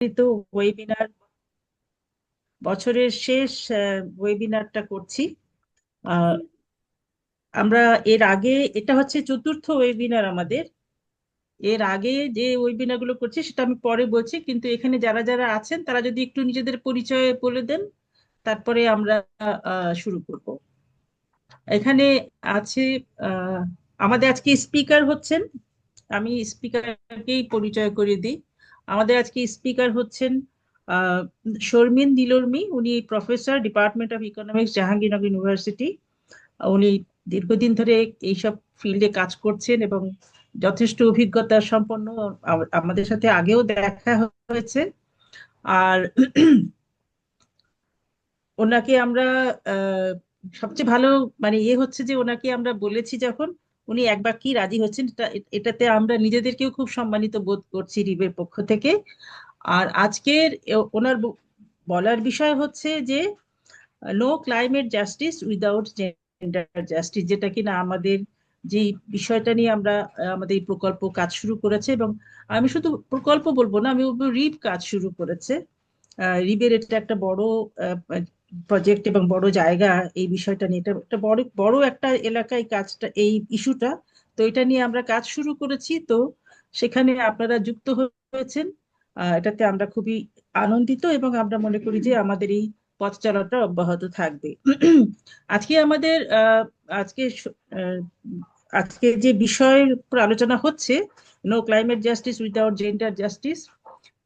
তো ওয়েবিনার বছরের শেষ ওয়েবিনারটা করছি। আহ, আমরা এর আগে এটা হচ্ছে চতুর্থ ওয়েবিনার আমাদের। এর আগে যে ওয়েবিনার গুলো করছি সেটা আমি পরে বলছি, কিন্তু এখানে যারা যারা আছেন তারা যদি একটু নিজেদের পরিচয় বলে দেন, তারপরে আমরা শুরু করব। এখানে আছে আহ, আমাদের আজকে স্পিকার হচ্ছেন, আমি স্পিকারকেই পরিচয় করিয়ে দিই। আমাদের আজকে স্পিকার হচ্ছেন আহ, শর্মিন দিলোর্মি। উনি professor, department of economics, Jahangirnagar university. উনি দীর্ঘদিন ধরে এইসব ফিল্ডে কাজ করছেন এবং যথেষ্ট অভিজ্ঞতা সম্পন্ন। আমাদের সাথে আগেও দেখা হয়েছে। আর ওনাকে আমরা আহ, সবচেয়ে ভালো মানে হচ্ছে যে ওনাকে আমরা বলেছি যখন, উনি এক বাক্যেই রাজি হচ্ছেন। এটাতে আমরা নিজেদেরকেও খুব সম্মানিত বোধ করছি রিবের পক্ষ থেকে। আর আজকের ওনার বলার বিষয় হচ্ছে যে no climate justice without gender justice, যেটা কিনা আমাদের যে বিষয়টা নিয়ে আমরা আমাদের এই প্রকল্প কাজ শুরু করেছে। এবং আমি শুধু প্রকল্প বলবো না, আমি বলবো রিব কাজ শুরু করেছে। রিবের এটা একটা বড় প্রজেক্ট এবং বড় জায়গা এই বিষয়টা নিয়ে। এটা একটা বড় বড় একটা এলাকায় কাজটা, এই ইস্যুটা। তো এটা নিয়ে আমরা কাজ শুরু করেছি। তো সেখানে আপনারা যুক্ত হয়েছেন, এটাতে আমরা খুবই আনন্দিত এবং আমরা মনে করি যে আমাদের এই পথ চলাটা অব্যাহত থাকবে। আজকে আমাদের আজকে আহ, আজকে যে বিষয়ের উপর আলোচনা হচ্ছে, no climate justice without gender justice,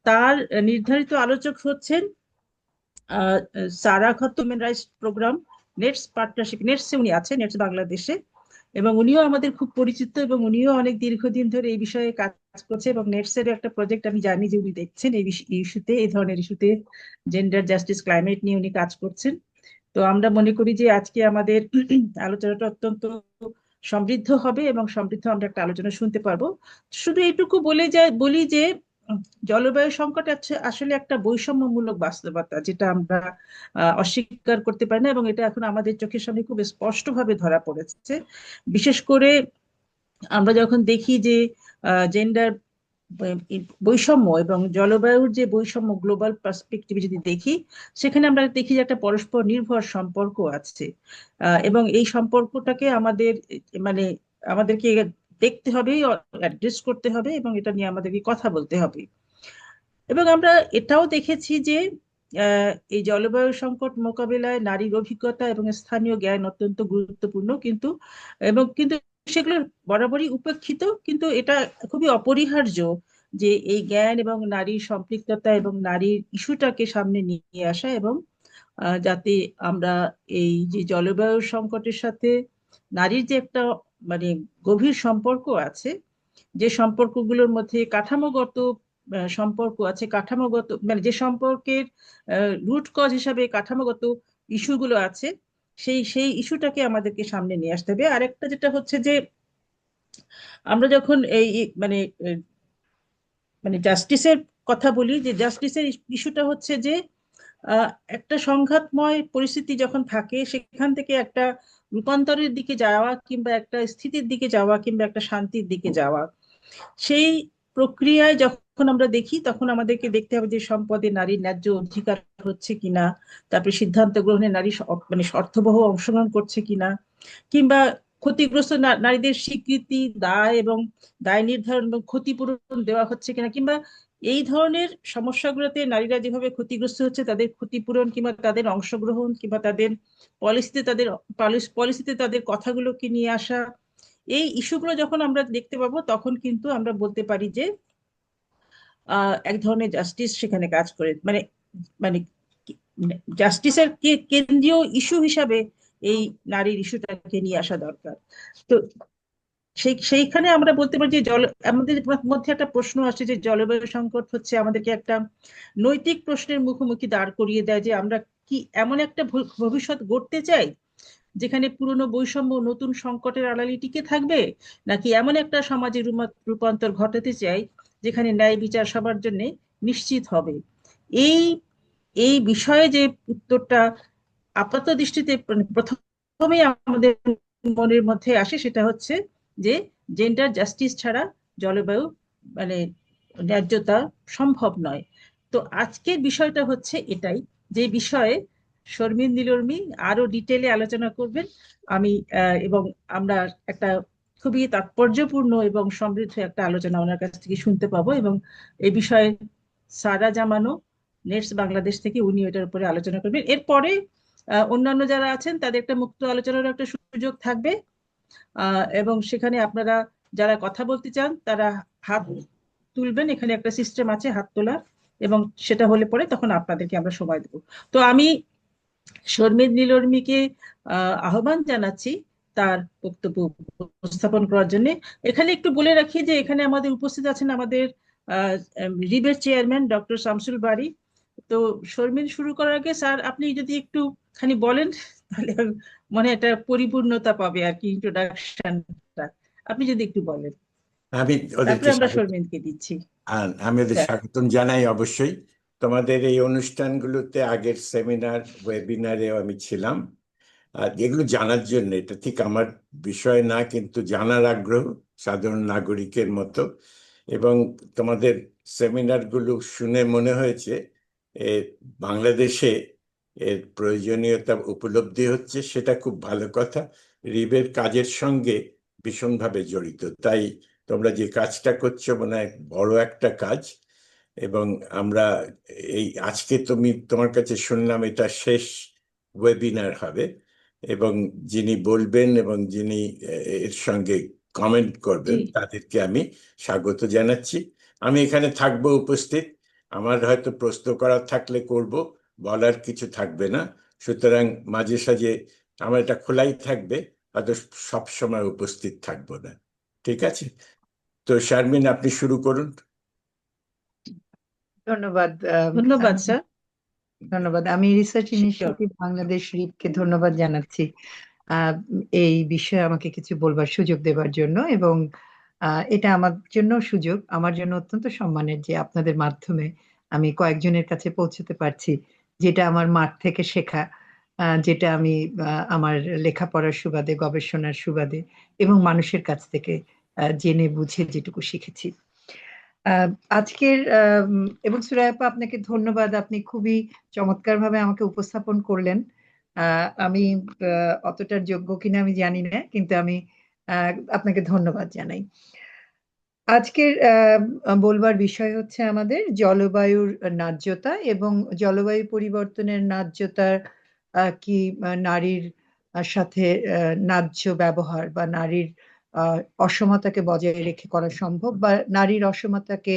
তার নির্ধারিত আলোচক হচ্ছেন Sara Khatun human rights programme, Netz partnership. নেটসে উনি আছেন, নেটস বাংলাদেশে। এবং উনিও আমাদের খুব পরিচিত এবং উনিও অনেক দীর্ঘদিন ধরে এই বিষয়ে কাজ করছে। এবং নেটসের একটা প্রজেক্ট আমি জানি যে উনি দেখছেন এই ইস্যুতে, এই ধরনের ইস্যুতে, জেন্ডার জাস্টিস, ক্লাইমেট নিয়ে উনি কাজ করছেন। তো আমরা মনে করি যে আজকে আমাদের আলোচনাটা অত্যন্ত সমৃদ্ধ হবে এবং সমৃদ্ধ আমরা একটা আলোচনা শুনতে পারবো। শুধু এইটুকু বলি যে উম, জলবায়ু সংকট আসলে একটা বৈষম্যমূলক বাস্তবতা, যেটা আমরা অস্বীকার করতে পারি না। এবং এটা এখন আমাদের চোখের সামনে খুব স্পষ্টভাবে ধরা পড়েছে। বিশেষ করে আমরা যখন দেখি যে জেন্ডার বৈষম্য এবং জলবায়ুর যে বৈষম্য, গ্লোবাল পার্সপেক্টিভে যদি দেখি, সেখানে আমরা দেখি যে একটা পরস্পর নির্ভর সম্পর্ক আছে। এবং এই সম্পর্কটাকে আমাদের মানে আমাদেরকে দেখতে হবে, অ্যাড্রেস করতে হবে এবং এটা নিয়ে আমাদেরকে কথা বলতে হবে। এবং আমরা এটাও দেখেছি যে এই জলবায়ু সংকট মোকাবিলায় নারীর অভিজ্ঞতা এবং স্থানীয় জ্ঞান অত্যন্ত গুরুত্বপূর্ণ, কিন্তু সেগুলো বরাবরই উপেক্ষিত। কিন্তু এটা খুবই অপরিহার্য যে এই জ্ঞান এবং নারীর সম্পৃক্ততা এবং নারীর ইস্যুটাকে সামনে নিয়ে আসা, এবং যাতে আমরা এই যে জলবায়ু সংকটের সাথে নারীর যে একটা মানে গভীর সম্পর্ক আছে, যে সম্পর্কগুলোর মধ্যে কাঠামোগত সম্পর্ক আছে, কাঠামোগত মানে যে সম্পর্কের রুট কজ হিসাবে কাঠামোগত ইস্যুগুলো আছে, সেই সেই ইস্যুটাকে আমাদেরকে সামনে নিয়ে আসতে হবে। আরেকটা যেটা হচ্ছে যে আমরা যখন মানে আহ, মানে জাস্টিসের কথা বলি, যে জাস্টিসের ইস্যুটা হচ্ছে যে আহ, একটা সংঘাতময় পরিস্থিতি যখন থাকে, সেখান থেকে একটা রূপান্তরের দিকে যাওয়া কিংবা একটা স্থিতির দিকে যাওয়া কিংবা একটা শান্তির দিকে যাওয়া, সেই প্রক্রিয়ায় যখন আমরা দেখি, তখন আমাদেরকে দেখতে হবে যে সম্পদে নারীর ন্যায্য অধিকার হচ্ছে কিনা, তারপরে সিদ্ধান্ত গ্রহণে নারী মানে অর্থবহ অংশগ্রহণ করছে কিনা, কিংবা ক্ষতিগ্রস্ত নারীদের স্বীকৃতি, দায় এবং দায় নির্ধারণ এবং ক্ষতিপূরণ দেওয়া হচ্ছে কিনা, কিংবা এই ধরনের সমস্যাগুলোতে নারীরা যেভাবে ক্ষতিগ্রস্ত হচ্ছে তাদের ক্ষতিপূরণ কিংবা তাদের অংশগ্রহণ কিংবা তাদের পলিসিতে তাদের কথাগুলোকে নিয়ে আসা, এই ইস্যুগুলো যখন আমরা দেখতে পাবো, তখন কিন্তু আমরা বলতে পারি যে এক ধরনের জাস্টিস সেখানে কাজ করে। মানে মানে জাস্টিসের কেন্দ্রীয় ইস্যু হিসাবে এই নারীর ইস্যুটাকে নিয়ে আসা দরকার। তো সেইখানে আমরা বলতে পারি যে আমাদের মধ্যে একটা প্রশ্ন আসছে যে জলবায়ু সংকট হচ্ছে আমাদেরকে একটা নৈতিক প্রশ্নের মুখোমুখি দাঁড় করিয়ে দেয়, যে আমরা কি এমন একটা ভবিষ্যৎ গড়তে চাই যেখানে পুরনো বৈষম্য নতুন সংকটের আড়ালে টিকে থাকবে, নাকি এমন একটা সমাজের রূপান্তর ঘটাতে চাই যেখানে ন্যায় বিচার সবার জন্য নিশ্চিত হবে। এই এই বিষয়ে যে উত্তরটা আপাত দৃষ্টিতে প্রথমে আমাদের মনের মধ্যে আসে, সেটা হচ্ছে যে জেন্ডার জাস্টিস ছাড়া জলবায়ু মানে ন্যায্যতা সম্ভব নয়। তো আজকের বিষয়টা হচ্ছে এটাই, যে বিষয়ে শর্মিন নীলর্মি আরো ডিটেলে আলোচনা করবেন। আমি এবং আমরা একটা খুবই তাৎপর্যপূর্ণ এবং সমৃদ্ধ একটা আলোচনা ওনার কাছ থেকে শুনতে পাবো। এবং এই বিষয়ে সারা জামানো নেটস বাংলাদেশ থেকে উনি এটার উপরে আলোচনা করবেন। এরপরে অন্যান্য যারা আছেন তাদের একটা মুক্ত আলোচনার একটা সুযোগ থাকবে। এবং সেখানে আপনারা যারা কথা বলতে চান তারা হাত তুলবেন, এখানে একটা সিস্টেম আছে হাত তোলার, এবং সেটা হলে পরে তখন আপনাদেরকে আমরা সময় দেবো। তো আমি শর্মিন নীলর্মিকে আহ্বান জানাচ্ছি তার বক্তব্য উপস্থাপন করার জন্য। এখানে একটু বলে রাখি যে এখানে আমাদের উপস্থিত আছেন আমাদের রিবের চেয়ারম্যান ডক্টর শামসুল বারী। তো শর্মিন শুরু করার আগে স্যার আপনি যদি একটু খানি বলেন, তাহলে মনে হয় একটা পরিপূর্ণতা পাবে আর কি ইন্ট্রোডাকশনটা। আপনি যদি একটু বলেন, আমি তারপরে ওদেরকে আমরা স্বাগত শর্মিনকে দিচ্ছি। আমি ওদের স্যার। স্বাগতম জানাই অবশ্যই। তোমাদের এই অনুষ্ঠানগুলোতে আগের সেমিনার ওয়েবিনারেও আমি ছিলাম। আর এগুলো জানার জন্য, এটা ঠিক আমার বিষয় না, কিন্তু জানার আগ্রহ সাধারণ নাগরিকের মতো। এবং তোমাদের সেমিনারগুলো শুনে মনে হয়েছে এ, বাংলাদেশে এর প্রয়োজনীয়তা উপলব্ধি হচ্ছে, সেটা খুব ভালো কথা। রিবের কাজের সঙ্গে ভীষণভাবে জড়িত, তাই তোমরা যে কাজটা করছো মনে হয় বড় একটা কাজ। এবং আমরা এই আজকে তোমার কাছে শুনলাম এটা শেষ ওয়েবিনার হবে, এবং যিনি বলবেন এবং যিনি এর সঙ্গে কমেন্ট জি। করবেন তাদেরকে আমি স্বাগত জানাচ্ছি। আমি এখানে থাকবো উপস্থিত। আমার হয়তো প্রশ্ন করার থাকলে করব, বলার কিছু থাকবে না। সুতরাং মাঝে সাঝে আমার এটা খোলাই থাকবে, হয়তো সব সময় উপস্থিত থাকবো না। ঠিক আছে? তো শারমিন, আপনি শুরু করুন। ধন্যবাদ। ধন্যবাদ স্যার। ধন্যবাদ। আমি রিসার্চ শিওর। ইনিশিয়েটিভ বাংলাদেশ রিপকে ধন্যবাদ জানাচ্ছি আহ, এই বিষয়ে আমাকে কিছু বলবার সুযোগ দেবার জন্য। এবং এটা আমার জন্য সুযোগ, আমার জন্য অত্যন্ত সম্মানের যে আপনাদের মাধ্যমে আমি কয়েকজনের কাছে পৌঁছতে পারছি, যেটা আমার মাঠ থেকে শেখা, যেটা আমি আমার লেখাপড়ার সুবাদে, গবেষণার সুবাদে এবং মানুষের কাছ থেকে জেনে বুঝে যেটুকু শিখেছি। আহ, আজকের এবং সুরাইয়াপা, আপনাকে ধন্যবাদ। আপনি খুবই চমৎকারভাবে আমাকে উপস্থাপন করলেন। আমি অতটার যোগ্য কিনা আমি জানি না, কিন্তু আমি আপনাকে ধন্যবাদ জানাই। আজকের বলবার বিষয় হচ্ছে আমাদের জলবায়ুর ন্যায্যতা এবং জলবায়ু পরিবর্তনের ন্যায্যতার কি নারীর সাথে ন্যায্য ব্যবহার বা নারীর অসমতাকে বজায় রেখে করা সম্ভব, বা নারীর অসমতাকে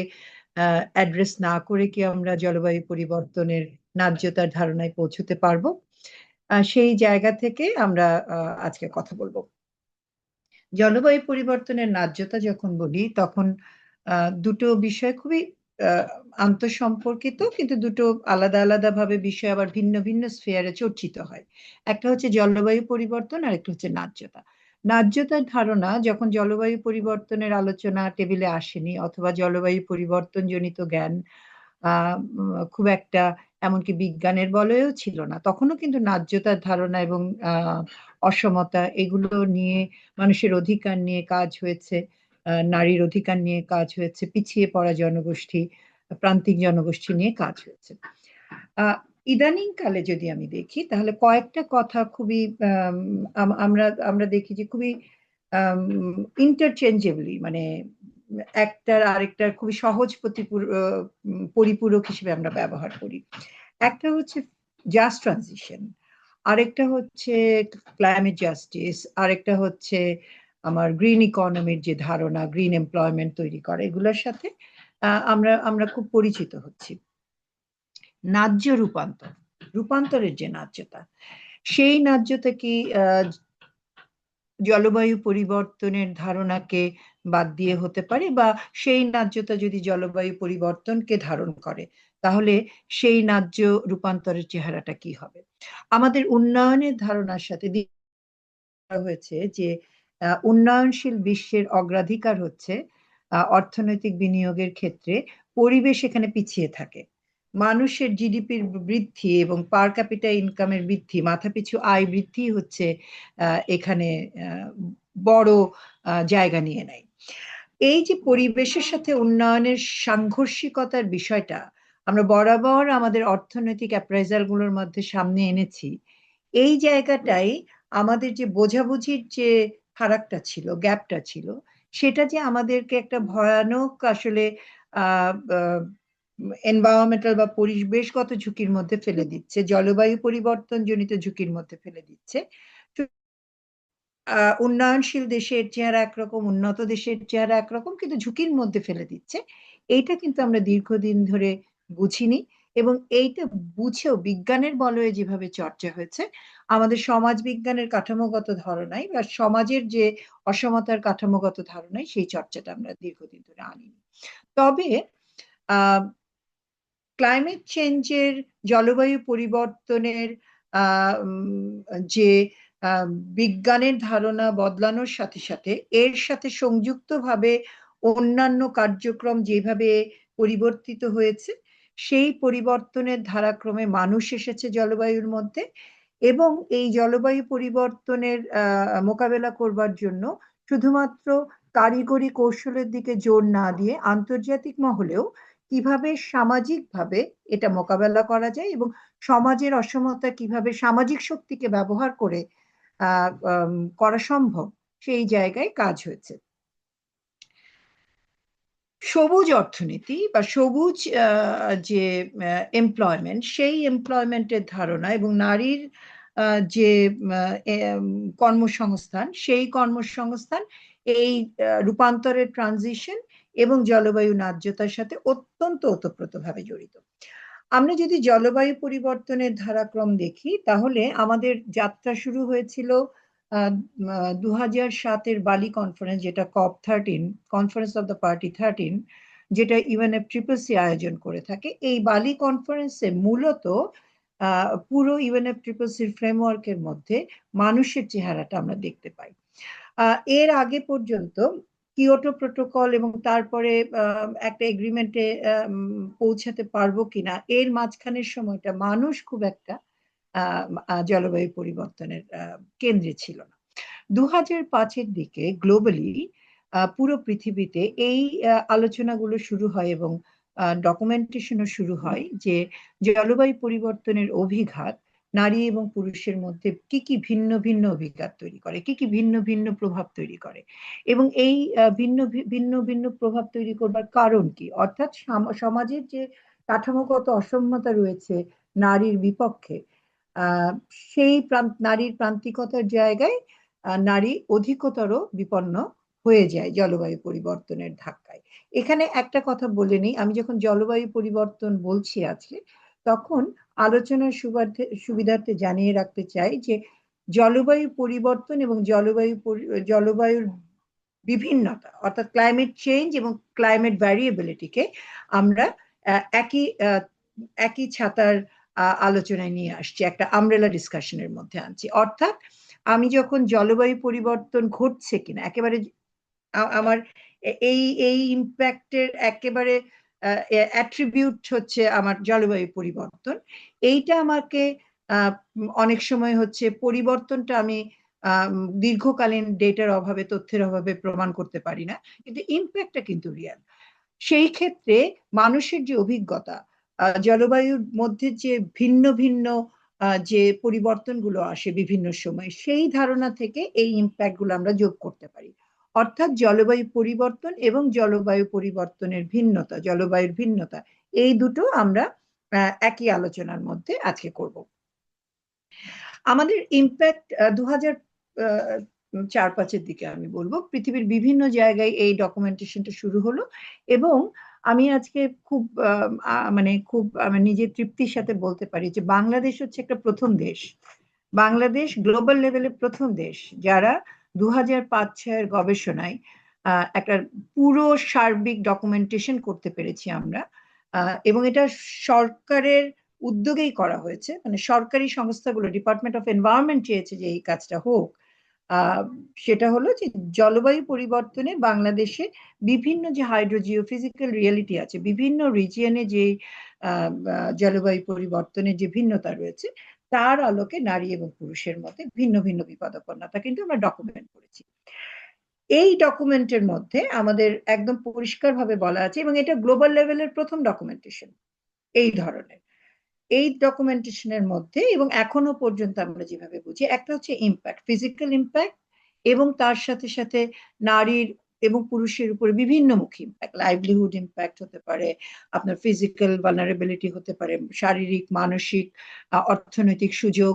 অ্যাড্রেস না করে কি আমরা জলবায়ু পরিবর্তনের ন্যায্যতার ধারণায় পৌঁছতে পারবো। সেই জায়গা থেকে আমরা আজকে কথা বলবো। জলবায়ু পরিবর্তনের ন্যায্যতা যখন বলি, তখন দুটো বিষয় খুবই আহ, আন্তঃসম্পর্কিত, কিন্তু দুটো আলাদা আলাদা ভাবে বিষয় আবার ভিন্ন ভিন্ন স্ফেয়ারে চর্চিত হয়। একটা হচ্ছে জলবায়ু পরিবর্তন, আর একটা হচ্ছে ন্যায্যতা। ন্যায্যতার ধারণা যখন জলবায়ু পরিবর্তনের আলোচনা টেবিলে আসেনি, অথবা জলবায়ু পরিবর্তন জনিত জ্ঞান খুব একটা এমনকি বিজ্ঞানের বলয়েও ছিল না, তখনও কিন্তু ন্যায্যতার ধারণা এবং অসমতা এগুলো নিয়ে, মানুষের অধিকার নিয়ে কাজ হয়েছে, নারীর অধিকার নিয়ে কাজ হয়েছে, পিছিয়ে পড়া জনগোষ্ঠী, প্রান্তিক জনগোষ্ঠী নিয়ে কাজ হয়েছে। ইদানিং কালে যদি আমি দেখি, তাহলে কয়েকটা কথা খুবই আমরা আমরা দেখি যে খুবই ইন্টারচেঞ্জেবলি, মানে একটার আরেকটার খুবই সহজ পরিপূরক হিসেবে আমরা ব্যবহার করি। একটা হচ্ছে জাস্ট ট্রানজিশন, আরেকটা হচ্ছে ক্লাইমেট জাস্টিস, আরেকটা হচ্ছে আমার গ্রিন ইকোনমির যে ধারণা, গ্রিন এমপ্লয়মেন্ট তৈরি করা, এগুলোর সাথে আমরা আমরা খুব পরিচিত হচ্ছি। ন্যায্য রূপান্তর, রূপান্তরের যে ন্যায্যতা, সেই ন্যায্যতা কি জলবায়ু পরিবর্তনের ধারণাকে বাদ দিয়ে হতে পারে? বা সেই ন্যায্যতা যদি জলবায়ু পরিবর্তনকে ধারণ করে, তাহলে সেই ন্যায্য রূপান্তরের চেহারাটা কি হবে? আমাদের উন্নয়নের ধারণার সাথে হয়েছে যে উন্নয়নশীল বিশ্বের অগ্রাধিকার হচ্ছে অর্থনৈতিক বিনিয়োগের ক্ষেত্রে পরিবেশ এখানে পিছিয়ে থাকে। মানুষের জিডিপির বৃদ্ধি এবং পার ক্যাপিটা ইনকামের বৃদ্ধি, মাথাপিছু আয় বৃদ্ধি হচ্ছে এখানে বড় জায়গা নিয়ে নেয়। এই যে পরিবেশের সাথে উন্নয়নের সাংঘর্ষিকতার বিষয়টা আমরা বরাবর আমাদের অর্থনৈতিক অ্যাপ্রাইজাল গুলোর মধ্যে সামনে এনেছি। এই জায়গাটাই আমাদের যে বোঝাবুঝির যে ফারাকটা ছিল, গ্যাপটা ছিল, সেটা যে আমাদেরকে একটা ভয়ানক আসলে এনভায়রনমেন্টাল বা পরিবেশগত ঝুঁকির মধ্যে ফেলে দিচ্ছে, জলবায়ু পরিবর্তন জনিত ঝুঁকির মধ্যে ফেলে দিচ্ছে। উন্নয়নশীল দেশের চেহারা একরকম, উন্নত দেশের চেহারা একরকম, কিন্তু ঝুঁকির মধ্যে ফেলে দিচ্ছে। এইটা কিন্তু আমরা দীর্ঘদিন ধরে বুঝিনি, এবং এইটা বুঝেও বিজ্ঞানের বলয়ে যেভাবে চর্চা হয়েছে, আমাদের সমাজ বিজ্ঞানের কাঠামোগত ধারণায় বা সমাজের যে অসমতার কাঠামোগত ধারণায় সেই চর্চাটা আমরা দীর্ঘদিন ধরে আনিনি। তবে আহ ক্লাইমেট চেঞ্জের, জলবায়ু পরিবর্তনের যে বিজ্ঞানের ধারণা বদলানোর সাথে সাথে এর সাথে সংযুক্তভাবে অন্যান্য কার্যক্রম যেভাবে পরিবর্তিত হয়েছে, সেই পরিবর্তনের ধারাক্রমে মানুষ এসেছে জলবায়ুর মধ্যে, এবং এই জলবায়ু পরিবর্তনের মোকাবেলা করবার জন্য শুধুমাত্র কারিগরি কৌশলের দিকে জোর না দিয়ে আন্তর্জাতিক মহলেও কিভাবে সামাজিকভাবে এটা মোকাবেলা করা যায় এবং সমাজের অসমতা কিভাবে সামাজিক শক্তিকে ব্যবহার করে করা সম্ভব, সেই জায়গায় কাজ হয়েছে। সবুজ অর্থনীতি বা সবুজ যে এমপ্লয়মেন্ট, সেই এমপ্লয়মেন্টের ধারণা এবং নারীর যে কর্মসংস্থান, সেই কর্মসংস্থান এই রূপান্তরের ট্রানজিশন এবং জলবায়ু ন্যায্যতার সাথে অত্যন্ত ওতপ্রোতভাবে জড়িত। আমরা যদি জলবায়ু পরিবর্তনের ধারাক্রম দেখি, তাহলে আমাদের যাত্রা শুরু হয়েছিল 2007-এর বালি কনফারেন্স, যেটা COP13, conference of the party 13, যেটা UNFCCC আয়োজন করে থাকে। এই বালি কনফারেন্সে মূলত পুরো UNFCCCর ফ্রেমওয়ার্কের মধ্যে মানুষের চেহারাটা আমরা দেখতে পাই। এর আগে পর্যন্ত কিয়োটো প্রোটোকল এবং তারপরে একটা এগ্রিমেন্টে পৌঁছাতে পারবো কিনা, এর মাঝখানের সময়টা মানুষ খুব একটা জলবায়ু পরিবর্তনের কেন্দ্রে ছিল না। 2005-এর দিকে গ্লোবালি পুরো পৃথিবীতে এই আলোচনাগুলো শুরু হয় এবং ডকুমেন্টেশনও শুরু হয় যে জলবায়ু পরিবর্তনের অভিঘাত নারী এবং পুরুষের মধ্যে কি কি ভিন্ন ভিন্ন অভিঘাত তৈরি করে, কি কি ভিন্ন ভিন্ন প্রভাব তৈরি করে, এবং এই ভিন্ন ভিন্ন ভিন্ন প্রভাব তৈরি করবার কারণ কি, অর্থাৎ সমাজের যে কাঠামোগত অসমতা রয়েছে নারীর বিপক্ষে, সেই নারীর প্রান্তিকতার জায়গায় নারী অধিকতর বিপন্ন হয়ে যায় জলবায়ু পরিবর্তনের ধাক্কায়। এখানে একটা কথা বলে নিই, আমি যখন জলবায়ু পরিবর্তন বলছি আজকে, তখন আলোচনার সুবিধার্থে জানিয়ে রাখতে চাই যে জলবায়ু পরিবর্তন এবং জলবায়ুর বিভিন্নতা, অর্থাৎ ক্লাইমেট চেঞ্জ এবং ক্লাইমেট ভ্যারিয়েবিলিটিকে আমরা একই ছাতার আলোচনায় নিয়ে আসছি, একটা আমব্রেলা ডিসকাশনের মধ্যে আনছি। অর্থাৎ আমি যখন জলবায়ু পরিবর্তন ঘটছে কিনা, একেবারে আমার এই ইম্প্যাক্টের একেবারে অ্যাট্রিবিউট হচ্ছে আমার জলবায়ু পরিবর্তন, এইটা আমাকে অনেক সময় হচ্ছে পরিবর্তনটা আমি দীর্ঘকালীন ডেটার অভাবে, তথ্যের অভাবে প্রমাণ করতে পারি না, কিন্তু ইম্প্যাক্টটা কিন্তু রিয়াল। সেই ক্ষেত্রে মানুষের যে অভিজ্ঞতা, জলবায়ুর মধ্যে যে ভিন্ন ভিন্ন যে পরিবর্তনগুলো আসে বিভিন্ন সময়, সেই ধারণা থেকে এই ইম্প্যাক্ট গুলো আমরা যোগ করতে পারি। অর্থাৎ জলবায়ু পরিবর্তন এবং জলবায়ু পরিবর্তনের ভিন্নতা, জলবায়ুর ভিন্নতা, এই দুটো আমরা একই আলোচনার মধ্যে আজকে করব। আমাদের ইম্প্যাক্ট 2004-5-এর দিকে আমি বলবো পৃথিবীর বিভিন্ন জায়গায় এই ডকুমেন্টেশনটা শুরু হলো, এবং আমি আজকে খুব নিজের তৃপ্তির সাথে বলতে পারি যে বাংলাদেশ হচ্ছে একটা প্রথম দেশ, বাংলাদেশ গ্লোবাল লেভেলে প্রথম দেশ যারা 2005-6-এর গবেষণায় একটা পুরো সার্বিক ডকুমেন্টেশন করতে পেরেছি আমরা, এবং এটা সরকারের উদ্যোগেই করা হয়েছে। মানে সরকারি সংস্থাগুলো, ডিপার্টমেন্ট অফ এনভায়রনমেন্ট চেয়েছে যে এই কাজটা হোক। সেটা হলো যে জলবায়ু পরিবর্তনে বাংলাদেশে বিভিন্ন যে হাইড্রোজিওফিজিক্যাল রিয়েলিটি আছে, বিভিন্ন রিজিয়নে যে জলবায়ু পরিবর্তনের যে ভিন্নতা রয়েছে, তার আলোকে নারী এবং পুরুষের মধ্যে ভিন্ন ভিন্ন বিপদাপন্নতা কিন্তু আমরা ডকুমেন্ট করেছি। এই ডকুমেন্টের মধ্যে আমাদের একদম পরিষ্কারভাবে বলা আছে, এবং এটা গ্লোবাল লেভেলের প্রথম ডকুমেন্টেশন, এই ধরনের এই ডকুমেন্টেশনের মধ্যে, এবং এখনো পর্যন্ত আমরা যেভাবে বুঝি, একটা হচ্ছে ইম্প্যাক্ট, ফিজিক্যাল ইম্প্যাক্ট, এবং তার সাথে সাথে নারীর এবং পুরুষের উপরে বিভিন্নমুখী ইম্প্যাক্ট, লাইভলিহুড ইম্প্যাক্ট হতে পারে, আপনার ফিজিক্যাল ভালনারেবিলিটি হতে পারে, শারীরিক, মানসিক, অর্থনৈতিক সুযোগ,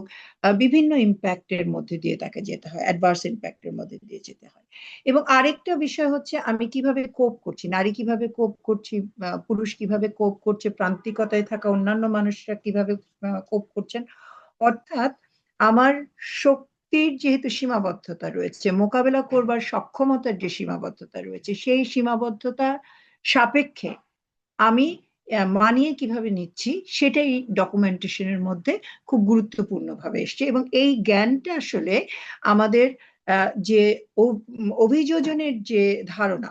বিভিন্ন ইম্প্যাক্টের মধ্যে দিয়ে তাকে যেতে হয়, অ্যাডভার্স ইম্প্যাক্টের মধ্যে দিয়ে যেতে হয়। এবং আরেকটা বিষয় হচ্ছে আমি কিভাবে কোপ করছি, নারী কিভাবে কোপ করছি, পুরুষ কিভাবে কোপ করছে, প্রান্তিকতায় থাকা অন্যান্য মানুষরা কিভাবে কোপ করছেন। অর্থাৎ আমার শক্তির যেহেতু সীমাবদ্ধতা রয়েছে, মোকাবেলা করবার সক্ষমতার যে সীমাবদ্ধতা রয়েছে, সেই সীমাবদ্ধতা সাপেক্ষে আমি মানিয়ে কিভাবে নিচ্ছি, সেটাই ডকুমেন্টেশনের মধ্যে খুব গুরুত্বপূর্ণ ভাবে এসছে। এবং এই জ্ঞানটা আসলে আমাদের যে অভিযোজনের যে ধারণা,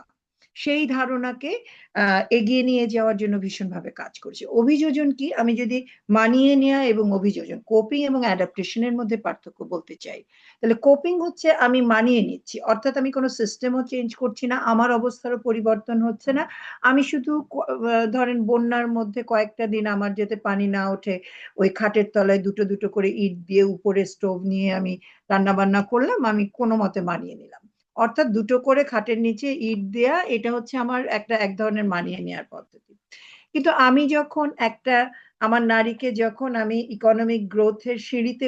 সেই ধারণাকে এগিয়ে নিয়ে যাওয়ার জন্য ভীষণভাবে কাজ করছে। অভিযোজন কি, আমি যদি মানিয়ে নেওয়া এবং অভিযোজন, কোপিং এবং অ্যাডাপ্টেশনের মধ্যে পার্থক্য বলতে চাই, তাহলে কোপিং হচ্ছে আমি মানিয়ে নিচ্ছি, অর্থাৎ আমি কোনো সিস্টেমও চেঞ্জ করছি না, আমার অবস্থারও পরিবর্তন হচ্ছে না, আমি শুধু ধরেন বন্যার মধ্যে কয়েকটা দিন আমার যাতে পানি না ওঠে, ওই খাটের তলায় দুটো দুটো করে ইট দিয়ে উপরে স্টোভ নিয়ে আমি রান্না বান্না করলাম, আমি কোনো মতে মানিয়ে নিলাম। অর্থাৎ দুটো করে খাটের নিচে ইট দেয়া, এটা হচ্ছে আমার এক ধরনের মানিয়ে নেওয়ার পদ্ধতি। কিন্তু আমি যখন আমার নারীকে যখন আমি ইকোনমিক গ্রোথের সিঁড়িতে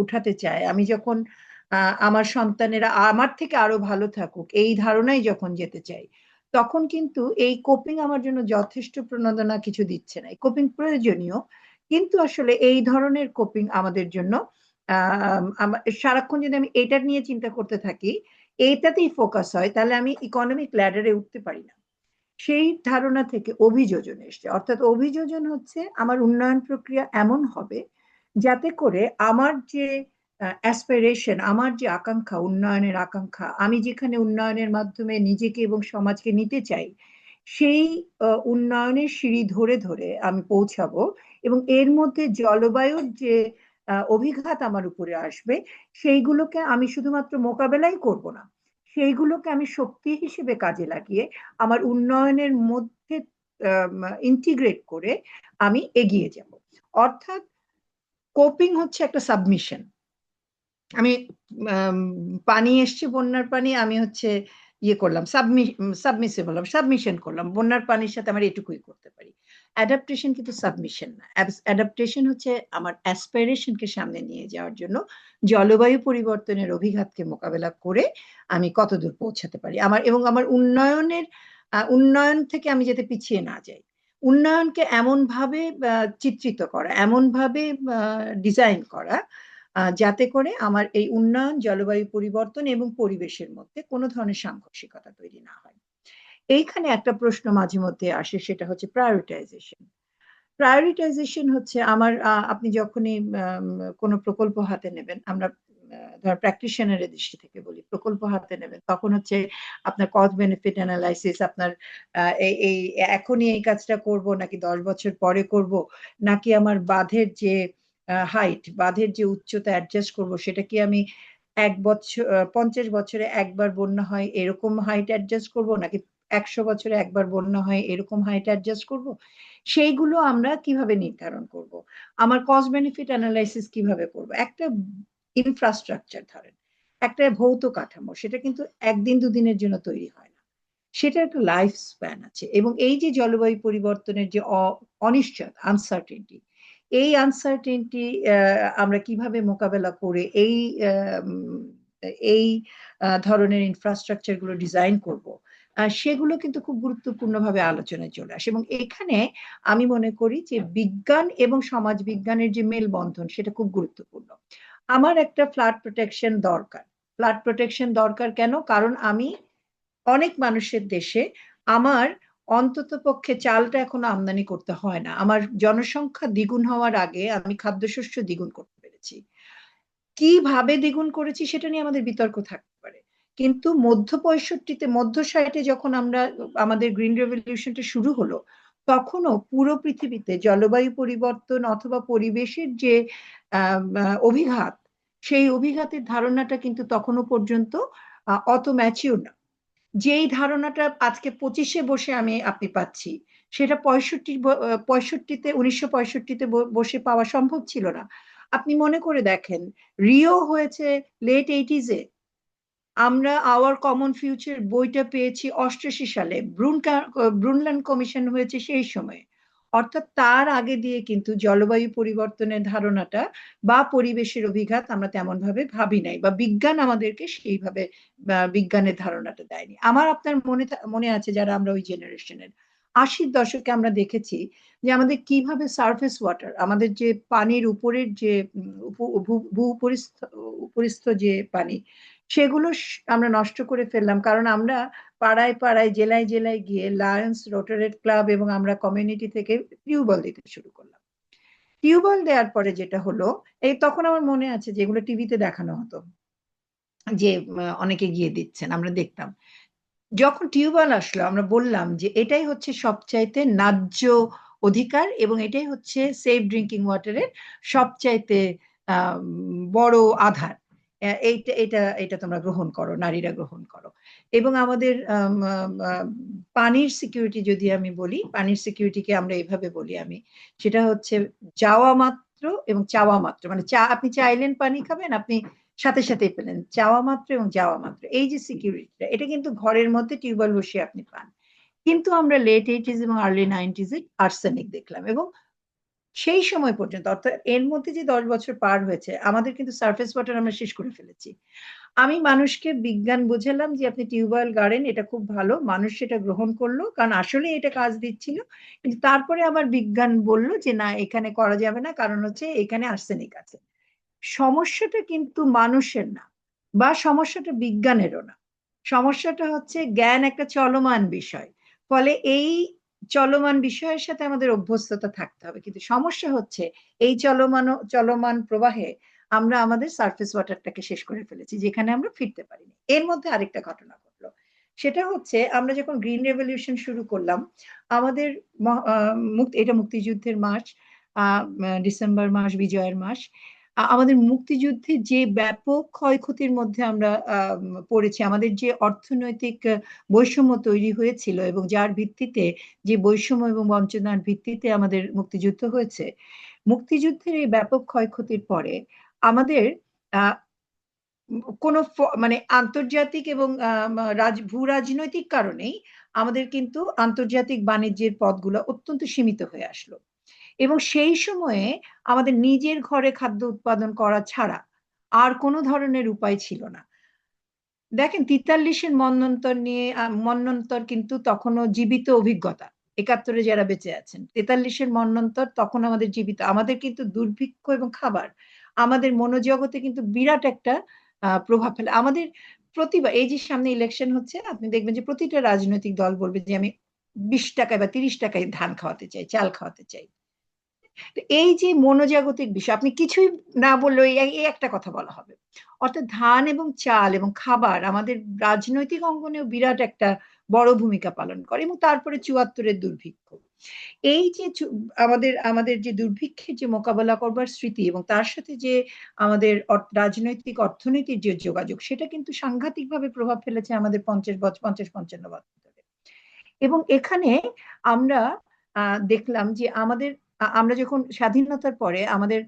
উঠাতে চাই, আমি যখন আমার সন্তানেরা আমার থেকে আরো ভালো থাকুক এই ধারণায় যখন যেতে চাই, তখন কিন্তু এই কোপিং আমার জন্য যথেষ্ট প্রণোদনা কিছু দিচ্ছে না। কোপিং প্রয়োজনীয়, কিন্তু আসলে এই ধরনের কোপিং আমাদের জন্য সারাক্ষণ যদি আমি এটা নিয়ে চিন্তা করতে থাকি, এইটাতেই ফোকাস হয়, তাহলে আমি ইকোনমিক ল্যাডারে উঠতে পারি না। সেই ধারণা থেকে অভিযোজন এসছে, অর্থাৎ অভিযোজন হচ্ছে আমার উন্নয়ন প্রক্রিয়া এমন হবে যাতে করে আমার যে অ্যাসপিরেশন, আমার যে আকাঙ্ক্ষা, উন্নয়নের আকাঙ্ক্ষা, আমি যেখানে উন্নয়নের মাধ্যমে নিজেকে এবং সমাজকে নিতে চাই, সেই উন্নয়নের সিঁড়ি ধরে ধরে আমি পৌঁছাবো। এবং এর মধ্যে জলবায়ুর যে অভিঘাত আমার উপরে আসবে, সেইগুলোকে আমি শুধুমাত্র মোকাবেলাই করব না, সেইগুলোকে আমি শক্তি হিসেবে কাজে লাগিয়ে আমার উন্নয়নের মধ্যে ইন্টিগ্রেট করে আমি এগিয়ে যাব। অর্থাৎ কোপিং হচ্ছে একটা সাবমিশন। আমি পানি এসছে, বন্যার পানি, আমি হচ্ছে ইয়ে করলাম, সাবমিসিভ হলাম, সাবমিশন করলাম, বন্যার পানির সাথে আমার এটুকুই করতে পারি। অ্যাডাপ্টেশন কিন্তু সাবমিশন না। অ্যাডাপ্টেশন হচ্ছে আমার অ্যাসপিরেশনকে সামনে নিয়ে যাওয়ার জন্য জলবায়ু পরিবর্তনের অভিঘাতকে মোকাবেলা করে আমি কতদূর পৌঁছাতে পারি, এবং আমার উন্নয়ন থেকে আমি যাতে পিছিয়ে না যাই। উন্নয়নকে এমন ভাবে চিত্রিত করা, এমন ভাবে ডিজাইন করা, যাতে করে আমার এই উন্নয়ন, জলবায়ু পরিবর্তন এবং পরিবেশের মধ্যে কোনো ধরনের সাংঘর্ষিকতা তৈরি না হয়। এইখানে একটা প্রশ্ন মাঝে মধ্যে আসে, সেটা হচ্ছে প্রায়োরিটাইজেশন। প্রায়োরিটাইজেশন হচ্ছে আপনি যখনই কোনো প্রকল্প হাতে নেবেন, আমরা ধর প্র্যাকটিশনারের দৃষ্টি থেকে বলি, প্রকল্প হাতে নেবেন, তখন হচ্ছে আপনার কস্ট বেনিফিট অ্যানালাইসিস, আপনার এই এখনই এই কাজটা করব নাকি 10 বছর পরে করব, নাকি আমার বাঁধের যে উচ্চতা অ্যাডজাস্ট করব, সেটা কি আমি 50 বছরে একবার বন্যা হয় এরকম হাইট অ্যাডজাস্ট করব, নাকি 100 বছরে একবার বন্যা হয় এরকম হাইট অ্যাডজাস্ট করব। সেইগুলো আমরা কিভাবে নির্ধারণ করব, আমার কস্ট বেনিফিট অ্যানালাইসিস কিভাবে করব। একটা ইনফ্রাস্ট্রাকচার ধরেন, একটা ভৌত কাঠামো, সেটা কিন্তু একদিন দুদিনের জন্য তৈরি হয় না, সেটা একটা লাইফ স্প্যান আছে। এবং এই যে জলবায়ু পরিবর্তনের যে অনিশ্চয়তা, আনসার্টেনটি, এই আনসার্টেনটি আমরা কিভাবে মোকাবেলা করে এই ধরনের ইনফ্রাস্ট্রাকচার গুলো ডিজাইন করব, সেগুলো কিন্তু খুব গুরুত্বপূর্ণভাবে আলোচনায় চলে আসে। এবং এখানে আমি মনে করি যে বিজ্ঞান এবং সমাজ বিজ্ঞানের যে মেলবন্ধন, সেটা খুব গুরুত্বপূর্ণ। আমার একটা ফ্লাড প্রোটেকশন দরকার। ফ্লাড প্রোটেকশন দরকার কেন? কারণ আমি অনেক মানুষের দেশে আমার অন্তত পক্ষে চালটা এখনো আমদানি করতে হয় না। আমার জনসংখ্যা দ্বিগুণ হওয়ার আগে আমি খাদ্যশস্য দ্বিগুণ করতে পেরেছি। কিভাবে দ্বিগুণ করেছি সেটা নিয়ে আমাদের বিতর্ক থাকতে পারে, কিন্তু মধ্য 65-তে, মধ্য 60-এ যখন আমাদের গ্রিন রেভলিউশনটা শুরু হলো, তখনও পুরো পৃথিবীতে জলবায়ু পরিবর্তন অথবা পরিবেশের যে অভিঘাত, সেই অভিঘাতের ধারণাটা কিন্তু তখনও পর্যন্ত অত ম্যাচিউর না। যেই ধারণাটা আজকে 25-এ বসে আপনি পাচ্ছি, সেটা 1965-তে বসে পাওয়া সম্ভব ছিল না। আপনি মনে করে দেখেন, রিও হয়েছে লেট 80s-এ। আমরা আওয়ার কমন ফিউচার বইটা পেয়েছি 88 সালে, ব্রুনল্যান্ড কমিশন হয়েছে সেই সময়ে। অর্থাৎ তার আগে দিয়ে কিন্তু জলবায়ু পরিবর্তনের ধারণাটা বা পরিবেশের অভিঘাত আমরা তেমন ভাবে ভাবি নাই, বা বিজ্ঞান আমাদেরকে সেইভাবে বিজ্ঞানের ধারণাটা দেয়নি। আমার আপনার মনে আছে যারা আমরা ওই জেনারেশনের, 80-র দশকে আমরা দেখেছি যে আমাদের কিভাবে সারফেস ওয়াটার, আমাদের যে পানির উপরের যে উপরিস্থ যে পানি, সেগুলো আমরা নষ্ট করে ফেললাম, কারণ আমরা পাড়ায় পাড়ায় জেলায় জেলায় গিয়ে লায়ন্স, রোটারেট ক্লাব এবং আমরা কমিউনিটি থেকে টিউবওয়েল দিতে শুরু করলাম। টিউবওয়েল দেওয়ার পরে যেটা হলো, এই তখন আমার মনে আছে যেগুলো টিভিতে দেখানো হতো, যে অনেকে গিয়ে দিচ্ছেন, আমরা দেখতাম। যখন টিউবওয়েল আসলো আমরা বললাম যে এটাই হচ্ছে সবচাইতে ন্যায্য অধিকার এবং এটাই হচ্ছে সেফ ড্রিঙ্কিং ওয়াটারের সবচাইতে বড় আধার। এইটা এটা এটা তোমরা গ্রহণ করো, নারীরা গ্রহণ করো। এবং আমাদের পানির সিকিউরিটি যদি আমি বলি, পানির সিকিউরিটিকে আমরা এইভাবে বলি, আমি সেটা হচ্ছে যাওয়া মাত্র এবং চাওয়া মাত্র, মানে আপনি চাইলেন পানি খাবেন, আপনি সাথে সাথেই পেলেন, চাওয়া মাত্র এবং যাওয়া মাত্র। এই যে সিকিউরিটিটা, এটা কিন্তু ঘরের মধ্যে টিউবওয়েল বসিয়ে আপনি পান। কিন্তু আমরা লেট 80s এবং আর্লি 90s-এ আর্সেনিক দেখলাম, এবং সেই সময় পর্যন্ত, অর্থাৎ এর মধ্যে যে 10 বছর পার হয়েছে, আমাদের কিন্তু সারফেস ওয়াটার আমরা শেষ করে ফেলেছি। আমি মানুষকে বিজ্ঞান বোঝালাম যে আপনি টিউবওয়েল গাড়েন, এটা খুব ভালো, মানুষ সেটা গ্রহণ করলো কারণ আসলে এটা কাজ দিচ্ছিল। কিন্তু তারপরে আবার বিজ্ঞান বলল যে না, এখানে করা যাবে না, কারণ হচ্ছে এখানে আর্সেনিক আছে। সমস্যাটা কিন্তু মানুষের না, বা সমস্যাটা বিজ্ঞানেরও না, সমস্যাটা হচ্ছে জ্ঞান একটা চলমান বিষয়। ফলে এই চলমান বিষয়ের সাথে আমাদের অভ্যস্ততা থাকতে হবে। কিন্তু সমস্যা হচ্ছে এই চলমান প্রবাহে আমরা আমাদের সারফেস ওয়াটারটাকে শেষ করে ফেলেছি, যেখানে আমরা ফিরতে পারিনি। এর মধ্যে আরেকটা ঘটনা ঘটলো, সেটা হচ্ছে আমরা যখন গ্রিন রেভলিউশন শুরু করলাম, আমাদের এটা মুক্তিযুদ্ধের মাস, ডিসেম্বর মাস, বিজয়ের মাস। আমাদের মুক্তিযুদ্ধে যে ব্যাপক ক্ষয়ক্ষতির মধ্যে আমরা পড়েছি, আমাদের যে অর্থনৈতিক বৈষম্য তৈরি হয়েছিল এবং যার ভিত্তিতে, যে বৈষম্য এবং বঞ্চনার ভিত্তিতে আমাদের মুক্তিযুদ্ধ হয়েছে, মুক্তিযুদ্ধের এই ব্যাপক ক্ষয়ক্ষতির পরে আমাদের আহ কোনো মানে আন্তর্জাতিক এবং ভূ রাজনৈতিক কারণেই আমাদের কিন্তু আন্তর্জাতিক বাণিজ্যের পথগুলো অত্যন্ত সীমিত হয়ে আসলো। এবং সেই সময়ে আমাদের নিজের ঘরে খাদ্য উৎপাদন করা ছাড়া আর কোনো ধরনের উপায় ছিল না। দেখেন, 43-এর মন্বন্তর কিন্তু তখনও জীবিত অভিজ্ঞতা। 71-এ যারা বেঁচে আছেন, 43-এর মন্বন্তর তখন আমাদের জীবিত। আমাদের কিন্তু দুর্ভিক্ষ এবং খাবার আমাদের মনোজগতে কিন্তু বিরাট একটা প্রভাব ফেলে। আমাদের প্রতিবার, এই যে সামনে ইলেকশন হচ্ছে, আপনি দেখবেন যে প্রতিটা রাজনৈতিক দল বলবে যে আমি 20 টাকায় বা 30 টাকায় ধান খাওয়াতে চাই, চাল খাওয়াতে চাই। তো এই যে মনোজাগতিক বিষয়, আপনি কিছুই না বললেও এই একটা কথা বলা হবে। অর্থাৎ ধান এবং চাল এবং খাবার আমাদের রাজনৈতিক অঙ্গনেও বিরাট একটা বড় ভূমিকা পালন করে। এবং তারপরে 74-এর দুর্ভিক্ষ, এই যে আমাদের আমাদের যে দুর্ভিক্ষের যে মোকাবেলা করবার স্মৃতি এবং তার সাথে যে আমাদের রাজনৈতিক অর্থনীতির যে যোগাযোগ, সেটা কিন্তু সাংঘাতিকভাবে প্রভাব ফেলেছে আমাদের 50-55 বছর ধরে। এবং এখানে আমরা দেখলাম যে আমরা যখন স্বাধীনতার পরে আমাদের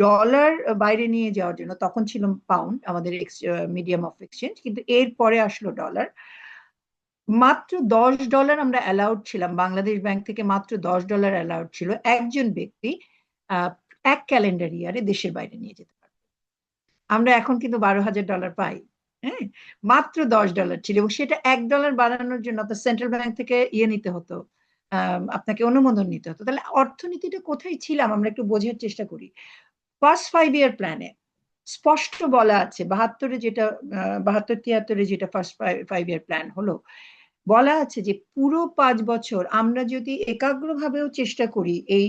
ডলার বাইরে নিয়ে যাওয়ার জন্য, তখন ছিল পাউন্ড আমাদের মিডিয়াম অফ এক্সচেঞ্জ, কিন্তু এর পরে আসলো ডলার। মাত্র $10 আমরা অ্যালাউড ছিলাম, বাংলাদেশ ব্যাংক থেকে মাত্র $10 অ্যালাউড ছিল একজন ব্যক্তি এক ক্যালেন্ডার ইয়ারে দেশের বাইরে নিয়ে যেতে পারে। আমরা এখন কিন্তু $12,000 পাই। হ্যাঁ, মাত্র $10 ছিল, এবং সেটা $1 বাড়ানোর জন্য তো সেন্ট্রাল ব্যাংক থেকে নিতে হতো, আপনাকে অনুমোদন নিতে হতো। তাহলে অর্থনীতিটা কোথায় ছিলাম আমরা একটু বোঝার চেষ্টা করি। ফার্স্ট 5 ইয়ার প্ল্যানে স্পষ্ট বলা আছে, 72-এ যেটা 72-73-এ যেটা ফার্স্ট 5 ইয়ার প্ল্যান হলো, বলা আছে যে পুরো 5 বছর আমরা যদি একাগ্রভাবেও চেষ্টা করি এই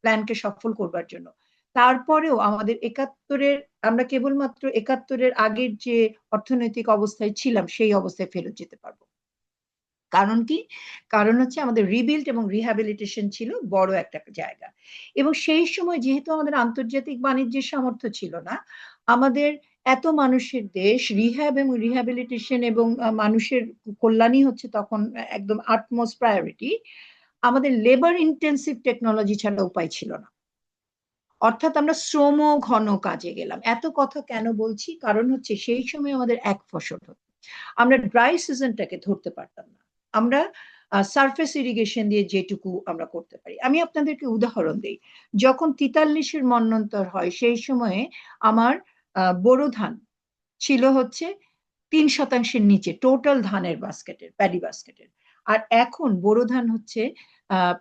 প্ল্যানকে সফল করবার জন্য, তারপরেও আমাদের 71-এর, আমরা কেবলমাত্র 71-এর আগের যে অর্থনৈতিক অবস্থায় ছিলাম সেই অবস্থায় ফেরত যেতে পারবো। কারণ কি? কারণ হচ্ছে আমাদের রিবিল্ড এবং রিহ্যাবিলিটেশন ছিল বড় একটা জায়গা। এবং সেই সময় যেহেতু আমাদের আন্তর্জাতিক বাণিজ্যের সামর্থ্য ছিল না, আমাদের এত মানুষের দেশ, রিহ্যাব এবং রিহ্যাবিলিটেশন এবং মানুষের কল্যাণই হচ্ছে তখন একদম আটমোস্ট প্রায়োরিটি। আমাদের লেবার ইন্টেন্সিভ টেকনোলজি ছাড়া উপায় ছিল না। অর্থাৎ আমরা শ্রম ঘন কাজে গেলাম। এত কথা কেন বলছি? কারণ হচ্ছে সেই সময় আমাদের এক ফসল হতো, আমরা ড্রাই সিজনটাকে ধরতে পারতাম না। আমরা সারফেস ইরিগেশন দিয়ে যেটুকু আমরা করতে পারি। আমি আপনাদেরকে উদাহরণ দিই, যখন 43-এর মন্বন্তর হয় সেই সময়ে আমার বোরো ধান ছিল হচ্ছে 3% নিচে টোটাল ধানের বাস্কেটের, প্যাডি বাস্কেটের। আর এখন বোরো ধান হচ্ছে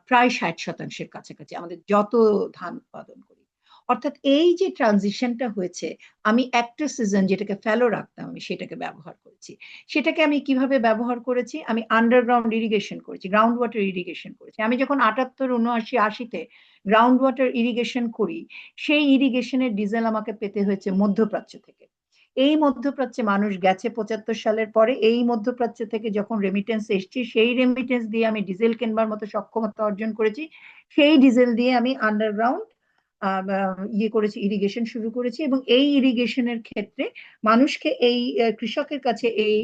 প্রায় 60%-এর কাছাকাছি আমাদের যত ধান উৎপাদন করি। অর্থাৎ এই যে ট্রানজিশনটা হয়েছে, আমি একটা সিজন যেটাকে ফ্যালো রাখতাম আমি সেটাকে ব্যবহার করেছি। সেটাকে আমি কিভাবে ব্যবহার করেছি? আমি আন্ডারগ্রাউন্ড ইরিগেশন করেছি, গ্রাউন্ড ওয়াটার ইরিগেশন করেছি। আমি যখন 78, 79, 80-তে গ্রাউন্ড ওয়াটার ইরিগেশন করি, সেই ইরিগেশনের ডিজেল আমাকে পেতে হয়েছে মধ্যপ্রাচ্য থেকে। এই মধ্যপ্রাচ্যে মানুষ গেছে 75 সালের পরে, এই মধ্যপ্রাচ্য থেকে যখন রেমিটেন্স এসছে, সেই রেমিটেন্স দিয়ে আমি ডিজেল কেনবার মতো সক্ষমতা অর্জন করেছি। সেই ডিজেল দিয়ে আমি আন্ডারগ্রাউন্ড ইয়ে করেছি, ইরিগেশন শুরু করেছি। এবং এই ইরিগেশনের ক্ষেত্রে মানুষকে এই কৃষকের কাছে এই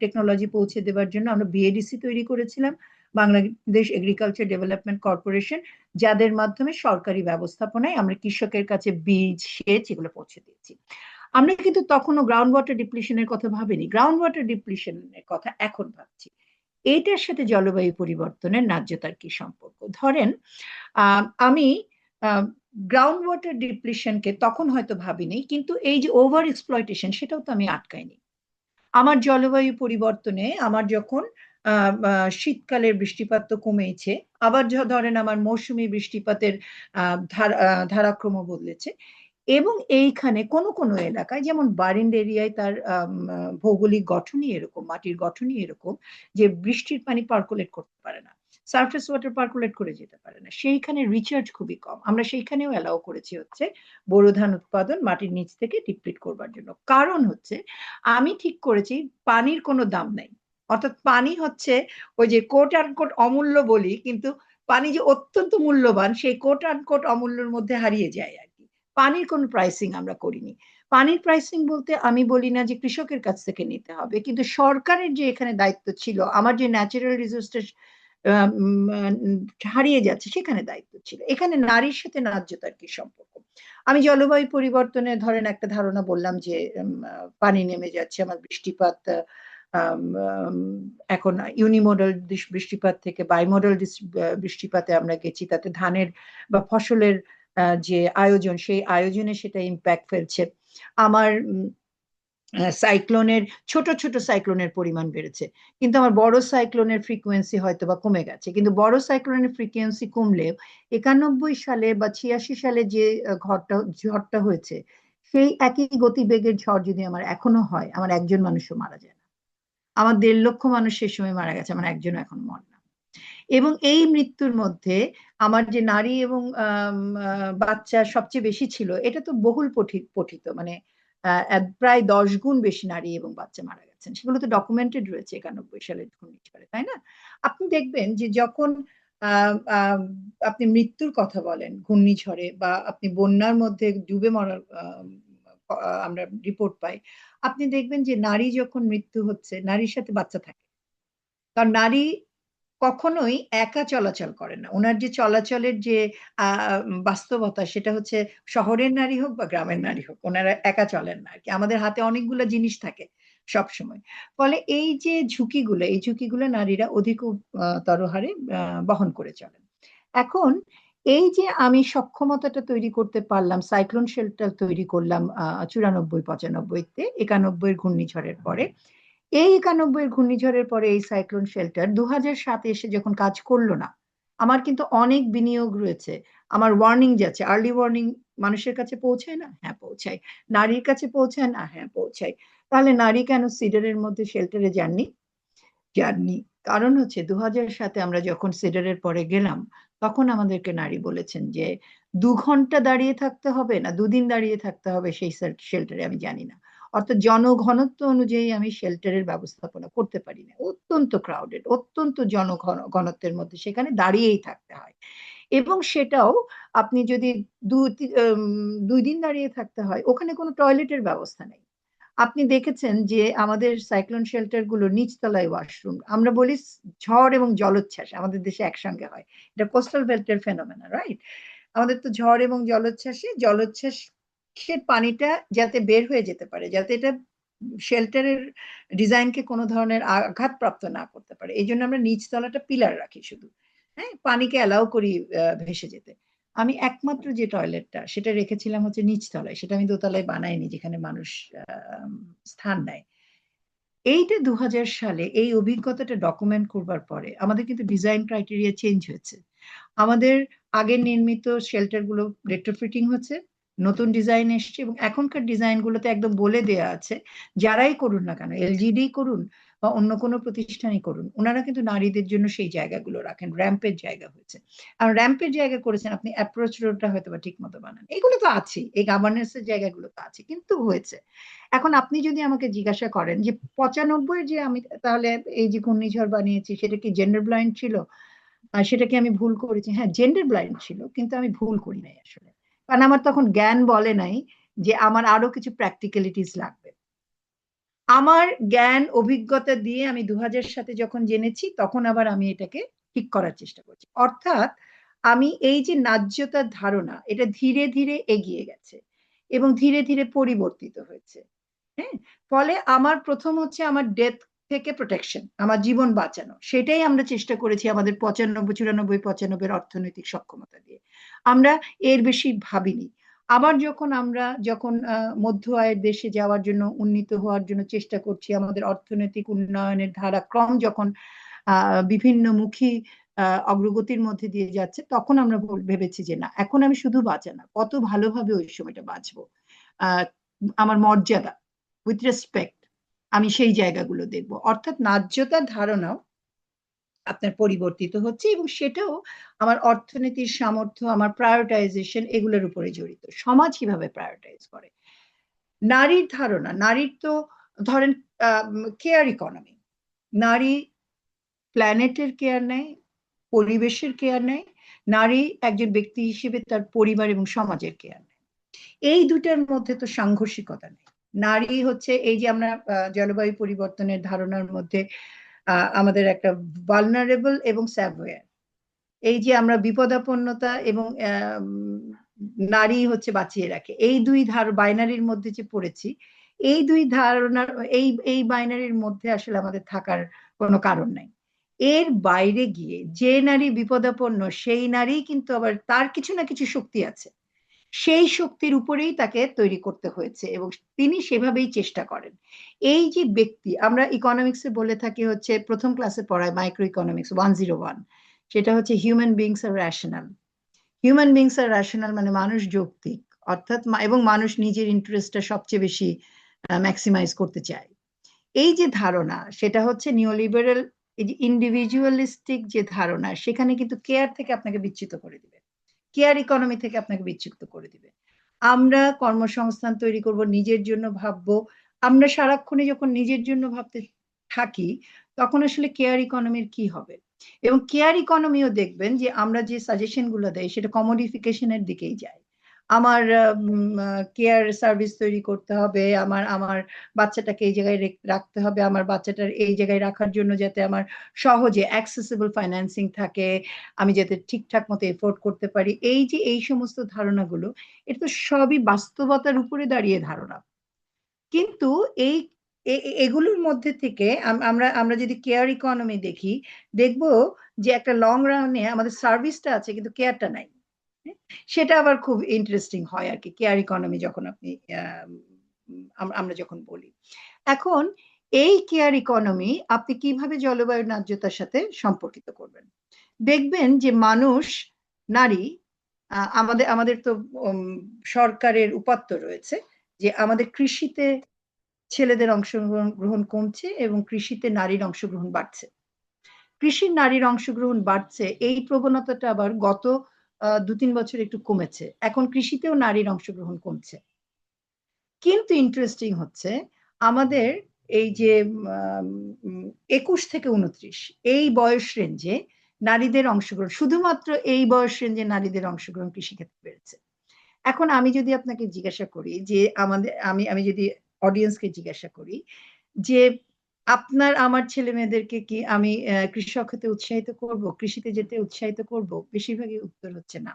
টেকনোলজি পৌঁছে দেওয়ার জন্য আমরা বিএডিসি তৈরি করেছিলাম, বাংলাদেশ এগ্রিকালচার ডেভেলপমেন্ট কর্পোরেশন, যাদের মাধ্যমে সরকারি ব্যবস্থাপনায় আমরা কৃষকের কাছে বীজ, সেচ এগুলো পৌঁছে দিয়েছি। আমরা কিন্তু তখনও গ্রাউন্ড ওয়াটার ডিপ্লিশনের কথা ভাবিনি, গ্রাউন্ড ওয়াটার ডিপ্লিশনের কথা এখন ভাবছি। এইটার সাথে জলবায়ু পরিবর্তনের ন্যায্যতার কি সম্পর্ক? ধরেন আমি গ্রাউন্ড ওয়াটার ডিপ্লিশনকে তখন হয়তো ভাবিনি, কিন্তু এই যে ওভার এক্সপ্লয়টেশন সেটাও তো আমি আটকাইনি। আমার জলবায়ু পরিবর্তনে আমার যখন শীতকালের বৃষ্টিপাত তো কমেছে, আবার ধরেন আমার মৌসুমী বৃষ্টিপাতের ধারাক্রম বদলেছে। এবং এইখানে কোনো কোনো এলাকায়, যেমন বারিন্দ এরিয়ায়, তার ভৌগোলিক গঠনই এরকম, মাটির গঠনই এরকম যে বৃষ্টির পানি পার্কুলেট করতে পারে না, সারফেস ওয়াটার পার্কুলেট করে যেতে পারে না, সেইখানে রিচার্জ খুবই কম। আমরা সেইখানেও অ্যালাউ করেছি হচ্ছে বোরো ধান উৎপাদন মাটির নিচ থেকে ডিপ্লিট করবার জন্য। কারণ হচ্ছে আমি ঠিক করেছি পানির কোনো দাম নাই। অর্থাৎ পানি হচ্ছে ওই যে কোট অ্যান্ড কোট অমূল্য বলি, কিন্তু পানি যে অত্যন্ত মূল্যবান সেই কোট অ্যান্ড কোট অমূল্যের মধ্যে হারিয়ে যায় আর কি। পানির কোনো প্রাইসিং আমরা করিনি। পানির প্রাইসিং বলতে আমি বলি না যে কৃষকের কাছ থেকে নিতে হবে, কিন্তু সরকারের যে এখানে দায়িত্ব ছিল, আমার যে ন্যাচারাল রিসোর্সটা হারিয়ে যাচ্ছে সেখানে দায়িত্ব ছিল। এখানে নারীর সাথে ন্যায্যতার কি সম্পর্ক? আমি জলবায়ু পরিবর্তনে ধরেন একটা ধারণা বললাম যে পানি নেমে যাচ্ছে, আমার বৃষ্টিপাত এখন ইউনিমোডাল বৃষ্টিপাত থেকে বাইমোডাল বৃষ্টিপাতে আমরা গেছি, তাতে ধানের বা ফসলের যে আয়োজন, সেই আয়োজনে সেটা ইম্প্যাক্ট ফেলছে। আমার সাইক্লোনের, ছোট ছোট সাইক্লোনের পরিমাণ বেড়েছে, কিন্তু আমার বড় সাইক্লোনের ফ্রিকোয়েন্সি হয়তো বা কমে গেছে। কিন্তু বড় সাইক্লোনের ফ্রিকোয়েন্সি কমলেও 91 সালে বা 86 সালে যে ঝড়টা হয়েছে, সেই একই গতিবেগের ঝড় যদি আমার এখনো হয়, আমার একজন মানুষও মারা যায় না। আমার 1.5 লক্ষ মানুষ সেই সময় মারা গেছে, আমার একজনও এখন মর না। এবং এই মৃত্যুর মধ্যে আমার যে নারী এবং বাচ্চা সবচেয়ে বেশি ছিল, এটা তো বহুল পঠিত, মানে প্রায় 10 গুণ বেশি নারী এবং বাচ্চা মারা গেছেন। সেগুলো তো ডকুমেন্টেড রয়েছে 91 সালের ঘূর্ণিঝড়ে, তাই না? আপনি দেখবেন যে যখন আপনি মৃত্যুর কথা বলেন ঘূর্ণিঝড়ে, বা আপনি বন্যার মধ্যে ডুবে মরার আমরা রিপোর্ট পাই, আপনি দেখবেন যে নারী যখন মৃত্যু হচ্ছে, নারীর সাথে বাচ্চা থাকে। কারণ নারী কখনোই একা চলাচল করে না। ওনার যে চলাচলের যে বাস্তবতা, সেটা হচ্ছে শহরের নারী হোক বা গ্রামের নারী হোক, ওনারা একা চলেন না আর কি। আমাদের হাতে অনেকগুলো জিনিস থাকে সব সময়। ফলে এই যে ঝুঁকিগুলো, এই ঝুঁকিগুলো নারীরা অধিকতর হারে বহন করে চলেন। এখন এই যে আমি সক্ষমতাটা তৈরি করতে পারলাম, সাইক্লোন শেল্টার তৈরি করলাম 94-95-তে, 91 ঘূর্ণিঝড়ের পরে। এই 91 ঘূর্ণিঝড়ের পরে এই সাইক্লোন শেল্টার 2007 এসে যখন কাজ করলো না, আমার কিন্তু অনেক বিনিয়োগ রয়েছে। আমার ওয়ার্নিং যাচ্ছে, আর্লি ওয়ার্নিং মানুষের কাছে পৌঁছায় না? হ্যাঁ পৌঁছায়। নারীর কাছে পৌঁছায় না? হ্যাঁ পৌঁছায়। তাহলে নারী কেন সিডারের মধ্যে শেল্টারে যাননি? যাননি। কারণ হচ্ছে 2007-এ আমরা যখন সিডারের পরে গেলাম, তখন আমাদেরকে নারী বলেছেন যে 2 ঘন্টা দাঁড়িয়ে থাকতে হবে না 2 দিন দাঁড়িয়ে থাকতে হবে সেই শেল্টারে, আমি জানি না। অর্থাৎ জনঘনত্ব অনুযায়ী আমি শেল্টারের ব্যবস্থাপনা করতে পারি না, অত্যন্ত ক্রাউডেড, অত্যন্ত জনঘনত্বের মধ্যে সেখানে দাঁড়িয়েই থাকতে হয়। এবং সেটাও আপনি যদি 2 দিন দাঁড়িয়ে থাকতে হয়, ওখানে কোনো টয়লেটের ব্যবস্থা নেই। আপনি দেখেছেন যে আমাদের সাইক্লোন শেল্টার গুলো নিচতলায় ওয়াশরুম, আমরা বলি ঝড় এবং জলোচ্ছ্বাস আমাদের দেশে একসঙ্গে হয়, এটা কোস্টাল বেল্টের ফেনোমেনা, রাইট? আমাদের তো ঝড় এবং জলোচ্ছ্বাসের পানিটা যাতে বের হয়ে যেতে পারে, যাতে এটা শেল্টারের ডিজাইনকে কোনো ধরনের আঘাতপ্রাপ্ত না করতে পারে, এই জন্য আমরা নিচতলাটা পিলার রাখি শুধু, হ্যাঁ, পানিকে অ্যালাউ করি ভেসে যেতে। আমি একমাত্র যে টয়লেটটা সেটা রেখেছিলাম হচ্ছে নিচতলায়, সেটা আমি দোতলায় বানাইনি যেখানে মানুষ স্থান নেয়। এইটা 2000 সালে এই অভিজ্ঞতাটা ডকুমেন্ট করবার পরে আমাদের কিন্তু ডিজাইন ক্রাইটেরিয়া চেঞ্জ হয়েছে। আমাদের আগের নির্মিত শেল্টার গুলো রেট্রোফিটিং হচ্ছে, নতুন ডিজাইন এসছে, এবং এখনকার ডিজাইন গুলোতে একদম বলে দেয়া আছে যারাই করুন না কেন, এলজিডি করুন বা অন্য কোনো প্রতিষ্ঠানই করুন, ওনারা কিন্তু নারীদের জন্য সেই জায়গাগুলো রাখেন, র্যাম্পের জায়গা হয়েছে। আর র্যাম্পের জায়গা করেছেন আপনি, অ্যাপ্রোচ রোডটা হয়তো বা ঠিক মতো বানান, এগুলো তো আছে, এই গভর্নেন্সের জায়গাগুলো তো আছে, কিন্তু হয়েছে। এখন আপনি যদি আমাকে জিজ্ঞাসা করেন যে 95 যে আমি তাহলে এই যে ঘূর্ণিঝড় বানিয়েছি সেটা কি জেন্ডার ব্লাইন্ড ছিল, আর সেটা কি আমি ভুল করেছি? হ্যাঁ, জেন্ডার ব্লাইন্ড ছিল, কিন্তু আমি ভুল করি নাই আসলে, কারণ আমার তখন জ্ঞান বলে নাই যে আমার আরো কিছু প্র্যাকটিক্যালিটিস লাগবে। আমার জ্ঞান অভিজ্ঞতা দিয়ে আমি 2000 সালে যখন জেনেছি তখন আবার আমি এটাকে ঠিক করার চেষ্টা করছি। অর্থাৎ আমি এই যে ন্যায্যতার ধারণা, এটা ধীরে ধীরে এগিয়ে গেছে এবং ধীরে ধীরে পরিবর্তিত হয়েছে। হ্যাঁ, ফলে আমার প্রথম হচ্ছে আমার ডেথ থেকে প্রোটেকশন, আমার জীবন বাঁচানো, সেটাই আমরা চেষ্টা করেছি আমাদের 95, 94, 95 অর্থনৈতিক সক্ষমতা দিয়ে। আমরা এর বেশি ভাবিনি। আবার যখন মধ্য আয়ের দেশে যাওয়ার জন্য, উন্নীত হওয়ার জন্য চেষ্টা করছি, আমাদের অর্থনৈতিক উন্নয়নের ধারাক্রম যখন বিভিন্নমুখী অগ্রগতির মধ্যে দিয়ে যাচ্ছে, তখন আমরা ভেবেছি যে না, এখন আমি শুধু বাঁচা না, কত ভালোভাবে ওই সময়টা বাঁচবো, আহ আমার মর্যাদা, উইথ রেসপেক্ট, আমি সেই জায়গাগুলো দেখবো। অর্থাৎ ন্যায্যতার ধারণাও আপনার পরিবর্তিত হচ্ছে, এবং সেটাও আমার অর্থনীতির সামর্থ্য, আমার প্রায়োরিটাইজেশন, এগুলোর উপরে জড়িত। সমাজ কিভাবে প্রায়োরিটাইজ করে, নারীর ধারণা, নারীর তো ধরেন কেয়ার ইকোনমি, নারী প্ল্যানেটের কেয়ার নেয়, পরিবেশের কেয়ার নেয়, নারী একজন ব্যক্তি হিসেবে তার পরিবার এবং সমাজের কেয়ার নেয়। এই দুটার মধ্যে তো সাংঘর্ষিকতা নেই। নারী হচ্ছে এই যে আমরা জলবায়ু পরিবর্তনের ধারণার মধ্যে আমাদের একটা ভালনারেবল এবং স্যাভোয়ার, এই যে আমরা বিপদাপন্নতা এবং নারী হচ্ছে বাঁচিয়ে রাখে, এই দুই বাইনারির মধ্যে যে পড়েছি, এই দুই ধারণার, এই বাইনারির মধ্যে আসলে আমাদের থাকার কোনো কারণ নাই। এর বাইরে গিয়ে যে নারী বিপদাপন্ন, সেই নারী কিন্তু আবার তার কিছু না কিছু শক্তি আছে, সেই শক্তির উপরেই তাকে তৈরি করতে হয়েছে এবং তিনি সেভাবেই চেষ্টা করেন। এই যে ব্যক্তি, আমরা ইকোনমিক্সে বলে থাকি হচ্ছে, প্রথম ক্লাসে পড়ায় মাইক্রো ইকোনমিক্স 101, সেটা হচ্ছে human beings are rational. Human beings are rational মানে মানুষ যৌক্তিক, অর্থাৎ এবং মানুষ নিজের ইন্টারেস্টটা সবচেয়ে বেশি ম্যাক্সিমাইজ করতে চায়। এই যে ধারণা, সেটা হচ্ছে নিওলিবারেল, এই যে ইন্ডিভিজুয়ালিস্টিক যে ধারণা, সেখানে কিন্তু কেয়ার থেকে আপনাকে বিচ্যুত করে দিবে, কেয়ার ইকোনমি থেকে আপনাকে বিচ্যুত করে দিবে। আমরা কর্মসংস্থান তৈরি করব, নিজের জন্য ভাববো, আমরা সারাক্ষণে যখন নিজের জন্য ভাবতে থাকি তখন আসলে কেয়ার ইকোনমির কি হবে? এবং কেয়ার ইকোনমিও দেখবেন যে আমরা যে সাজেশন গুলো দেয় সেটা কমোডিফিকেশনের দিকেই যায়। আমার কেয়ার সার্ভিস তৈরি করতে হবে, আমার আমার বাচ্চাটাকে এই জায়গায় রাখতে হবে, আমার বাচ্চাটার এই জায়গায় রাখার জন্য যাতে আমার সহজে অ্যাক্সেসিবল ফাইন্যান্সিং থাকে, আমি যাতে ঠিকঠাক মতো এফোর্ড করতে পারি, এই যে এই সমস্ত ধারণাগুলো, এটা তো সবই বাস্তবতার উপরে দাঁড়িয়ে ধারণা। কিন্তু এই এগুলোর মধ্যে থেকে আমরা আমরা যদি কেয়ার ইকোনমি দেখি, দেখবো যে একটা লং রানে আমাদের সার্ভিসটা আছে কিন্তু কেয়ারটা নাই। সেটা আবার খুব ইন্টারেস্টিং হয় আর কি, কেয়ার ইকোনমি যখন আপনি আমরা যখন বলি। এখন এই কেয়ার ইকোনমি আপনি কিভাবে জলবায়ু ন্যায্যতার সাথে সম্পর্কিত করবেন? দেখবেন যে মানুষ, নারী, আমাদের আমাদের তো সরকারের উপাত্ত রয়েছে যে আমাদের কৃষিতে ছেলেদের অংশগ্রহণ কমছে এবং কৃষিতে নারীর অংশগ্রহণ বাড়ছে। কৃষির নারীর অংশগ্রহণ বাড়ছে, এই প্রবণতাটা আবার গত 2-3 বছর একটু কমেছে, এখন কৃষিতেও নারীর অংশগ্রহণ কমছে। কিন্তু ইন্টারেস্টিং হচ্ছে আমাদের এই যে 21 থেকে 29 এই বয়স রেঞ্জে নারীদের অংশগ্রহণ, শুধুমাত্র এই বয়স রেঞ্জে নারীদের অংশগ্রহণ কৃষিক্ষেত্রে বেড়েছে। এখন আমি যদি আপনাকে জিজ্ঞাসা করি যে আমি যদি অডিয়েন্সকে জিজ্ঞাসা করি যে আপনার আমার ছেলে মেয়েদেরকে কি আমি কৃষক হতে উৎসাহিত করব, কৃষিতে যেতে উৎসাহিত করব? বেশিরভাগই উত্তর হচ্ছে না।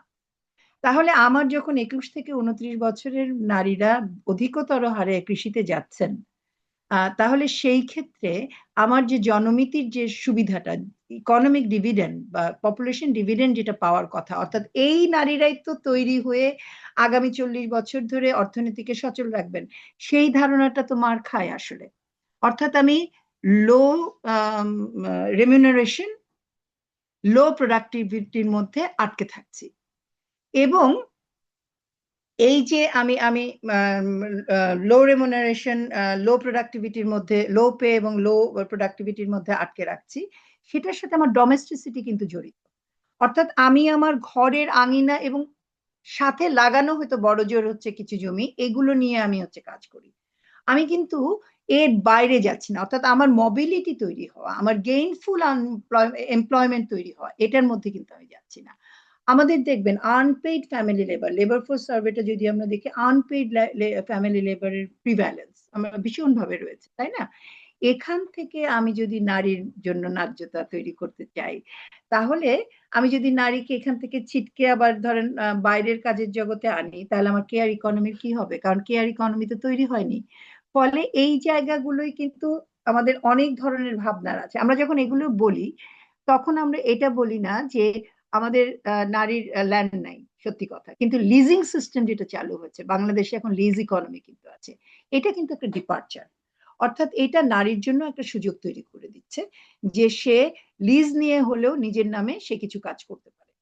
তাহলে আমার যখন 21 থেকে 29 বছরের নারীরা অধিকতর হারে কৃষিতে যাচ্ছেন, তাহলে সেই ক্ষেত্রে আমার যে জনমিতির যে সুবিধাটা, ইকোনমিক ডিভিডেন্ড বা পপুলেশন ডিভিডেন্ড যেটা পাওয়ার কথা, অর্থাৎ এই নারীরাই তো তৈরি হয়ে আগামী 40 বছর ধরে অর্থনীতিকে সচল রাখবেন, সেই ধারণাটা তো মার খায় আসলে। অর্থাৎ আমি লো রেমিউনারেশন, লো প্রোডাক্টিভিটির মধ্যে আটকে থাকছি। এবং এই যে আমি আমি লো রেমুনারেশন, লো প্রোডাক্টিভিটির মধ্যে, লো পে এবং লো প্রোডাক্টিভিটির মধ্যে আটকে রাখছি, সেটার সাথে আমার ডোমেস্টিসিটি কিন্তু জড়িত। অর্থাৎ আমি আমার ঘরের আঙিনা এবং সাথে লাগানো হয়তো বড় জোর হচ্ছে কিছু জমি, এগুলো নিয়ে আমি হচ্ছে কাজ করি। আমি কিন্তু এর বাইরে যাচ্ছি না। অর্থাৎ আমার মোবিলিটি তৈরি হওয়া, আমার গেইনফুল এমপ্লয়মেন্ট তৈরি হওয়া, এটার মধ্যে কিন্তু আমি যাচ্ছি না। আমাদের দেখবেন unpaid family labour, labour force সার্ভেটা যদি আমরা দেখি, আনপেইড ফ্যামিলি লেবারের প্রিভ্যালেন্স আমরা ভীষণভাবে রয়েছে, তাই না? এখান থেকে আমি যদি নারীর জন্য ন্যায্যতা তৈরি করতে চাই, তাহলে আমি যদি নারীকে এখান থেকে ছিটকে আবার ধরেন বাইরের কাজের জগতে আনি, তাহলে আমার কেয়ার ইকোনমির কি হবে? কারণ কেয়ার ইকোনমি তো তৈরি হয়নি। ফলে এই জায়গাগুলোই কিন্তু আমাদের অনেক ধরনের ভাবনার আছে। আমরা যখন এগুলো বলি, তখন আমরা এটা বলি না যে আমাদের নারীর ল্যান্ড নাই, সত্যি কথা, কিন্তু লিজিং সিস্টেম যেটা চালু হয়েছে বাংলাদেশে, এখন লিজ ইকোনমি কিন্তু আছে, এটা কিন্তু একটা ডিপার্চার। অর্থাৎ এটা নারীর জন্য একটা সুযোগ তৈরি করে দিচ্ছে যে সে লিজ নিয়ে হলেও নিজের নামে সে কিছু কাজ করতে পারে।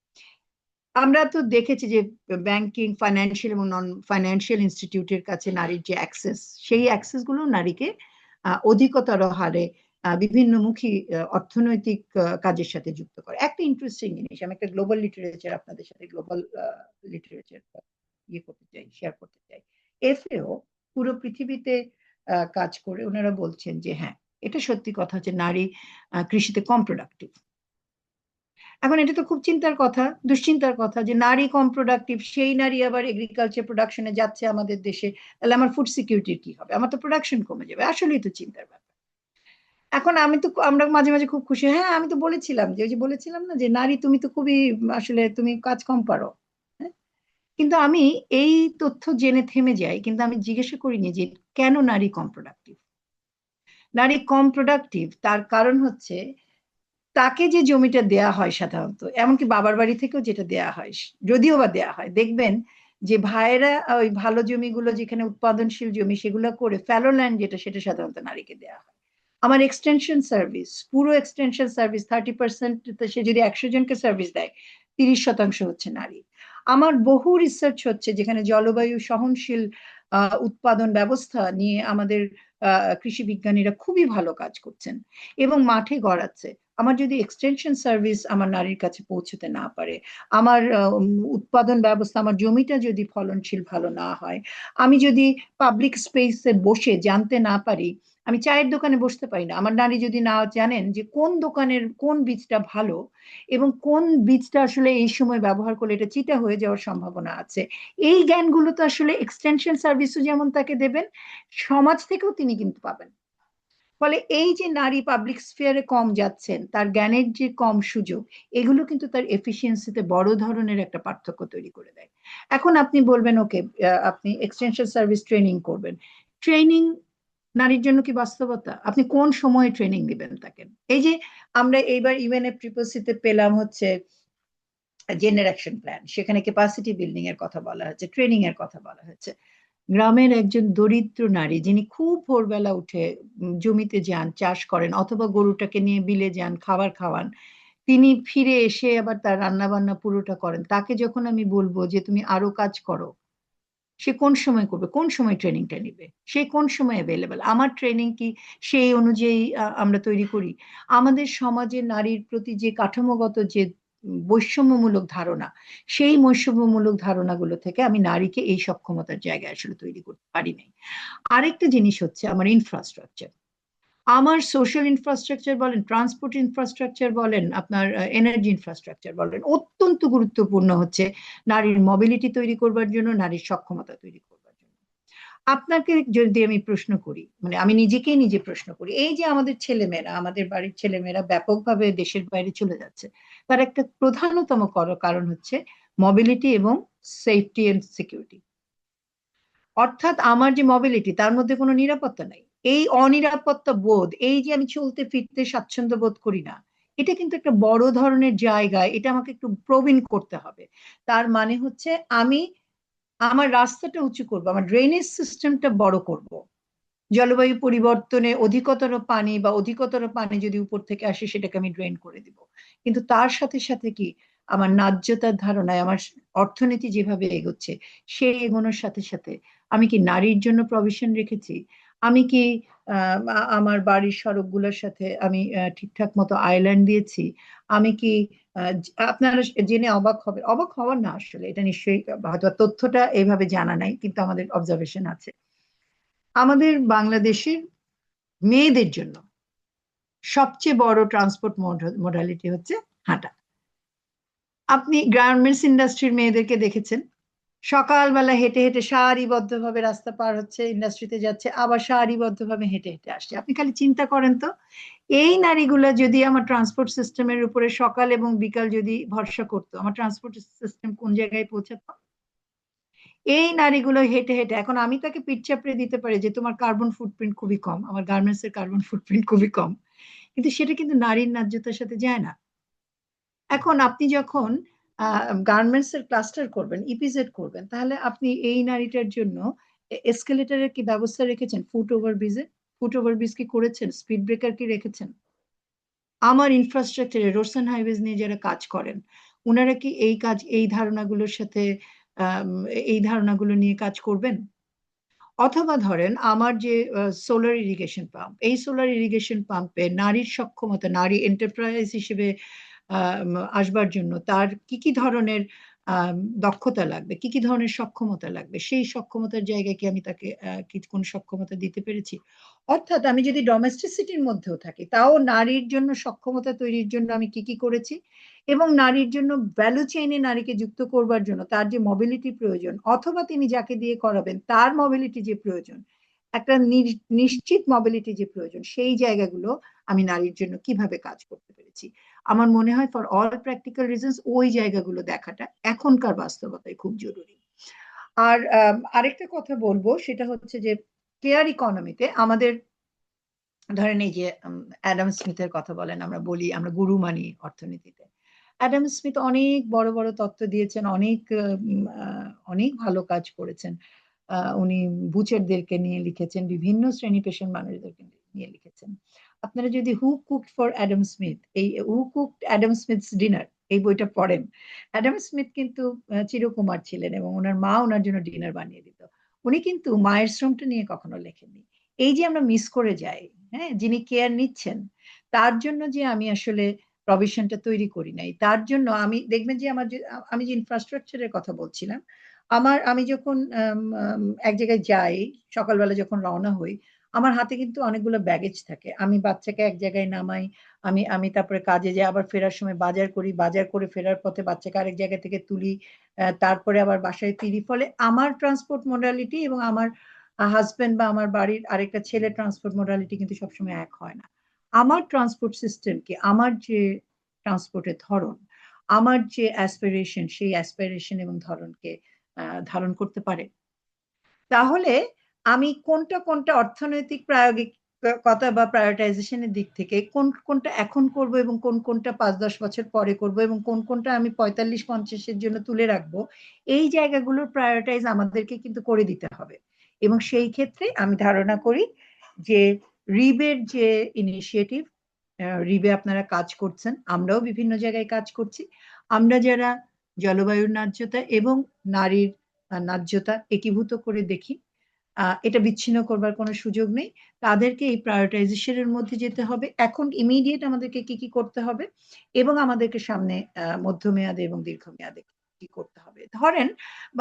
আমরা তো দেখেছি যে ব্যাংকিং, ফাইন্যান্সিয়াল এবং নন ফাইন্যান্সিয়াল ইনস্টিটিউটের কাছে নারীর যে অ্যাক্সেস, সেই অ্যাক্সেস গুলো নারীকে অধিকতর হারে বিভিন্নমুখী অর্থনৈতিক কাজের সাথে যুক্ত করে। একটা ইন্টারেস্টিং জিনিস, আমি একটা গ্লোবাল লিটারেচার আপনাদের সাথে গ্লোবাল লিটারেচার করতে চাই, শেয়ার করতে চাই। এফএও পুরো পৃথিবীতে কাজ করে ওনারা বলছেন যে হ্যাঁ, এটা সত্যি কথা যে নারী কৃষিতে কম প্রোডাক্টিভ। এখন এটা তো খুব চিন্তার কথা, দুশ্চিন্তার কথা যে নারী কম প্রোডাক্টিভ, সেই নারী আবার এগ্রিকালচার প্রোডাকশনে যাচ্ছে আমাদের দেশে, তাহলে আমার ফুড সিকিউরিটির কি হবে? আমার তো প্রোডাকশন কমে যাবে। আসলেই তো চিন্তার ব্যাপার। এখন আমরা মাঝে মাঝে খুব খুশি, হ্যাঁ আমি তো বলেছিলাম যে, ওই যে বলেছিলাম না যে নারী তুমি তো খুবই আসলে তুমি কাজ কম পারো। হ্যাঁ? কিন্তু আমি এই তথ্য জেনে থেমে যাই, কিন্তু আমি জিজ্ঞাসা করিনি যে কেন নারী কম প্রোডাক্টিভ। নারী কম প্রোডাক্টিভ তার কারণ হচ্ছে তাকে যে জমিটা দেয়া হয় সাধারণত, এমনকি বাবার বাড়ি থেকেও যেটা দেয়া হয়, যদিও বা দেয়া হয়, দেখবেন যে ভাইয়েরা ওই ভালো জমিগুলো যেখানে উৎপাদনশীল জমি সেগুলো করে ফ্যালো ল্যান্ড যেটা, সেটা সাধারণত নারীকে দেয়া হয়। আমার এক্সটেনশন সার্ভিস, পুরো এক্সটেনশন সার্ভিস 30%, সে যদি 100 জনকে সার্ভিস দেয়, 30% হচ্ছে নারী। আমার বহু রিসার্চ হচ্ছে যেখানে জলবায়ু সহনশীল উৎপাদন ব্যবস্থা নিয়ে আমাদের কৃষি বিজ্ঞানীরা খুবই ভালো কাজ করছেন এবং মাঠে গড়াচ্ছে। আমার যদি এক্সটেনশন সার্ভিস আমার নারীর কাছে পৌঁছতে না পারে, আমার উৎপাদন ব্যবস্থা, আমার জমিটা যদি ফলনশীল ভালো না হয়, আমি যদি পাবলিক স্পেসে বসে জানতে না পারি, আমি চায়ের দোকানে বসতে পারি না, আমার নারী যদি না জানেন যে কোন দোকানের কোন বীজটা ভালো এবং কোন বীজটা আসলে এই সময় ব্যবহার করলে এটা চিটা হয়ে যাওয়ার সম্ভাবনা আছে, এই জ্ঞানগুলো তো আসলে এক্সটেনশন সার্ভিসও যেমন তাকে দেবেন, সমাজ থেকেও তিনি কিন্তু পাবেন। ফলে এই যে নারী পাবলিক স্ফিয়ারে কম যাচ্ছেন, তার জ্ঞানের যে কম সুযোগ, এগুলো কিন্তু তার এফিসিয়েন্সিতে বড় ধরনের একটা পার্থক্য তৈরি করে দেয়। এখন আপনি বলবেন ওকে, আপনি এক্সটেনশন সার্ভিস ট্রেনিং করবেন, ট্রেনিং নারীর জন্য কি বাস্তবতা? আপনি কোন সময়ে ট্রেনিং দিবেন তাকে? এই যে আমরা এইবার UNFCCC-তে পেলাম হচ্ছে জেনারেশন প্ল্যান, সেখানে ক্যাপাসিটি বিল্ডিং এর কথা বলা হচ্ছে, ট্রেনিং এর কথা বলা হচ্ছে। গ্রামের একজন দরিদ্র নারী যিনি খুব ভোরবেলা উঠে জমিতে যান, চাষ করেন, অথবা গরুটাকে নিয়ে বিলে যান, খাবার খাওয়ান, তিনি ফিরে এসে আবার তার রান্না বান্না পুরোটা করেন, তাকে যখন আমি বলবো যে তুমি আরো কাজ করো, সে কোন সময় করবে? কোন সময় ট্রেনিংটা নিবে? সে কোন সময় অ্যাভেলেবেল? আমার ট্রেনিং কি সেই অনুযায়ী আমরা তৈরি করি? আমাদের সমাজে নারীর প্রতি যে কাঠামোগত যে বৈষম্যমূলক ধারণা, সেই বৈষম্যমূলক ধারণাগুলো থেকে আমি নারীকে এই সক্ষমতার জায়গায় আসলে তৈরি করতে পারি নাই। আরেকটা জিনিস হচ্ছে আমার ইনফ্রাস্ট্রাকচার, আমার সোশ্যাল ইনফ্রাস্ট্রাকচার বলেন, ট্রান্সপোর্ট ইনফ্রাস্ট্রাকচার বলেন, আপনার এনার্জি ইনফ্রাস্ট্রাকচার বলেন, অত্যন্ত গুরুত্বপূর্ণ হচ্ছে নারীর মোবিলিটি তৈরি করবার জন্য, নারীর সক্ষমতা তৈরি করবার জন্য। আপনাকে যদি আমি প্রশ্ন করি, মানে আমি নিজেকেই নিজে প্রশ্ন করি, এই যে আমাদের ছেলেমেয়েরা, আমাদের বাড়ির ছেলেমেয়েরা ব্যাপকভাবে দেশের বাইরে চলে যাচ্ছে, তার একটা প্রধানতম কারণ হচ্ছে মোবিলিটি এবং সেফটি এন্ড সিকিউরিটি। অর্থাৎ আমার যে মোবিলিটি, তার মধ্যে কোনো নিরাপত্তা নাই। এই অনিরাপত্তা বোধ, এই যে আমি চলতে ফিরতে স্বাচ্ছন্দ্য বোধ করি না, এটা কিন্তু একটা বড় ধরনের জায়গায়, এটা আমাকে একটু প্রবীণ করতে হবে। তার মানে হচ্ছে আমি আমার রাস্তাটা উঁচু করবো, আমার ড্রেনেজ সিস্টেমটা বড় করব। জলবায়ু পরিবর্তনে অধিকতর পানি যদি উপর থেকে আসে, সেটাকে আমি ড্রেন করে দিব। কিন্তু তার সাথে সাথে কি, আমার ন্যায্যতার ধারণায় আমার অর্থনীতি যেভাবে এগোচ্ছে, সেই এগোনোর সাথে সাথে আমি কি নারীর জন্য প্রভিশন রেখেছি? আমি কি আমার বাড়ির সড়কগুলোর সাথে আমি ঠিকঠাক মতো আইল্যান্ড দিয়েছি? আমি কি আপনারা জেনে অবাক হবে, অবাক হওয়ার না, আসলে এটা নিশ্চয়ই হয়তো তথ্যটা এইভাবে জানা নাই, কিন্তু আমাদের অবজারভেশন আছে, আমাদের বাংলাদেশের মেয়েদের জন্য সবচেয়ে বড় ট্রান্সপোর্ট মোডালিটি হচ্ছে হাঁটা। আপনি গার্মেন্টস ইন্ডাস্ট্রির মেয়েদেরকে দেখেছেন, সকালবেলা হেঁটে হেঁটে সারিবদ্ধভাবে রাস্তা পার হচ্ছে, ইন্ডাস্ট্রিতে যাচ্ছে, আবার সারিবদ্ধভাবে হেঁটে হেঁটে আসছে। আপনি খালি চিন্তা করেন তো, এই নারীগুলা যদি আমার ট্রান্সপোর্ট সিস্টেমের উপরে সকাল এবং বিকাল যদি ভরসা করতো, আমার ট্রান্সপোর্ট সিস্টেম কোন জায়গায় পৌঁছাতো? এই নারীগুলো হেঁটে হেঁটে, এখন আমি তাকে পিঠ চাপড়ে দিতে পারি যে তোমার কার্বন ফুটপ্রিন্ট খুবই কম, আমার গার্মেন্টস এর কার্বন ফুটপ্রিন্ট খুবই কম, কিন্তু সেটা কিন্তু নারীর ন্যায্যতার সাথে যায় না। এখন আপনি যখন গার্মেন্টস এর ক্লাস্টার করবেন, ইপিজেড করবেন, তাহলে আপনি এই নারীটার জন্য এসকেলেটরের কি ব্যবস্থা রেখেছেন? ফুট ওভার ব্রিজ কি করেছেন? স্পিড ব্রেকার কি রেখেছেন? আমার ইনফ্রাস্ট্রাকচারে রোডস এন্ড হাইওয়েজ নিয়ে যারা কাজ করেন, ওনারা কি এই ধারণাগুলোর সাথে আম, এই ধারণাগুলো নিয়ে কাজ করবেন? অথবা ধরেন আমার যে সোলার ইরিগেশন পাম্প, এই সোলার ইরিগেশন পাম্পে নারীর সক্ষমতা, নারী এন্টারপ্রাইজ হিসেবে আসবার জন্য তার কি কি ধরনের দক্ষতা লাগবে, কি কি ধরনের সক্ষমতা লাগবে, সেই সক্ষমতার জায়গায় কি আমি তাকে কি কোন সক্ষমতা দিতে পেরেছি? অর্থাৎ আমি যদি ডোমেস্টিসিটির মধ্যেও থাকি, তাও নারীর জন্য সক্ষমতা তৈরির জন্য আমি কি কি করেছি, এবং নারীর জন্য ভ্যালু চেইনে নারীকে যুক্ত করবার জন্য তার যে মোবিলিটি প্রয়োজন, অথবা তিনি যাকে দিয়ে করাবেন তার মোবিলিটি যে প্রয়োজন, একটা নিশ্চিত মোবিলিটি যে প্রয়োজন, সেই জায়গাগুলো আমি নারীর জন্য কিভাবে কাজ করতে পেরেছি। আমার মনে হয় ফর অল প্র্যাকটিক্যাল রিজনস ওই জায়গাগুলো দেখাটা এখনকার বাস্তবতায় খুব জরুরি। আর আরেকটা কথা বলবো, সেটা হচ্ছে যে কেয়ার ইকোনমিতে আমাদের, ধরেন এই যে অ্যাডাম স্মিথের কথা বলেন, আমরা বলি আমরা গুরু মানি অর্থনীতিতে। অ্যাডাম স্মিথ অনেক বড় বড় তত্ত্ব দিয়েছেন, অনেক ভালো কাজ করেছেন। উনি বুচারদেরকে নিয়ে লিখেছেন, বিভিন্ন শ্রেণী পেশার মানুষদেরকে নিয়ে লিখেছেন। আপনারা যদি হু কুকড ফর অ্যাডাম স্মিথ, এই হু কুকড অ্যাডাম স্মিথস ডিনার, এই বইটা পড়েন, অ্যাডাম স্মিথ কিন্তু চিরকুমার ছিলেন এবং ওনার মা ওনার জন্য ডিনার বানিয়ে দিত। উনি কিন্তু মায়ের শ্রমটা নিয়ে কখনো লেখেননি। এই যে আমরা মিস করে যাই, হ্যাঁ, যিনি কেয়ার নিচ্ছেন তার জন্য যে আমি আসলে প্রভিশনটা তৈরি করি নাই, তার জন্য আমি দেখবেন যে আমি যে ইনফ্রাস্ট্রাকচারের কথা বলছিলাম, আমি যখন এক জায়গায় যাই, সকালবেলা যখন রওনা হই, আমার হাতে কিন্তু অনেকগুলো ব্যাগেজ থাকে, আমি বাচ্চাকে এক জায়গায় নামাই, আমি আমি তারপরে কাজে যাই, আবার ফেরার সময় বাজার করি, বাজার করে ফেরার পথে বাচ্চাকে আরেক জায়গা থেকে তুলি, তারপরে আবার বাসায় ফিরি। ফলে আমার ট্রান্সপোর্ট মোডালিটি এবং আমার হাজবেন্ড বা আমার বাড়ির আরেকটা ছেলে ট্রান্সপোর্ট মোডালিটি কিন্তু সবসময় এক হয় না। আমার ট্রান্সপোর্ট সিস্টেমকে, আমার যে ট্রান্সপোর্টের ধরন, আমার যে অ্যাসপিরেশন, সেই অ্যাসপিরেশন এবং ধরনকে ধারণ করতে পারে। তাহলে আমি কোনটা কোনটা অর্থনৈতিক প্রায়োগিকতা বা প্রায়োরিটাইজেশনের দিক থেকে কোনটা এখন করব এবং কোনটা 5-10 বছর পরে করব, এবং কোনটা আমি 45-50-এর জন্য তুলে রাখবো, এই জায়গাগুলোর প্রায়োরিটাইজ আমাদেরকে কিন্তু করে দিতে হবে। এবং সেই ক্ষেত্রে আমি ধারণা করি যে রিবের যে ইনিশিয়েটিভ, রিবে আপনারা কাজ করছেন, আমরাও বিভিন্ন জায়গায় কাজ করছি, আমরা যারা জলবায়ুর ন্যায্যতা এবং নারীর ন্যায্যতা একীভূত করে দেখি, এটা বিচ্ছিন্ন করবার কোনো সুযোগ নেই, তাদেরকে এই প্রায়োরিটাইজেশনের মধ্যে যেতে হবে। এখন ইমিডিয়েট আমাদেরকে কি কি করতে হবে, এবং আমাদেরকে সামনে মধ্যমেয়াদে এবং দীর্ঘমেয়াদে কি করতে হবে। ধরেন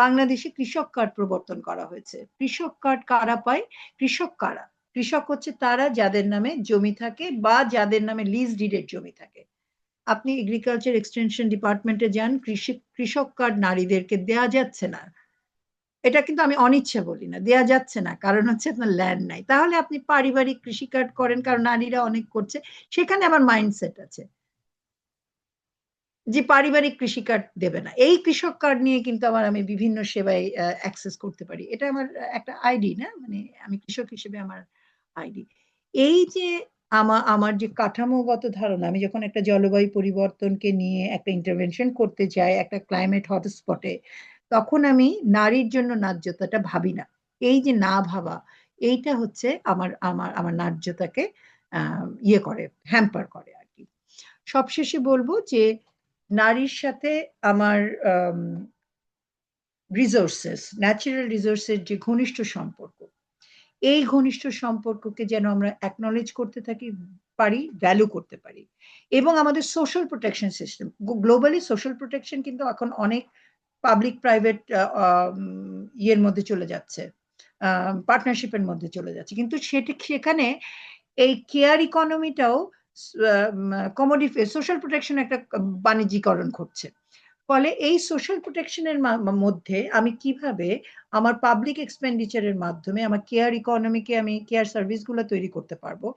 বাংলাদেশে কৃষক কার্ড প্রবর্তন করা হয়েছে। কৃষক কার্ড কারা পায়? কৃষক কারা? কৃষক হচ্ছে তারা যাদের নামে জমি থাকে বা যাদের নামে লিজ ডিডেড জমি থাকে। আপনি এগ্রিকালচার এক্সটেনশন ডিপার্টমেন্টে যান, কৃষক কার্ড নারীদেরকে দেয়া যাচ্ছে না। এটা কিন্তু আমি অনিচ্ছা বলি না, দেয়া যাচ্ছে না, কারণ হচ্ছে আপনার ল্যান্ড নাই। তাহলে আপনি পারিবারিক কৃষিকাজ করেন, কারণ নারীরা অনেক করছে। সেখানে আমার মাইন্ডসেট আছে যে পারিবারিক কৃষিকার্ড দেবে না, এই কৃষক কার্ড নিয়ে কিন্তু আবার আমি বিভিন্ন সেবায় অ্যাক্সেস করতে পারি। এটা আমার একটা আইডি, না মানে আমি কৃষক হিসেবে আমার আইডি। এই যে আমার আমার যে কাঠামোগত ধারণা, আমি যখন একটা জলবায়ু পরিবর্তনকে নিয়ে একটা ইন্টারভেনশন করতে যাই একটা ক্লাইমেট হটস্পটে, তখন আমি নারীর জন্য ন্যায্যতাটা ভাবি না। এই যে না ভাবা, এইটা হচ্ছে আমার আমার আমার ন্যায্যতাকে ইয়ে করে, হ্যাম্পার করে আর কি। সবশেষে বলবো যে নারীর সাথে আমার রিসোর্সেস, ন্যাচারাল রিসোর্সের যে ঘনিষ্ঠ সম্পর্ক, এই ঘনিষ্ঠ সম্পর্ককে যেন আমরা অ্যাকনলেজ করতে থাকি, পারি, ভ্যালু করতে পারি। এবং আমাদের social protection system, globally social protection কিন্তু এখন অনেক পাবলিক প্রাইভেট ইয়ের মধ্যে চলে যাচ্ছে, পার্টনারশিপের মধ্যে চলে যাচ্ছে, কিন্তু সেখানে এই কেয়ার ইকোনমিটাও কমোডিফাই, সোশ্যাল প্রোটেকশন একটা বাণিজ্যিকরণ ঘটছে। ফলে এই সোশ্যাল প্রোটেকশনের মধ্যে আমি কিভাবে আমার পাবলিক এক্সপেন্ডিচারের মাধ্যমে আমার কেয়ার ইকোনমিকে, আমি কেয়ার সার্ভিসগুলো তৈরি করতে পারবো,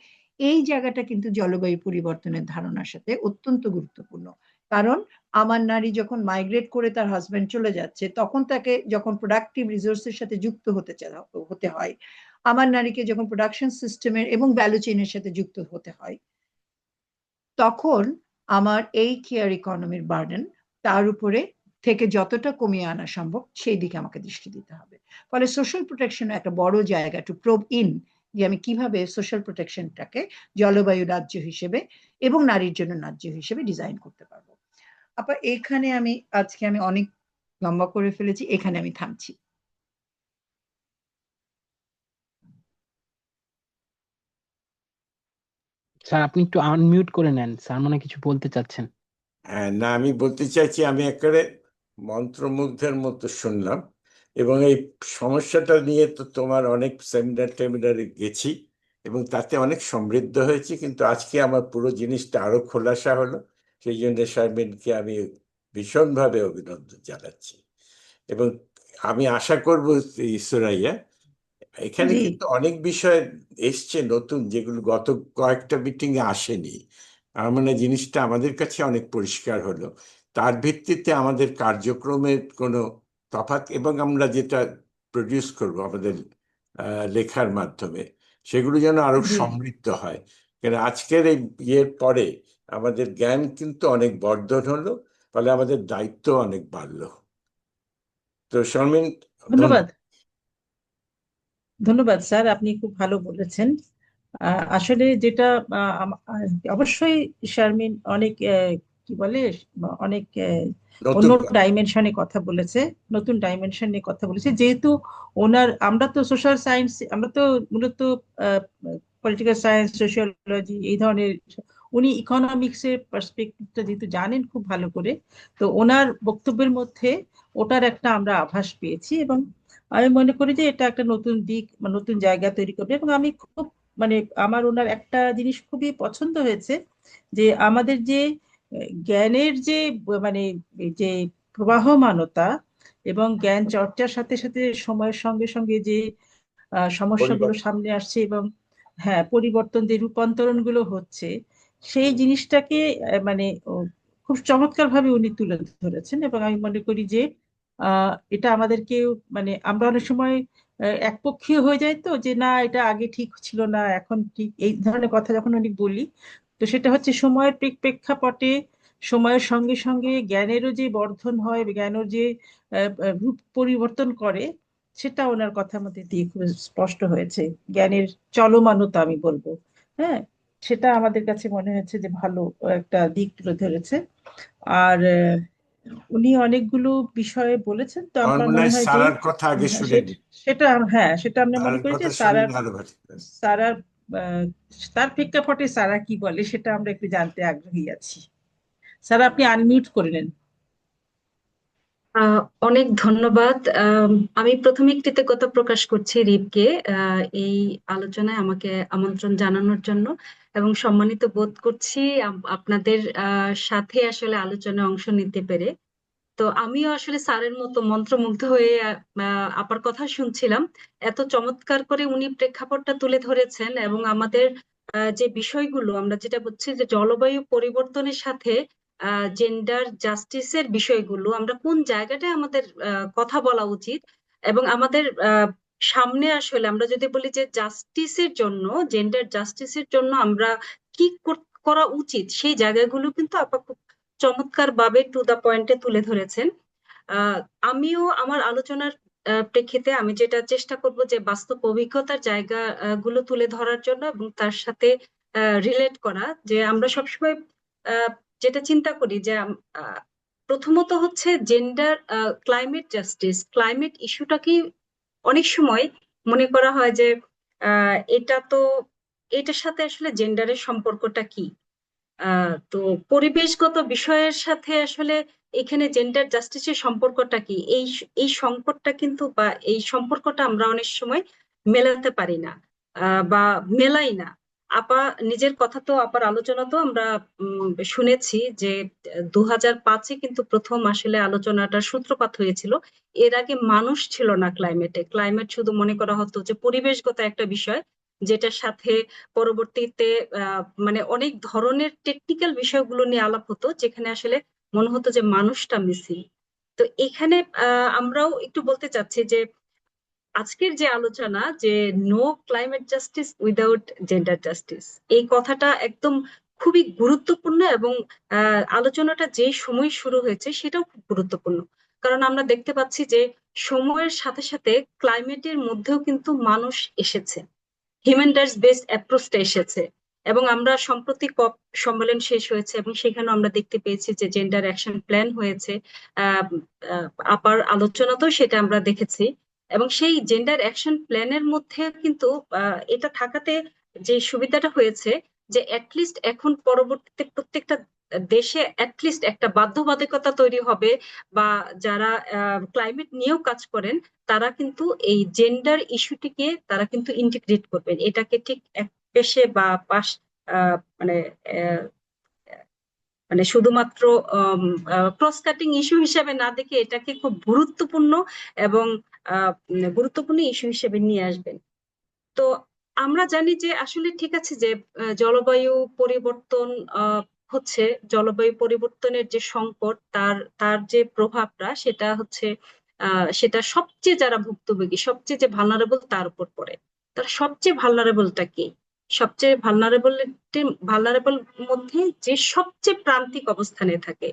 এই জায়গাটা কিন্তু জলবায়ু পরিবর্তনের ধারণার সাথে অত্যন্ত গুরুত্বপূর্ণ। কারণ আমার নারী যখন মাইগ্রেট করে তার হাজবেন্ড চলে যাচ্ছে, তখন তাকে যখন প্রোডাক্টিভ রিসোর্সের সাথে যুক্ত হতে হয়, আমার নারীকে যখন প্রোডাকশন সিস্টেমের এবং ভ্যালু চেইনের সাথে যুক্ত হতে হয়, তখন আমার এই কেয়ার ইকোনমির বার্ডেন তার উপরে থেকে যতটা কমিয়ে আনা সম্ভব সেই দিকে আমাকে দৃষ্টি দিতে হবে। ফলে সোশ্যাল প্রোটেকশন একটা বড় জায়গা টু প্রোব ইন, যে আমি কিভাবে সোশ্যাল প্রোটেকশনটাকে জলবায়ু ন্যায্য হিসেবে এবং নারীর জন্য ন্যায্য হিসেবে ডিজাইন করতে পারবো। আপা এখানে আমি আজকে আমি অনেক লম্বা করে ফেলেছি, এখানে আমি থামছি। স্যার আপনি একটু আনমিউট করে নেন, স্যার মনে হয় কিছু বলতে চাচ্ছেন। হ্যাঁ, না, আমি বলতে চাইছি আমি একেবারে মন্ত্রমুগ্ধের মতো শুনলাম। এবং এই সমস্যাটা নিয়ে তো তোমার অনেক সেমিনার টেমিনারে গেছি এবং তাতে অনেক সমৃদ্ধ হয়েছি, কিন্তু আজকে আমার পুরো জিনিসটা আরো খোলাসা হলো। সেই জন্য শারমিনকে আমি ভীষণভাবে অভিনন্দন জানাচ্ছি। এবং আমি আশা করব সুরাইয়া, এখানে জি। কিন্তু অনেক বিষয় এসছে নতুন, যেগুলো গত কয়েকটা মিটিং এ আসেনি। আমার মানে জিনিসটা আমাদের কাছে অনেক পরিষ্কার হলো। তার ভিত্তিতে আমাদের কার্যক্রমের কোনো তফাৎ এবং আমরা যেটা প্রডিউস করব আমাদের লেখার মাধ্যমে, সেগুলো যেন আরো জি। সমৃদ্ধ হয়। কেন আজকের এই ইয়ের পরে আমাদের জ্ঞান কিন্তু অনেক বর্ধন হলো, ফলে আমাদের দায়িত্ব অনেক বাড়লো। তো শারমিন, ধন্যবাদ। ধন্যবাদ। ধন্যবাদ স্যার, আপনি খুব ভালো বলেছেন। আসলে যেটা অবশ্যই শারমিন অনেক কি বলে, অনেক অন্য নতুন কথা। ডাইমেনশনে কথা বলেছে, নতুন ডাইমেনশন নিয়ে কথা বলেছে। যেহেতু ওনার, আমরা তো সোশ্যাল সায়েন্স, আমরা তো মূলত পলিটিক্যাল সায়েন্স, সোশিয়োলজি এই ধরনের, উনি ইকোনমিক্স এর পার্সপেক্টিভটা যেহেতু জানেন খুব ভালো করে, তো ওনার বক্তব্যের মধ্যে ওটার একটা আমরা আভাস পেয়েছি। এবং আমি মনে করি যে এটা একটা নতুন দিক বা নতুন জায়গা তৈরি করবে। এবং আমি খুব মানে আমার ওনার একটা জিনিস খুবই পছন্দ হয়েছে, যে আমাদের যে জ্ঞানের যে মানে এই যে প্রবাহমানতা এবং জ্ঞান চর্চার সাথে সাথে সময়ের সঙ্গে সঙ্গে যে সমস্যাগুলো পরিবর্তন। সামনে আসছে এবং হ্যাঁ পরিবর্তন, যে রূপান্তরণ গুলো হচ্ছে, সেই জিনিসটাকে মানে খুব চমৎকার ভাবে উনি তুলে ধরেছেন। এবং আমি মনে করি যে এটা আমাদেরকে, মানে আমরা অনেক সময় একপক্ষীয় হয়ে যায়, তো যে না এটা আগে ঠিক ছিল না এখন ঠিক, এই ধরনের কথা যখন উনি বলি, তো সেটা হচ্ছে সময়ের প্রেক্ষাপটে, সময়ের সঙ্গে সঙ্গে জ্ঞানেরও যে বর্ধন হয়, জ্ঞানের যে রূপ পরিবর্তন করে, সেটা ওনার কথার মধ্যে দিয়ে খুব স্পষ্ট হয়েছে। জ্ঞানের চলমানতা আমি বলবো, হ্যাঁ, সেটা আমাদের কাছে মনে হয়েছে যে ভালো একটা দিক তুলে ধরেছে। আর উনি অনেকগুলো বিষয়ে বলেছেন, তো আমার আমার মনে মনে হয় হয় যে সারার কথা আগে হ্যাঁ, শুনে নি। সেটা হ্যাঁ সেটা আমরা মনে সারার করি যে কথা শুনলে সারার আরো ভালো। সারার আহ, তার প্রেক্ষাপটে সারা কি বলে সেটা আমরা একটু জানতে আগ্রহী আছি। স্যার আপনি আনমিউট করে নেন। আহ অনেক ধন্যবাদ। আমি প্রথমে কৃতজ্ঞতা প্রকাশ করছি রিবকে এই আলোচনায় আমাকে আমন্ত্রণ জানানোর জন্য, এবং সম্মানিত বোধ করছি আপনাদের সাথে আসলে আলোচনায় অংশ নিতে পেরে। তো আমিও আসলে স্যারের মতো মন্ত্রমুগ্ধ হয়ে আপার কথা শুনছিলাম। এত চমৎকার করে উনি প্রেক্ষাপটটা তুলে ধরেছেন, এবং আমাদের যে বিষয়গুলো আমরা যেটা বলছি যে জলবায়ু পরিবর্তনের সাথে জেন্ডার জাস্টিসের বিষয়গুলো, আমরা কোন জায়গাটায় আমাদের কথা বলা উচিত, এবং আমাদের সামনে আসলে আমরা যদি বলি যে জাস্টিসের জন্য, জেন্ডার জাস্টিসের জন্য আমরা কি করা উচিত, সেই জায়গাগুলো কিন্তু আপা খুব চমৎকার ভাবে টু দা পয়েন্টে তুলে ধরেছেন। আহ আমিও আমার আলোচনার প্রেক্ষিতে আমি যেটা চেষ্টা করব যে বাস্তব অভিজ্ঞতার জায়গা গুলো তুলে ধরার জন্য, এবং তার সাথে রিলেট করা, যে আমরা সবসময় আহ, যেটা চিন্তা করি যে প্রথমত হচ্ছে জেন্ডার ক্লাইমেট জাস্টিস, ক্লাইমেট ইস্যুটাকে অনেক সময় মনে করা হয় যে এটা তো, এটার সাথে আসলে জেন্ডারের সম্পর্কটা কি। তো পরিবেশগত বিষয়ের সাথে আসলে এখানে জেন্ডার জাস্টিসের সম্পর্কটা কি, এই সংকটটা কিন্তু বা এই সম্পর্কটা আমরা অনেক সময় মেলাতে পারি না, বা মেলাই না। আপা নিজের কথা তো, আপার আলোচনা তো আমরা শুনেছি যে 2005-এ কিন্তু প্রথম আসলে আলোচনাটার সূত্রপাত হয়েছিল। এর আগে মানুষ ছিল না ক্লাইমেটে, ক্লাইমেট শুধু মনে করা হতো যে পরিবেশগত একটা বিষয়, যেটার সাথে পরবর্তীতে মানে অনেক ধরনের টেকনিক্যাল বিষয়গুলো নিয়ে আলাপ হতো, যেখানে আসলে মনে হতো যে মানুষটা মিসিং। তো এখানে আমরাও একটু বলতে চাচ্ছি যে আজকের যে আলোচনা, যে no climate justice without gender justice, এই কথাটা একদম খুবই গুরুত্বপূর্ণ, এবং আলোচনাটা যে সময় শুরু হয়েছে সেটাও খুব গুরুত্বপূর্ণ। কারণ আমরা দেখতে পাচ্ছি যে সময়ের সাথে সাথে ক্লাইমেটের মধ্যেও কিন্তু মানুষ এসেছে, হিউম্যান রাইটস বেসড অ্যাপ্রোচটা এসেছে। এবং আমরা সম্প্রতি কপ সম্মেলন শেষ হয়েছে, এবং সেখানেও আমরা দেখতে পেয়েছি যে জেন্ডার অ্যাকশন প্ল্যান হয়েছে। আহ আপার আলোচনাতেও সেটা আমরা দেখেছি। এবং সেই জেন্ডার অ্যাকশন প্ল্যানের মধ্যে কিন্তু এটা থাকাতে যে সুবিধাটা হয়েছে, যে অ্যাটলিস্ট এখন পরবর্তীতে প্রত্যেকটা দেশে অ্যাটলিস্ট একটা বাধ্যবাধকতা তৈরি হবে, বা যারা ক্লাইমেট নিয়েও কাজ করেন তারা কিন্তু এই জেন্ডার ইস্যুটিকে তারা কিন্তু ইন্টিগ্রেট করবেন, এটাকে ঠিক এক পেশে বা পাশ মানে মানে শুধুমাত্র ক্রস কাটিং ইস্যু হিসেবে না দেখে এটাকে খুব গুরুত্বপূর্ণ এবং গুরুত্বপূর্ণ ইস্যু হিসেবে নিয়ে আসবেন। তো আমরা জানি যে আসলে ঠিক আছে যে জলবায়ু পরিবর্তন হচ্ছে, জলবায়ু পরিবর্তনের যে সংকট, তার তার যে প্রভাবটা সেটা হচ্ছে সেটা সবচেয়ে যারা ভুক্তভোগী, সবচেয়ে যে ভালনারেবল তার উপর পড়ে। তার সবচেয়ে ভালনারেবলটা কি? সবচেয়ে ভালনারেবল মধ্যে যে সবচেয়ে প্রান্তিক অবস্থানে থাকে,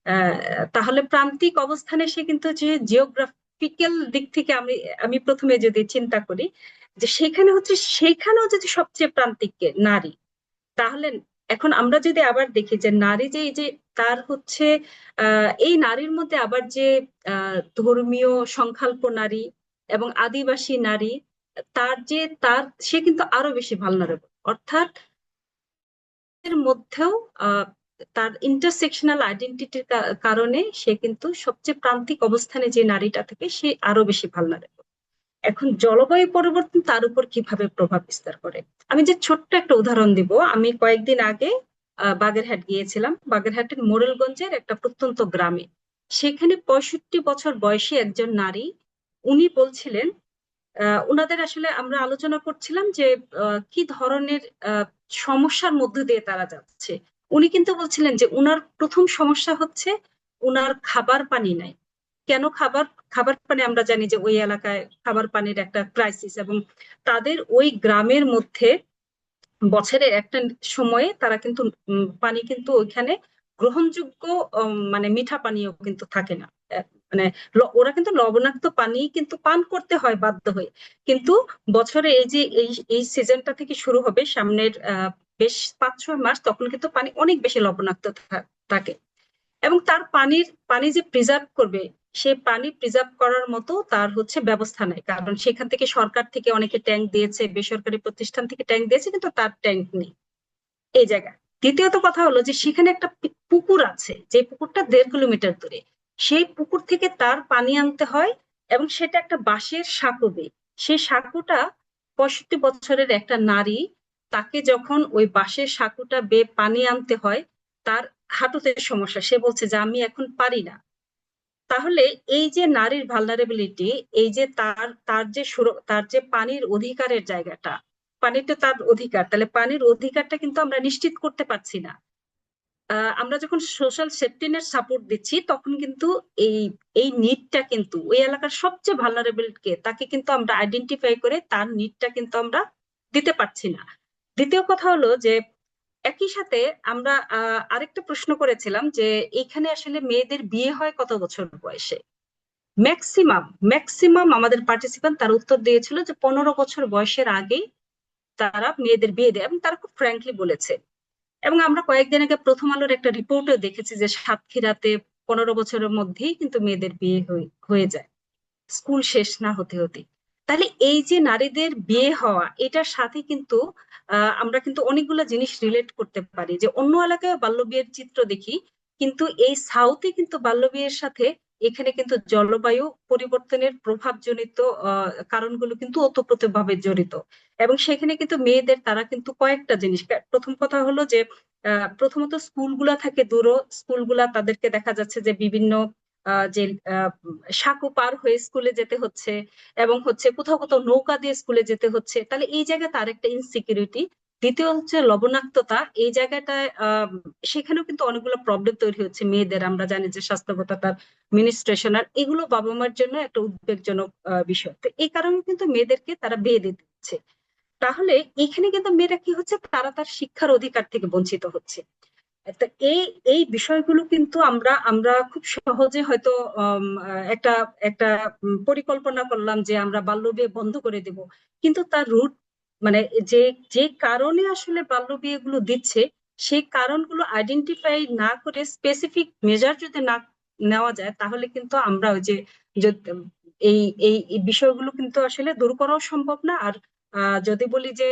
আহ তাহলে প্রান্তিক অবস্থানে সে কিন্তু যে জিওগ্রাফিক্যাল দিক থেকে আমি আমি প্রথমে যদি চিন্তা করি যে সেখানে হচ্ছে, সেখানেও যদি সবচেয়ে প্রান্তিক কে? নারী। তাহলে এখন আমরা যদি আবার দেখি যে নারী যে এই যে তার হচ্ছে এই নারীর মধ্যে আবার যে ধর্মীয় সংখ্যাল্প নারী এবং আদিবাসী নারী, তার সে কিন্তু আরো বেশি ভালনারেবল। অর্থাৎ এর মধ্যেও তার ইন্টারসেকশনাল আইডেন্টিটির কারণে সে কিন্তু সবচেয়ে প্রান্তিক অবস্থানে যে নারীটা থাকে সে আরো বেশি ভালনারেবল। এখন জলবায়ু পরিবর্তন তার উপর কিভাবে প্রভাব বিস্তার করে, আমি যে ছোট্ট একটা উদাহরণ দিব। আমি কয়েকদিন আগে বাগেরহাট গিয়েছিলাম, বাগেরহাটের মোরেলগঞ্জের একটা প্রত্যন্ত গ্রামে। সেখানে 65 বছর বয়সী একজন নারী, উনি বলছিলেন, উনাদের আসলে আমরা আলোচনা করছিলাম যে কি ধরনের সমস্যার মধ্যে দিয়ে তারা যাচ্ছে। উনি কিন্তু বলছিলেন যে উনার প্রথম সমস্যা হচ্ছে উনার খাবার পানি নাই। কেন খাবার খাবার পানি? আমরা জানি যে ওই এলাকায় খাবার পানির একটা ক্রাইসিস, এবং তাদের ওই গ্রামের মধ্যে বছরের একটা সময়ে তারা কিন্তু পানি কিন্তু ওইখানে গ্রহণযোগ্য মানে মিঠা পানিও কিন্তু থাকে না। মানে ওরা কিন্তু লবণাক্ত পানি কিন্তু পান করতে হয় বাধ্য হয়ে। কিন্তু বছরে এই যে এই সিজনটা থেকে শুরু হবে সামনের বেশ 5-6 মাস, তখন কিন্তু পানি অনেক বেশি লবণাক্ত থাকে। এবং তার পানি যে প্রিজার্ভ করবে, সে পানি প্রিজার্ভ করার মতো তার হচ্ছে ব্যবস্থা নাই, কারণ সেখান থেকে সরকার থেকে অনেকে ট্যাঙ্ক দিয়েছে, বেসরকারি প্রতিষ্ঠান থেকে ট্যাঙ্ক দিয়েছে, কিন্তু তার ট্যাঙ্ক নেই এই জায়গায়। দ্বিতীয়ত কথা হলো যে সেখানে একটা পুকুর আছে, যে পুকুরটা 1.5 কিলোমিটার দূরে। সেই পুকুর থেকে তার পানি আনতে হয়, এবং সেটা একটা বাঁশের সাঁকো দিয়ে। সেই সাঁকোটা 65 বছরের একটা নারী, তাকে যখন ওই বাঁশের সাঁকোটা বেয়ে পানি আনতে হয়, তার হাঁটুতে সমস্যা, সে বলছে যে আমি এখন পারি না। তাহলে এই যে নারীর ভালনারেবিলিটি, এই যে তার যে পানির অধিকারের জায়গাটা, পানিটা তার অধিকার, তাহলে পানির অধিকারটা কিন্তু আমরা নিশ্চিত করতে পারছি না। আমরা যখন সোশ্যাল সেফটি নেট সাপোর্ট দিচ্ছি তখন কিন্তু এই এই নিডটা কিন্তু ওই এলাকার সবচেয়ে ভালনারেবল কে তাকে কিন্তু আমরা আইডেন্টিফাই করে তার নিডটা কিন্তু আমরা দিতে পারছি না। দ্বিতীয় কথা হলো যে একই সাথে আমরা আরেকটা প্রশ্ন করেছিলাম যে এখানে আসলে মেয়েদের বিয়ে হয় কত বছর বয়সে। ম্যাক্সিমাম ম্যাক্সিমাম আমাদের পার্টিসিপেন্ট তার উত্তর দিয়েছিল যে 15 বছর বয়সের আগেই তারা মেয়েদের বিয়ে দেয়, এবং তারা খুব ফ্র্যাঙ্কলি বলেছে। এবং আমরা কয়েকদিন আগে প্রথম আলোর একটা রিপোর্টও দেখেছি যে সাতক্ষীরাতে 15 বছরের মধ্যেই কিন্তু মেয়েদের বিয়ে হয়ে যায়, স্কুল শেষ না হতে হতে। তাহলে এই যে নারীদের বিয়ে হওয়া, এটার সাথে কিন্তু আমরা কিন্তু অনেকগুলো জিনিস রিলেট করতে পারি, যে অন্য এলাকায় বাল্য বিয়ের চিত্র দেখি, কিন্তু এই সাউথে কিন্তু বাল্য বিয়ের সাথে এখানে কিন্তু জলবায়ু পরিবর্তনের প্রভাবজনিত কারণগুলো কিন্তু ওতপ্রোতভাবে জড়িত। এবং সেখানে কিন্তু মেয়েদের তারা কিন্তু কয়েকটা জিনিস, প্রথম কথা হলো যে প্রথমত স্কুলগুলা থাকে দূর, স্কুলগুলা তাদেরকে দেখা যাচ্ছে যে বিভিন্ন যে সাঁকো পার হয়ে স্কুলে যেতে হচ্ছে, এবং হচ্ছে কোথাও কোথাও নৌকা দিয়ে স্কুলে যেতে হচ্ছে। তাহলে এই জায়গায় তার একটা ইনসিকিউরিটি। দ্বিতীয় হচ্ছে লবণাক্ততা, এই জায়গাটায় সেখানেও কিন্তু অনেকগুলো প্রবলেম তৈরি হচ্ছে মেয়েদের। আমরা জানি যে স্বাস্থ্যগত তার মিনিস্ট্রেশন, আর এগুলো বাবা মার জন্য একটা উদ্বেগজনক বিষয়। তো এই কারণে কিন্তু মেয়েদেরকে তারা বিয়ে দিতে হচ্ছে। তাহলে এখানে কিন্তু মেয়েরা কি হচ্ছে, তারা তার শিক্ষার অধিকার থেকে বঞ্চিত হচ্ছে। তো এই এই বিষয়গুলো কিন্তু আমরা আমরা খুব সহজে হয়তো একটা একটা পরিকল্পনা করলাম যে আমরা বাল্যবিয়ে বন্ধ করে দেব, কিন্তু তার রুট মানে যে যে কারণে আসলে বাল্যবিয়েগুলো দিচ্ছে, সেই কারণগুলো আইডেন্টিফাই না করে স্পেসিফিক মেজার যদি না নেওয়া যায়, তাহলে কিন্তু আমরা ওই যে এই এই এই বিষয়গুলো কিন্তু আসলে দূর করাও সম্ভব না। আর যদি বলি যে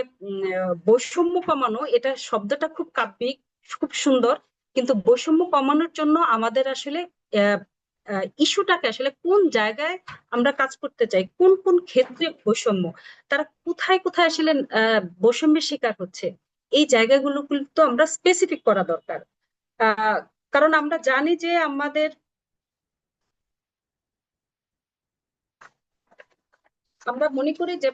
বৈষম্য কমানো, এটা শব্দটা খুব কাব্যিক, খুব সুন্দর, কিন্তু বৈষম্য কমানোর জন্য আমাদের আসলে ইস্যুটাকে আসলে কোন জায়গায় আমরা কাজ করতে চাই, কোন কোন ক্ষেত্রে বৈষম্য, তারা কোথায় কোথায় আসলে বৈষম্যের শিকার হচ্ছে, এই জায়গাগুলো কিন্তু আমরা স্পেসিফিক করা দরকার। কারণ আমরা জানি যে আমরা মনে করি যে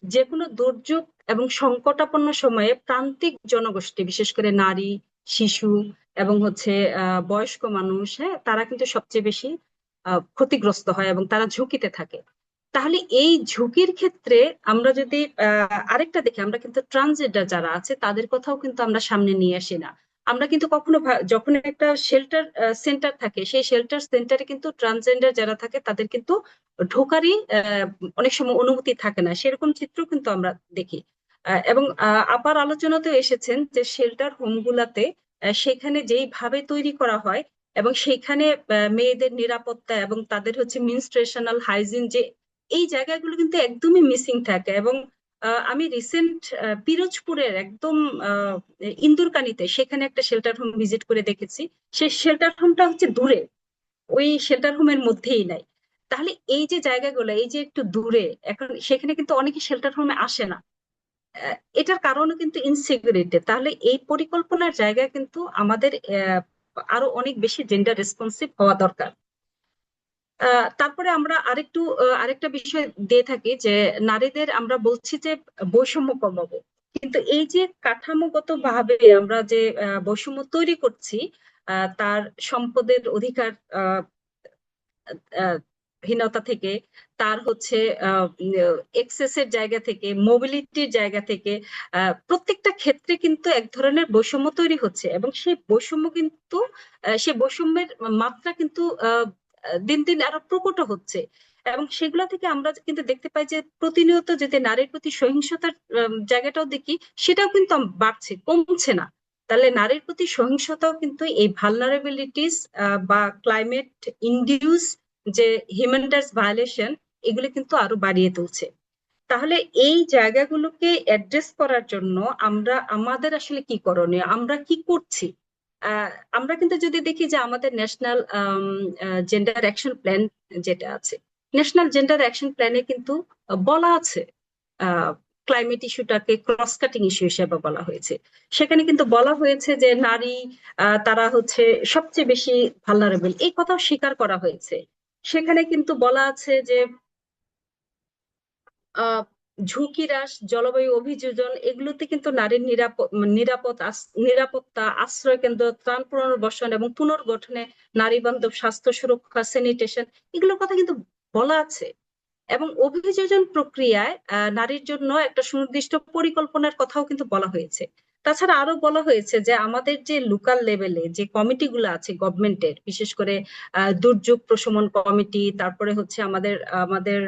যে কোনো দুর্যোগ এবং সংকটাপন্ন সময়ে প্রান্তিক জনগোষ্ঠী, বিশেষ করে নারী, শিশু এবং হচ্ছে বয়স্ক মানুষ, হ্যাঁ, তারা কিন্তু সবচেয়ে বেশি ক্ষতিগ্রস্ত হয় এবং তারা ঝুঁকিতে থাকে। তাহলে এই ঝুঁকির ক্ষেত্রে আমরা যদি আরেকটা দেখি, আমরা কিন্তু ট্রান্সজেন্ডার যারা আছে তাদের কথাও কিন্তু আমরা সামনে নিয়ে আসি না। আমরা কিন্তু কখনো যখন একটা শেল্টার সেন্টার থাকে, সেই শেল্টার সেন্টারে কিন্তু ট্রান্সজেন্ডার যারা থাকে তাদের কিন্তু ঢোকারই অনেক সময় অনুমতি থাকে না, সেরকম চিত্র কিন্তু আমরা দেখি। এবং আপার আলোচনাতেও এসেছেন যে শেল্টার হোম গুলাতে সেখানে যেইভাবে তৈরি করা হয়, এবং সেখানে মেয়েদের নিরাপত্তা এবং তাদের হচ্ছে মিনস্ট্রেশনাল হাইজিন, যে এই জায়গাগুলো কিন্তু একদমই মিসিং থাকে। এবং আমি রিসেন্ট পিরোজপুরের একদম ইন্দুরকানীতে সেখানে একটা শেল্টার হোম ভিজিট করে দেখেছি। সেই শেল্টার হোমটা হচ্ছে দূরে, ওই শেল্টার হোমের মধ্যেই নাই। তাহলে এই যে জায়গাগুলো, এই যে একটু দূরে, এখন সেখানে কিন্তু অনেকে শেল্টার হোমে আসে না। এটার কারণও কিন্তু ইনসিকিউরিটি। তাহলে এই পরিকল্পনার জায়গায় কিন্তু আমাদের আরো অনেক বেশি জেন্ডার রেসপন্সিভ হওয়া দরকার। তারপরে আমরা আরেকটা বিষয় দিয়ে থাকি যে নারীদের আমরা বলছি যে বৈষম্য কমাবো, কিন্তু এই যে কাঠামোগত ভাবে আমরা যে বৈষম্য তৈরি করছি, তার সম্পদের অধিকার হীনতা থেকে, তার হচ্ছে এক্সেসের জায়গা থেকে, মোবিলিটির জায়গা থেকে, প্রত্যেকটা ক্ষেত্রে কিন্তু এক ধরনের বৈষম্য তৈরি হচ্ছে। এবং সেই বৈষম্য কিন্তু সেই বৈষম্যের মাত্রা কিন্তু দিন দিন আরো প্রকট হচ্ছে। এবং সেগুলা থেকে আমরা কিন্তু দেখতে পাই যে প্রতিনিয়ত যদি নারীর প্রতি সহিংসতার জায়গাটাও দেখি, সেটাও কিন্তু বাড়ছে, কমছে না। তাহলে নারীর প্রতি সহিংসতাও কিন্তু এই ভালনারেবিলিটিস বা ক্লাইমেট ইনডিউস যে হিউম্যান রাইটস ভায়োলেশন, এগুলো কিন্তু আরো বাড়িয়ে তুলছে। তাহলে এই জায়গাগুলোকে অ্যাড্রেস করার জন্য আমাদের আসলে কি করণীয়, আমরা কি করছি? আমরা কিন্তু যদি দেখি যে আমাদের ন্যাশনাল জেন্ডার অ্যাকশন প্ল্যান যেটা আছে, ন্যাশনাল জেন্ডার অ্যাকশন প্ল্যানে কিন্তু বলা আছে ক্লাইমেট ইস্যুটাকে ক্রস কাটিং ইস্যু হিসেবে বলা হয়েছে। সেখানে কিন্তু বলা হয়েছে যে নারী তারা হচ্ছে সবচেয়ে বেশি ভালনারেবল, এই কথাও স্বীকার করা হয়েছে। সেখানে কিন্তু বলা আছে যে আহ ঝুঁকি হ্রাস, জলবায়ু অভিযোজন, এগুলোতে কিন্তু নারীর নিরাপত্তা, আশ্রয় কেন্দ্র, ত্রাণ পুনর্বাসন এবং পুনর্গঠনে নারী বান্ধব স্বাস্থ্য সুরক্ষা, স্যানিটেশন, এগুলোর কথা কিন্তু বলা আছে। এবং অভিযোজন প্রক্রিয়ায় নারীর জন্য একটা সুনির্দিষ্ট পরিকল্পনার কথাও কিন্তু বলা হয়েছে। তাছাড়া আরো বলা হয়েছে যে আমাদের যে লোকাল লেভেলে যে কমিটিগুলো আছে গভর্নমেন্টের, বিশেষ করে দুর্যোগ প্রশমন কমিটি, তারপরে হচ্ছে আমাদের আমাদের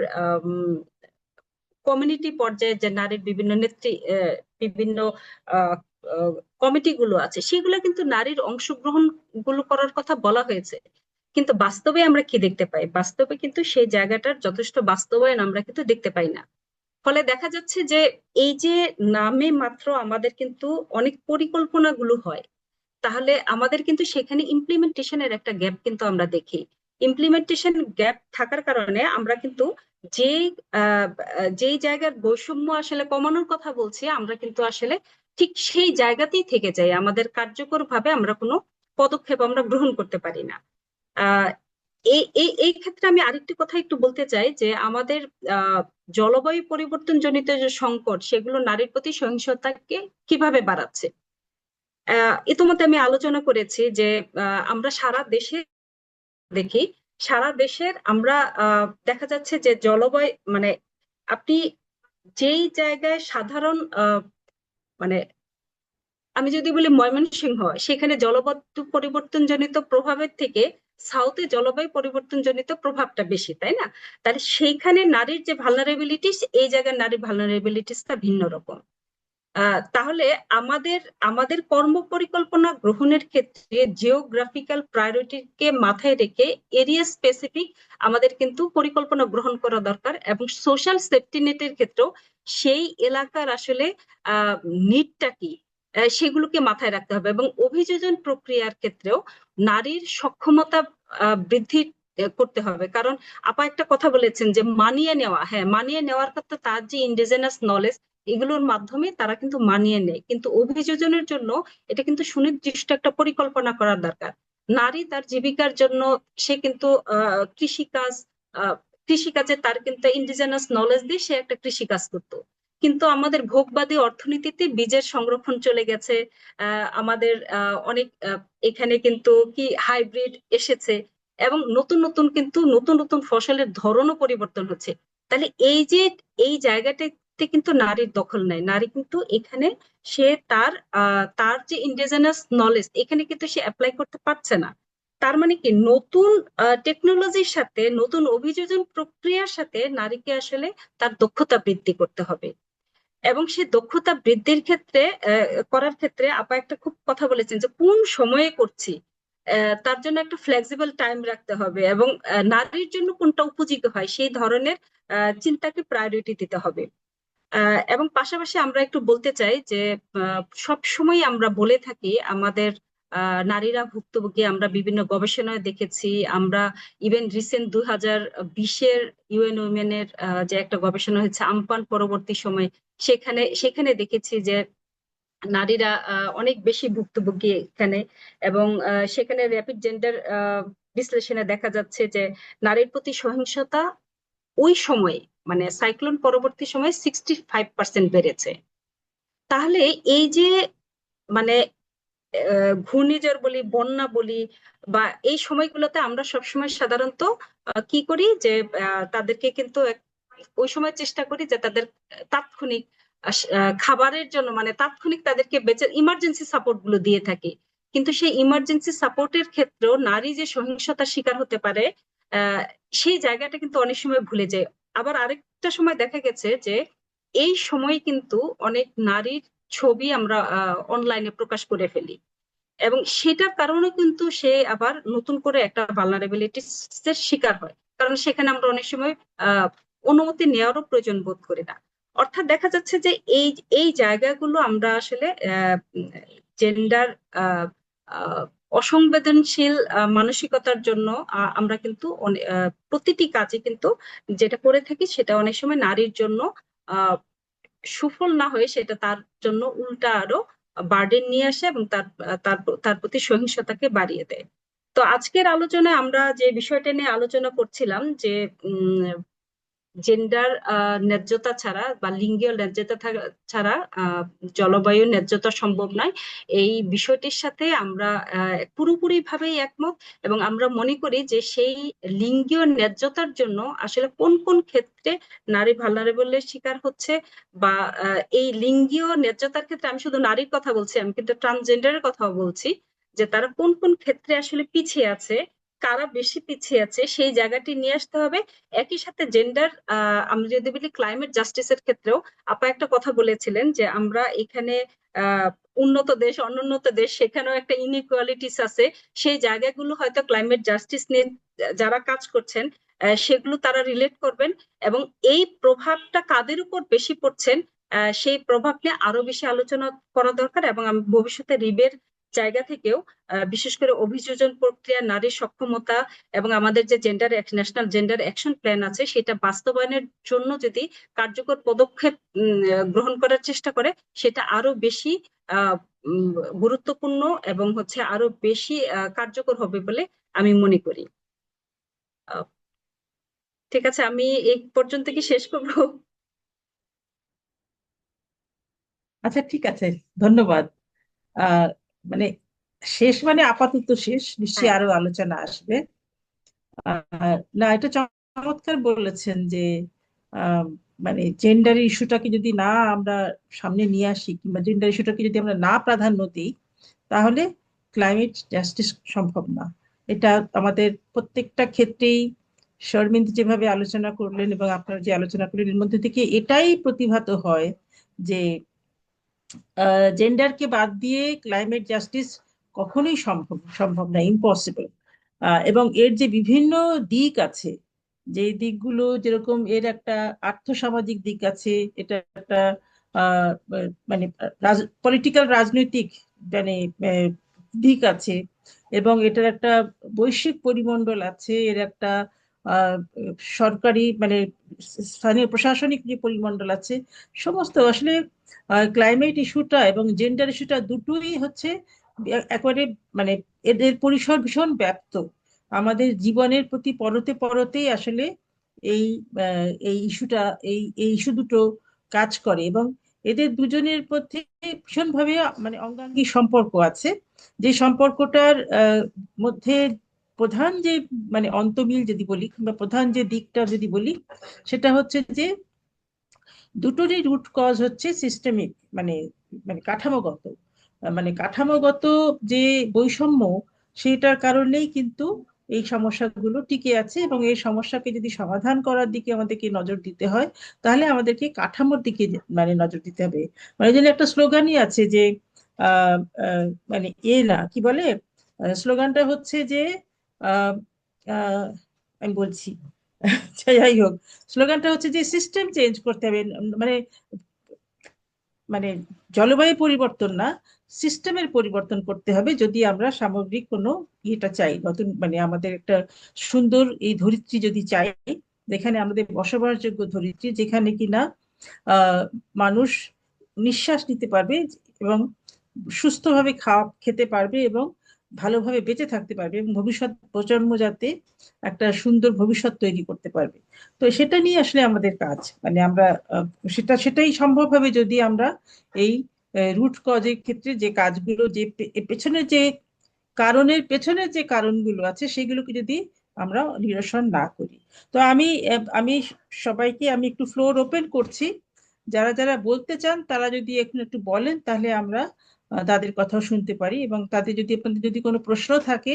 কমিউনিটি পর্যায়ে যে নারীর বিভিন্ন বিভিন্ন কমিটিগুলো আছে, সেগুলো কিন্তু নারীর অংশগ্রহণ গুলো করার কথা বলা হয়েছে। কিন্তু বাস্তবে আমরা কি দেখতে পাই? বাস্তবে কিন্তু সেই জায়গাটার যথেষ্ট বাস্তবায়ন আমরা কিন্তু দেখতে পাই না। ফলে দেখা যাচ্ছে যে এই যে নামে মাত্র আমাদের কিন্তু অনেক পরিকল্পনাগুলো হয়, তাহলে আমাদের কিন্তু সেখানে ইমপ্লিমেন্টেশনের একটা গ্যাপ কিন্তু আমরা দেখি। ইমপ্লিমেন্টেশন গ্যাপ থাকার কারণে আমরা কিন্তু যে যেই জায়গার বৈষম্য আসলে কমানোর কথা বলছি, আমরা কিন্তু আসলে ঠিক সেই জায়গাতেই থেকে যাই, আমাদের কার্যকর ভাবে আমরা কোনো পদক্ষেপ আমরা গ্রহণ করতে পারি না। আহ এই এই এই ক্ষেত্রে আমি আরেকটি কথা একটু বলতে চাই যে আমাদের জলবায়ু পরিবর্তন জনিত যে সংকট, সেগুলো নারীর প্রতি সহিংসতাকে কিভাবে বাড়াচ্ছে। ইতিমধ্যে আমি আলোচনা করেছি যে আমরা সারা দেশে দেখি, সারা দেশের আমরা দেখা যাচ্ছে যে জলবায়ু মানে আপনি যেই জায়গায় সাধারণ মানে আমি যদি বলি ময়মনসিংহ, সেখানে জলবায়ু পরিবর্তন জনিত প্রভাবের থেকে সাউথে জলবায়ু পরিবর্তন জনিত প্রভাবটা বেশি, তাই না? তাহলে সেইখানে নারীর যে ভালনারেবিলিটিস, এই জায়গায় নারীর ভালনারেবিলিটিসটা ভিন্ন রকম। তাহলে আমাদের আমাদের কর্ম পরিকল্পনা গ্রহণের ক্ষেত্রে জিওগ্রাফিক্যাল প্রায়োরিটিকে মাথায় রেখে এরিয়া স্পেসিফিক আমাদের কিন্তু পরিকল্পনা গ্রহণ করা দরকার, এবং সোশ্যাল সেফটি নেটের ক্ষেত্রেও সেই এলাকার আসলে নিডটা কি সেগুলোকে মাথায় রাখতে হবে। এবং অভিযোজন প্রক্রিয়ার ক্ষেত্রেও নারীর সক্ষমতা বৃদ্ধি করতে হবে। কারণ আপা একটা কথা বলেছেন যে মানিয়ে নেওয়া, হ্যাঁ মানিয়ে নেওয়ার ক্ষেত্রে তার যে ইন্ডিজেনাস নলেজ, এগুলোর মাধ্যমে তারা কিন্তু মানিয়ে নেয়, কিন্তু অভিযোজনের জন্য এটা কিন্তু সুনির্দিষ্ট একটা পরিকল্পনা করার দরকার। নারী তার জীবিকার জন্য সে কিন্তু কৃষিকাজ, কৃষিকাজে তার কিন্তু ইন্ডিজেনাস নলেজ দিয়ে সে একটা কৃষিকাজ করতো। কিন্তু আমাদের ভোগবাদী অর্থনীতিতে বীজের সংরক্ষণ চলে গেছে, আমাদের অনেক এখানে কিন্তু কি হাইব্রিড এসেছে, এবং নতুন নতুন কিন্তু নতুন নতুন ফসলের ধরনও পরিবর্তন হচ্ছে। তাহলে এই যে এই জায়গাটা কিন্তু নারীর দখল নাই, নারী কিন্তু এখানে সে তার যে ইন্ডিজেনাস নলেজ এখানে কিন্তু সে অ্যাপ্লাই করতে পারছে না। তার মানে কি নতুন টেকনোলজির সাথে, নতুন অভিযোজন প্রক্রিয়ার সাথে নারীকে আসলে তার দক্ষতা বৃদ্ধি করতে হবে। এবং সে দক্ষতা বৃদ্ধির ক্ষেত্রে করার ক্ষেত্রে আপা একটা খুব কথা বলেছেন যে কোন সময়ে করছি, তার জন্য একটা ফ্লেক্সিবল টাইম রাখতে হবে, এবং নারীর জন্য কোনটা উপযোগী হয় সেই ধরনের চিন্তাকে প্রায়োরিটি দিতে হবে। এবং পাশাপাশি আমরা একটু বলতে চাই যে সব সময় আমরা বলে থাকি আমাদের নারীরা ভুক্তভোগী, আমরা বিভিন্ন গবেষণায় দেখেছি, আমরা ইভেন রিসেন্ট 2020-এর ইউএন উইমেনের যে একটা গবেষণা হয়েছে আমপান পরবর্তী সময়, সেখানে দেখেছি যে নারীরা অনেক বেশি ভুক্তভোগী এখানে। এবং সেখানে র্যাপিড জেন্ডার বিশ্লেষণে দেখা যাচ্ছে যে নারীর প্রতি সহিংসতা ওই সময়ে মানে সাইক্লোন পরবর্তী সময়ে 65% বেড়েছে। তাহলে এই যে মানে ঘূর্ণিঝড় বলি, বন্যা বলি, বা এই সময়গুলোতে আমরা সবসময় সাধারণত কি করি যে তাদেরকে কিন্তু ওই সময় চেষ্টা করি যে তাদের তাৎক্ষণিক খাবারের জন্য মানে তাৎক্ষণিক তাদেরকে বেঁচে ইমার্জেন্সি সাপোর্ট গুলো দিয়ে থাকি। কিন্তু সেই ইমার্জেন্সি সাপোর্টের ক্ষেত্রেও নারী যে সহিংসতার শিকার হতে পারে সেই জায়গাটা কিন্তু অনেক সময় ভুলে যায়। আবার আরেকটা সময় দেখা গেছে যে এই সময় কিন্তু অনেক নারীর ছবি আমরা অনলাইনে প্রকাশ করে ফেলি, এবং সেটার কারণে কিন্তু সে আবার নতুন করে একটা ভালনারেবিলিটিস এর শিকার হয়, কারণ সেখানে আমরা অনেক সময় অনুমতি নেওয়ারও প্রয়োজন বোধ করি না। অর্থাৎ দেখা যাচ্ছে যে এই এই জায়গাগুলো আমরা আসলে জেন্ডার অসংবেদনশীল মানসিকতার জন্য আমরা কিন্তু প্রতিটি কাজে কিন্তু যেটা করে থাকি সেটা অনেক সময় নারীর জন্য সুফল না হয়ে সেটা তার জন্য উল্টা আরো বার্ডেন নিয়ে আসে এবং তার তার প্রতি সহিংসতাকে বাড়িয়ে দেয়। তো আজকের আলোচনায় আমরা যে বিষয়টা নিয়ে আলোচনা করছিলাম যে জেন্ডার ন্যায্যতা ছাড়া বা লিঙ্গীয় ন্যায্যতা ছাড়া জলবায়ু ন্যায্যতা সম্ভব নয়, এই বিষয়টির সাথে আমরা পুরোপুরি ভাবেই একমত। এবং আমরা মনে করি যে সেই লিঙ্গীয় ন্যায্যতার জন্য আসলে কোন কোন ক্ষেত্রে নারী ভালনারেবলের শিকার হচ্ছে, বা এই লিঙ্গীয় ন্যায্যতার ক্ষেত্রে আমি শুধু নারীর কথা বলছি, আমি কিন্তু ট্রান্সজেন্ডারের কথাও বলছি, যে তারা কোন কোন ক্ষেত্রে আসলে পিছিয়ে আছে, কারা বেশি পিছিয়ে আছে সেই জায়গাটি নিয়ে আসতে হবে। একই সাথে জেন্ডার, আমরা যদি বলি ক্লাইমেট জাস্টিসের ক্ষেত্রেও আপা একটা কথা বলেছিলেন যে আমরা এখানে আহ উন্নত দেশ অনুন্নত দেশ সেখানেও একটা ইনইকুয়ালিটিস আছে, সেই জায়গাগুলো হয়তো ক্লাইমেট জাস্টিস নিয়ে যারা কাজ করছেন সেগুলো তারা রিলেট করবেন, এবং এই প্রভাবটা কাদের উপর বেশি পড়ছেন সেই প্রভাব নিয়ে আরো বেশি আলোচনা করা দরকার। এবং আমি ভবিষ্যতে রিবের জায়গা থেকেও বিশেষ করে অভিযোজন প্রক্রিয়া, নারীর সক্ষমতা এবং আমাদের যে ন্যাশনাল জেন্ডার অ্যাকশন প্ল্যান আছে সেটা বাস্তবায়নের জন্য যদি কার্যকর পদক্ষেপ গ্রহণ করার চেষ্টা করে, সেটা আরো বেশি আহ গুরুত্বপূর্ণ এবং হচ্ছে আরো বেশি কার্যকর হবে বলে আমি মনে করি। আহ, ঠিক আছে, আমি এই পর্যন্ত কি শেষ করবো? আচ্ছা, ঠিক আছে, ধন্যবাদ। আহ মানে শেষ মানে আপাতত শেষ, নিশ্চয়ই হ্যাঁ, আরো আলোচনা আসবে। না, এটা চমৎকার বলেছেন যে আহ, মানে জেন্ডার ইস্যুটাকে যদি না আমরা সামনে নিয়ে আসি, কিংবা জেন্ডার ইস্যুটাকে যদি আমরা না প্রাধান্য দিই, তাহলে ক্লাইমেট জাস্টিস সম্ভব না। এটা আমাদের প্রত্যেকটা ক্ষেত্রেই শর্মিন যেভাবে আলোচনা করলেন এবং আপনারা যে আলোচনা করলেন, এর মধ্যে থেকে এটাই প্রতিভাত হয় যে জেন্ডারকে বাদ দিয়ে ক্লাইমেট জাস্টিস কখনোই সম্ভব সম্ভব না, ইম্পসিবল। এবং এর যে বিভিন্ন দিক আছে, যে দিকগুলো যেরকম এর একটা আর্থসামাজিক দিক আছে, এটা একটা আহ, মানে পলিটিক্যাল রাজনৈতিক মানে দিক আছে, এবং এটার একটা বৈশ্বিক পরিমণ্ডল আছে, এর একটা আহ, সরকারি মানে স্থানীয় প্রশাসনিক যে পরিমণ্ডল আছে, সমস্ত আসলে ক্লাইমেট ইস্যুটা এবং জেন্ডার ইস্যুটা দুটোই হচ্ছে একেবারে মানে এদের পরিসর ভীষণ ব্যাপ্ত। আমাদের জীবনের প্রতি পরতে পরতেই আসলে এই এই ইস্যুটা এই ইস্যু দুটো কাজ করে, এবং এদের দুজনের মধ্যে ভীষণভাবে মানে অঙ্গাঙ্গী সম্পর্ক আছে। যে সম্পর্কটার মধ্যে প্রধান যে মানে অন্তমিল যদি বলি, কিংবা প্রধান যে দিকটা যদি বলি, সেটা হচ্ছে যে দুটোরই রুট কজ হচ্ছে সিস্টেমিক, মানে মানে কাঠামোগত, মানে কাঠামোগত যে বৈষম্য, সেটার কারণেই কিন্তু এই সমস্যাগুলো টিকে আছে। এবং এই সমস্যাকে যদি সমাধান করার দিকে আমাদেরকে নজর দিতে হয়, তাহলে আমাদেরকে কাঠামোর দিকে মানে নজর দিতে হবে। মানে যেন একটা স্লোগানই আছে যে আহ আহ, মানে না কি বলে, স্লোগানটা হচ্ছে যে আহ আহ, আমি বলছি, যাই হোক, স্লোগানটা হচ্ছে যে সিস্টেম চেঞ্জ করতে হবে। মানে মানে জলবায়ু পরিবর্তন না, সিস্টেমের পরিবর্তন করতে হবে যদি আমরা সামগ্রিক কোনো ইয়েটা চাই, নতুন মানে আমাদের একটা সুন্দর এই ধরিত্রী যদি চাই, যেখানে আমাদের বসবাসযোগ্য ধরিত্রী, যেখানে কিনা মানুষ নিঃশ্বাস নিতে পারবে এবং সুস্থভাবে খেতে পারবে এবং ভালোভাবে বেঁচে থাকতে পারবে, এবং ভবিষ্যৎ প্রজন্ম যাতে একটা সুন্দর ভবিষ্যৎ তৈরি করতে পারবে। তো সেটা নিয়ে আসলে আমাদের কাজ, মানে আমরা সেটাই সম্ভব হবে যদি আমরা এই রুট কজের ক্ষেত্রে যে কাজগুলো, যে পেছনে যে পেছনে যে কারণগুলো আছে, সেগুলোকে যদি আমরা নিরসন না করি। তো আমি সবাইকে আমি একটু ফ্লোর ওপেন করছি, যারা যারা বলতে চান তারা যদি এখন একটু বলেন, তাহলে আমরা তাদের কথাও শুনতে পারি। এবং তাদের যদি আপনাদের যদি কোনো প্রশ্ন থাকে,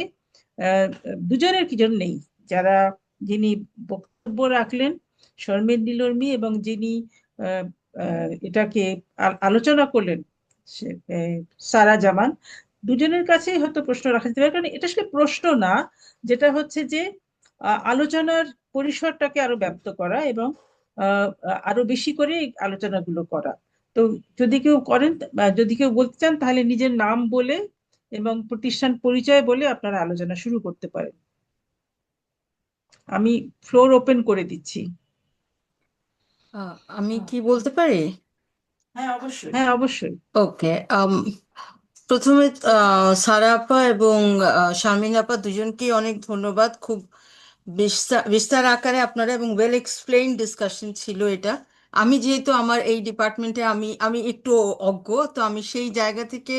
আহ, দুজনের কি জন্য নেই, যারা যিনি বক্তব্য রাখলেন, শর্মিন নিলর্মি, এবং যিনি আহ, এটাকে আলোচনা করলেন, সারা জামান, দুজনের কাছেই হয়তো প্রশ্ন রাখা যেতে পারে। কারণ এটা আসলে প্রশ্ন না, যেটা হচ্ছে যে আলোচনার পরিসরটাকে আরো ব্যপ্ত করা এবং আরো বেশি করে এই আলোচনাগুলো করা। তো যদি কেউ করেন বা যদি কেউ বলতে চান, তাহলে নিজের নাম বলে এবং প্রতিষ্ঠান পরিচয় বলে আপনারা আলোচনা শুরু করতে পারেন। আমি ফ্লোর ওপেন করে দিচ্ছি। আমি কি বলতে পারি? হ্যাঁ অবশ্যই। ওকে, প্রথমে সারা আপা এবং শারমিন আপা দুজনকেই অনেক ধন্যবাদ। খুব বিস্তার আকারে আপনারা এবং ওয়েল এক্সপ্লেইন ডিসকাশন ছিল এটা। আমি যেহেতু আমার এই ডিপার্টমেন্টে আমি একটু অজ্ঞ, তো আমি সেই জায়গা থেকে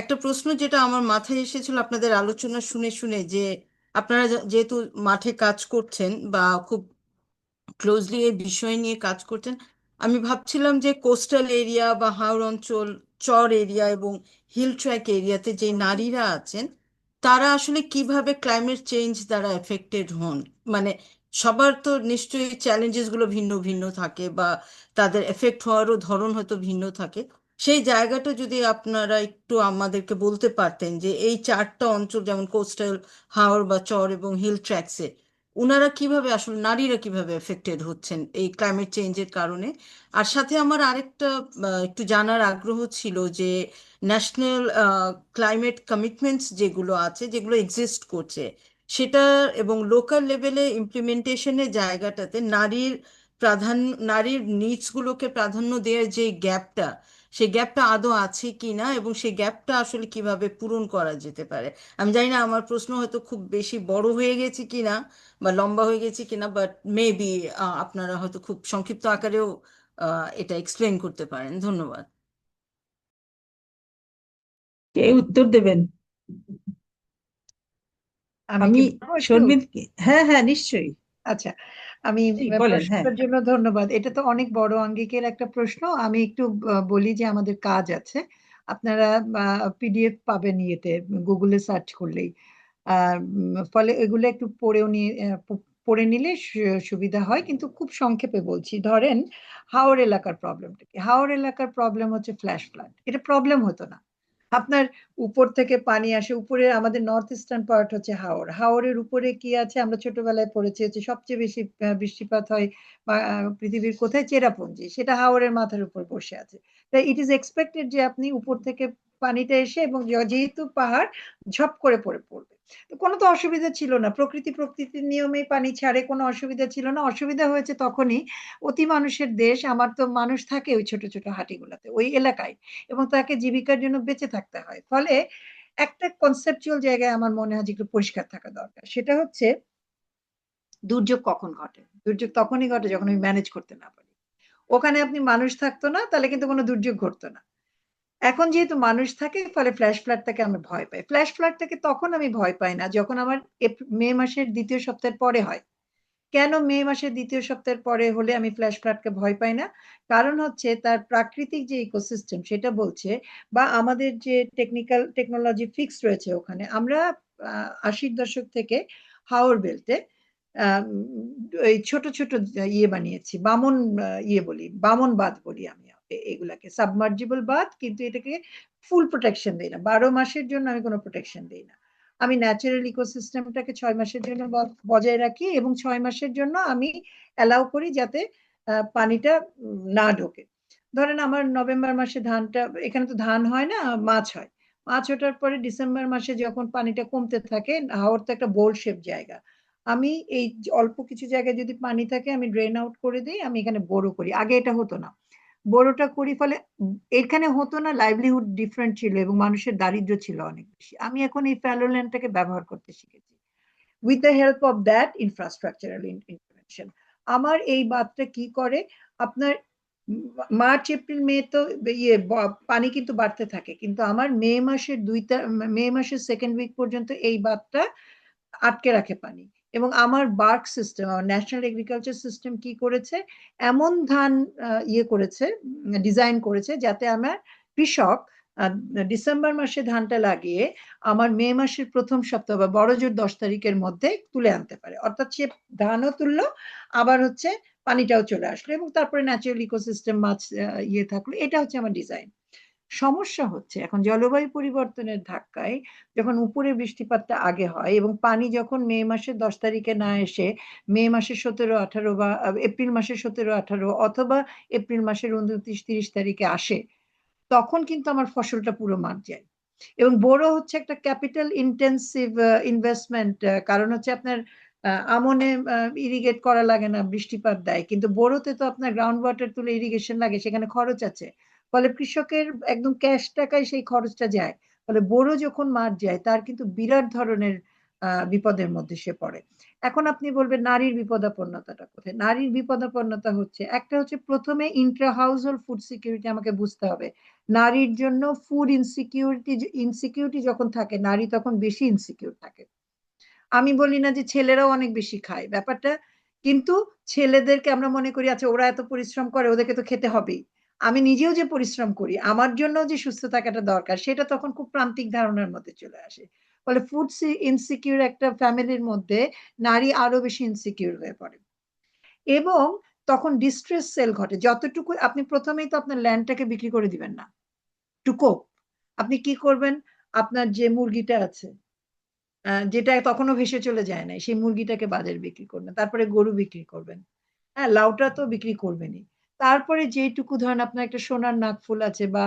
একটা প্রশ্ন যেটা আমার মাথায় এসেছিল আপনাদের আলোচনা শুনে শুনে, যে আপনারা যেহেতু মাঠে কাজ করছেন বা খুব ক্লোজলি এই বিষয় নিয়ে কাজ করছেন, আমি ভাবছিলাম যে কোস্টাল এরিয়া বা হাওর অঞ্চল, চর এরিয়া এবং হিল ট্র্যাক এরিয়াতে যে নারীরা আছেন, তারা আসলে কিভাবে ক্লাইমেট চেঞ্জ দ্বারা এফেক্টেড হন। মানে সবার তো নিশ্চয়ই চ্যালেঞ্জেস গুলো ভিন্ন ভিন্ন থাকে, বা তাদের এফেক্ট হওয়ারও ধরন হয়তো ভিন্ন থাকে। সেই জায়গাটা যদি আপনারা একটু আমাদেরকে বলতে পারতেন, যে এই চারটা অঞ্চল যেমন কোস্টাল, হাওর বা চর এবং হিল ট্র্যাকসে ওনারা কিভাবে, আসলে নারীরা কিভাবে এফেক্টেড হচ্ছেন এই ক্লাইমেট চেঞ্জের কারণে। আর সাথে আমার আরেকটা একটু জানার আগ্রহ ছিল যে ন্যাশনাল ক্লাইমেট কমিটমেন্টস যেগুলো আছে, যেগুলো এক্সিস্ট করছে, সেটা এবং লোকাল লেভেলে ইমপ্লিমেন্টেশনের জায়গাটাতে নারীর নিডসগুলোকে প্রাধান্য দেওয়ার যে গ্যাপটা, সেই গ্যাপটা আদৌ আছে কিনা এবং সেই গ্যাপটা আসলে কিভাবে পূরণ করা যেতে পারে। আমি জানি না আমার প্রশ্ন হয়তো খুব বেশি বড় হয়ে গেছে কিনা বা লম্বা হয়ে গেছে কিনা, বাট মেবি আপনারা হয়তো খুব সংক্ষিপ্ত আকারেও এটা এক্সপ্লেন করতে পারেন। ধন্যবাদ। কে উত্তর দেবেন? আমি আমি কি বলবো একটু? শর্মিন, হ্যাঁ নিশ্চয়ই। আচ্ছা, আমি জি, বলেন। হ্যাঁ, প্রশ্নটার জন্য ধন্যবাদ। এটা তো অনেক বড় আঙ্গিকের একটা প্রশ্ন। আমি একটু বলি যে আমাদের কাজ আছে। আপনারা পিডিএফ পাবেন ইয়েতে, গুগলে সার্চ করলেই। ফলে এগুলো একটু পড়ে নিলে সুবিধা হয়, কিন্তু খুব সংক্ষেপে বলছি। ধরেন হাওর এলাকার প্রবলেমটা কি? হাওর এলাকার প্রবলেম হচ্ছে ফ্ল্যাশ ফ্লাড। এটা প্রবলেম হতো না। আপনার উপর থেকে পানি আসে, উপরে আমাদের নর্থ ইস্টার্ন পার্ট হচ্ছে হাওর। হাওরের উপরে কি আছে আমরা ছোটবেলায় পড়েছি, হচ্ছে সবচেয়ে বেশি বৃষ্টিপাত হয় বা পৃথিবীর কোথায়? চেরাপুঞ্জি। সেটা হাওরের মাথার উপর বসে আছে। তাই ইট ইজ এক্সপেক্টেড যে আপনি উপর থেকে পানিটা এসে, এবং যেহেতু পাহাড়, ঝপ করে পড়বে। তো কোনো তো অসুবিধা ছিল না, প্রকৃতির নিয়মেই পানি ছাড়ে, কোনো অসুবিধা ছিল না। অসুবিধা হয়েছে তখনই, অতি মানুষের দেশ, আমার তো মানুষ থাকে ওই ছোট ছোট হাটিগুলোতে, ওই এলাকায়, এবং তাকে জীবিকার জন্য বেঁচে থাকতে হয়। ফলে একটা কনসেপচুয়াল জায়গায় আমার মনে হয় যে একটু পরিষ্কার থাকা দরকার। সেটা হচ্ছে দুর্যোগ কখন ঘটে? দুর্যোগ তখনই ঘটে যখন আমি ম্যানেজ করতে না পারি। ওখানে আপনি মানুষ থাকতো না, তাহলে কিন্তু কোনো দুর্যোগ ঘটতো না। এখন যেহেতু মানুষ থাকে, ফলে ফ্ল্যাশ ফ্লাডটাকে আমি ভয় পাই। ফ্ল্যাশ ফ্লাডটাকে তখন আমি ভয় পাই না যখন আমার মে মাসের দ্বিতীয় সপ্তাহের পরে হয়। কেন মে মাসের দ্বিতীয় সপ্তাহের পরে হলে আমি ফ্ল্যাশ ফ্লাডকে ভয় পাই না? কারণ হচ্ছে তার প্রাকৃতিক যে ইকোসিস্টেম সেটা বলছে, বা আমাদের যে টেকনোলজি ফিক্স রয়েছে ওখানে। আমরা 80-র দশক থেকে হাওর বেল্টে এই ছোট ছোট ইয়ে বানিয়েছি, বামন বাঁধ বলি আমি এগুলাকে, সাবমার্জিবল বাঁধ, কিন্তু এটাকে ফুল প্রোটেকশন দেই না। 12 মাসের জন্য আমি কোনো প্রোটেকশন দেই না। আমি ন্যাচারাল ইকোসিস্টেমটাকে 6 মাসের জন্য বজায় রাখি, এবং 6 মাসের জন্য আমি অ্যালাউ করি যাতে পানিটা না ঢোকে। ধরেন আমার নভেম্বর মাসে ধানটা, এখানে তো ধান হয় না, মাছ হয়। মাছ ওঠার পরে ডিসেম্বর মাসে যখন পানিটা কমতে থাকে, হাওর তো একটা বোল শেপ জায়গা, আমি এই অল্প কিছু জায়গায় যদি পানি থাকে আমি ড্রেন আউট করে দিই। আমি এখানে বোরো করি, আগে এটা হতো না। বোরোটা করি, ফলে এখানে হতো না, লাইভলিহুড ডিফারেন্ট ছিল এবং মানুষের দারিদ্র্য ছিল অনেক বেশি। আমি এখন এই ফ্যালো ল্যান্ডটাকে ব্যবহার করতে শিখেছি with the help of that infrastructural intervention. আমার এই বাঁধটা কি করে, আপনার মার্চ এপ্রিল মে তো পানি কিন্তু বাড়তে থাকে, কিন্তু আমার মে মাসের সেকেন্ড উইক পর্যন্ত এই বাঁধটা আটকে রাখে পানি। এবং আমার বার্ক সিস্টেম, আমার ন্যাশনাল এগ্রিকালচার সিস্টেম কি করেছে, এমন ধান করেছে, ডিজাইন করেছে, যাতে আমার কৃষক ডিসেম্বর মাসে ধানটা লাগিয়ে আমার মে মাসের প্রথম সপ্তাহ বা বড়জোর 10 তারিখের মধ্যে তুলে আনতে পারে। অর্থাৎ সে ধানও তুললো, আবার হচ্ছে পানিটাও চলে আসলো, এবং তারপরে ন্যাচারাল ইকোসিস্টেম মাছ থাকলো। এটা হচ্ছে আমার ডিজাইন। সমস্যা হচ্ছে এখন জলবায়ু পরিবর্তনের ধাক্কায়, যখন উপরে বৃষ্টিপাতটা আগে হয় এবং পানি যখন মে মাসের 10 তারিখে না এসে মে মাসের 17-18 বা এপ্রিল মাসের 17-18 অথবা এপ্রিল মাসের 29-30 তারিখে আসে, তখন কিন্তু আমার ফসলটা পুরো মার যায়। এবং বোরো হচ্ছে একটা ক্যাপিটাল ইন্টেন্সিভ ইনভেস্টমেন্ট। কারণ হচ্ছে আপনার আমনে ইরিগেট করা লাগে না, বৃষ্টিপাত দেয়, কিন্তু বোরোতে তো আপনার গ্রাউন্ড ওয়াটার তুলে ইরিগেশন লাগে, সেখানে খরচ আছে। ফলে কৃষকের একদম ক্যাশ টাকায় সেই খরচটা যায়। ফলে বোরো যখন মার যায় তার কিন্তু বিরাট ধরনের বিপদের মধ্যে সে পড়ে। এখন আপনি বলবেন নারীর বিপদাপন্নতাটা কোথায়? নারীর বিপদাপন্নতা হচ্ছে, একটা হচ্ছে প্রথমে ইন্ট্রা হাউসহোল্ড ফুড সিকিউরিটি আমাকে বুঝতে হবে। নারীর জন্য ফুড ইনসিকিউরিটি যখন থাকে, নারী তখন বেশি ইনসিকিউর থাকে। আমি বলি না যে ছেলেরাও অনেক বেশি খায় ব্যাপারটা, কিন্তু ছেলেদেরকে আমরা মনে করি আচ্ছা ওরা এত পরিশ্রম করে ওদেরকে তো খেতে হবেই। আমি নিজেও যে পরিশ্রম করি, আমার জন্য যে সুস্থ থাকাটা দরকার, সেটা তখন খুব প্রান্তিক ধারণার মধ্যে চলে আসে। ফলে ফুড ইনসিকিউর একটা ফ্যামিলির মধ্যে নারী আরো বেশি ইনসিকিউর হয়ে পড়ে, এবং তখন ডিস্ট্রেস সেল ঘটে। যতটুকু আপনি প্রথমেই তো আপনার ল্যান্ডটাকে বিক্রি করে দিবেন না টু কোপ। আপনি কি করবেন? আপনার যে মুরগিটা আছে, যেটা তখনও ভেসে চলে যায় না, সেই মুরগিটাকে বাজারে বিক্রি করবেন, তারপরে গরু বিক্রি করবেন, হ্যাঁ লাউটা তো বিক্রি করবেনই। তারপরে যেটুকু ধরেন আপনার একটা সোনার নাকফুল আছে বা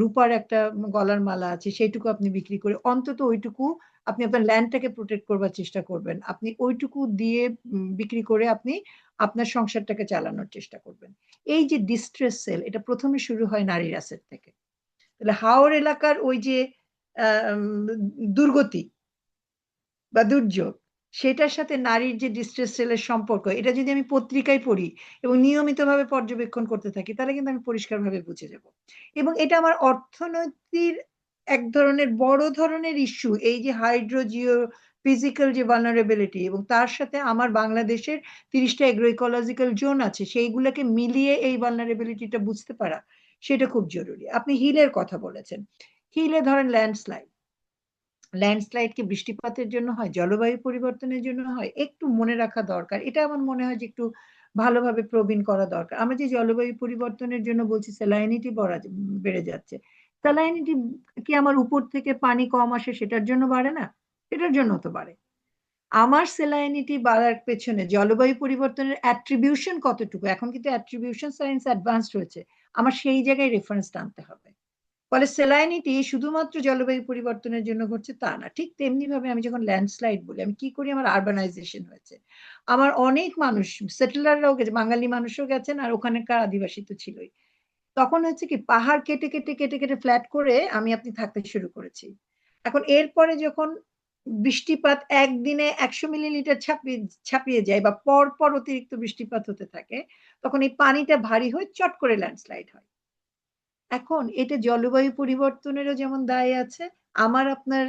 রূপার একটা গলার মালা আছে, সেইটুকু আপনি বিক্রি করে অন্তত ওইটুকু আপনি আপনার ল্যান্ডটাকে প্রোটেক্ট করবার চেষ্টা করবেন। আপনি ওইটুকু দিয়ে বিক্রি করে আপনি আপনার সংসারটাকে চালানোর চেষ্টা করবেন। এই যে ডিস্ট্রেস সেল, এটা প্রথমে শুরু হয় নারীর অ্যাসেট থেকে। তাহলে হাওর এলাকার ওই যে দুর্গতি বা দুর্যোগ, সেটার সাথে নারীর যে ডিস্ট্রেস সেলের সম্পর্ক, এটা যদি আমি পত্রিকায় পড়ি এবং নিয়মিতভাবে পর্যবেক্ষণ করতে থাকি, তাহলে কিন্তু আমি পরিষ্কারভাবে বুঝে যাব। এবং এটা আমার অর্থনীতির এক ধরনের বড় ধরনের ইস্যু, এই যে হাইড্রোজিও ফিজিক্যাল যে ভালনারেবিলিটি, এবং তার সাথে আমার বাংলাদেশের 30টা এগ্রো ইকোলজিক্যাল জোন আছে, সেইগুলোকে মিলিয়ে এই ভালনারেবিলিটিটা বুঝতে পারা, সেটা খুব জরুরি। আপনি হিলের কথা বলেছেন, হিলে ধরেন ল্যান্ডস্লাইড কি বৃষ্টিপাতের জন্য হয়, জলবায়ু পরিবর্তনের জন্য হয়? একটু মনে রাখা দরকার, এটা আমার মনে হয় যে একটু ভালোভাবে প্রবীণ করা দরকার। আমরা যে জলবায়ু পরিবর্তনের জন্য বলছি স্যালাইনিটি বেড়ে যাচ্ছে, স্যালাইনিটি কি আমার উপর থেকে পানি কম আসে সেটার জন্য বাড়ে না? এটার জন্য তো বাড়ে। আমার স্যালাইনিটি বাড়ার পেছনে জলবায়ু পরিবর্তনের অ্যাট্রিবিউশন কতটুকু, এখন কিন্তু অ্যাট্রিবিউশন সায়েন্স অ্যাডভান্সড হয়েছে, আমার সেই জায়গায় রেফারেন্স টানতে হবে। ফলে স্যালাইনিটি শুধুমাত্র জলবায়ু পরিবর্তনের জন্য ঘটছে তা না। ঠিক তেমনি ভাবে আমি যখন ল্যান্ডস্লাইড বলি, আমি কি করি? আমার আরবানাইজেশন হয়েছে, আমার অনেক মানুষ সেটেলাররাও গেছে, বাঙালি মানুষও গেছেন, আর ওখানকার আদিবাসী তো ছিলই। তখন হচ্ছে কি, পাহাড় কেটে কেটে কেটে কেটে ফ্ল্যাট করে আপনি থাকতে শুরু করেছি। এখন এরপরে যখন বৃষ্টিপাত একদিনে 100 মিলিলিটার ছাপিয়ে যায় বা পর পর অতিরিক্ত বৃষ্টিপাত হতে থাকে, তখন এই পানিটা ভারী হয়ে চট করে ল্যান্ডস্লাইড হয়। এখন এটা জলবায়ু পরিবর্তনেরও যেমন দায় আছে, আমার আপনার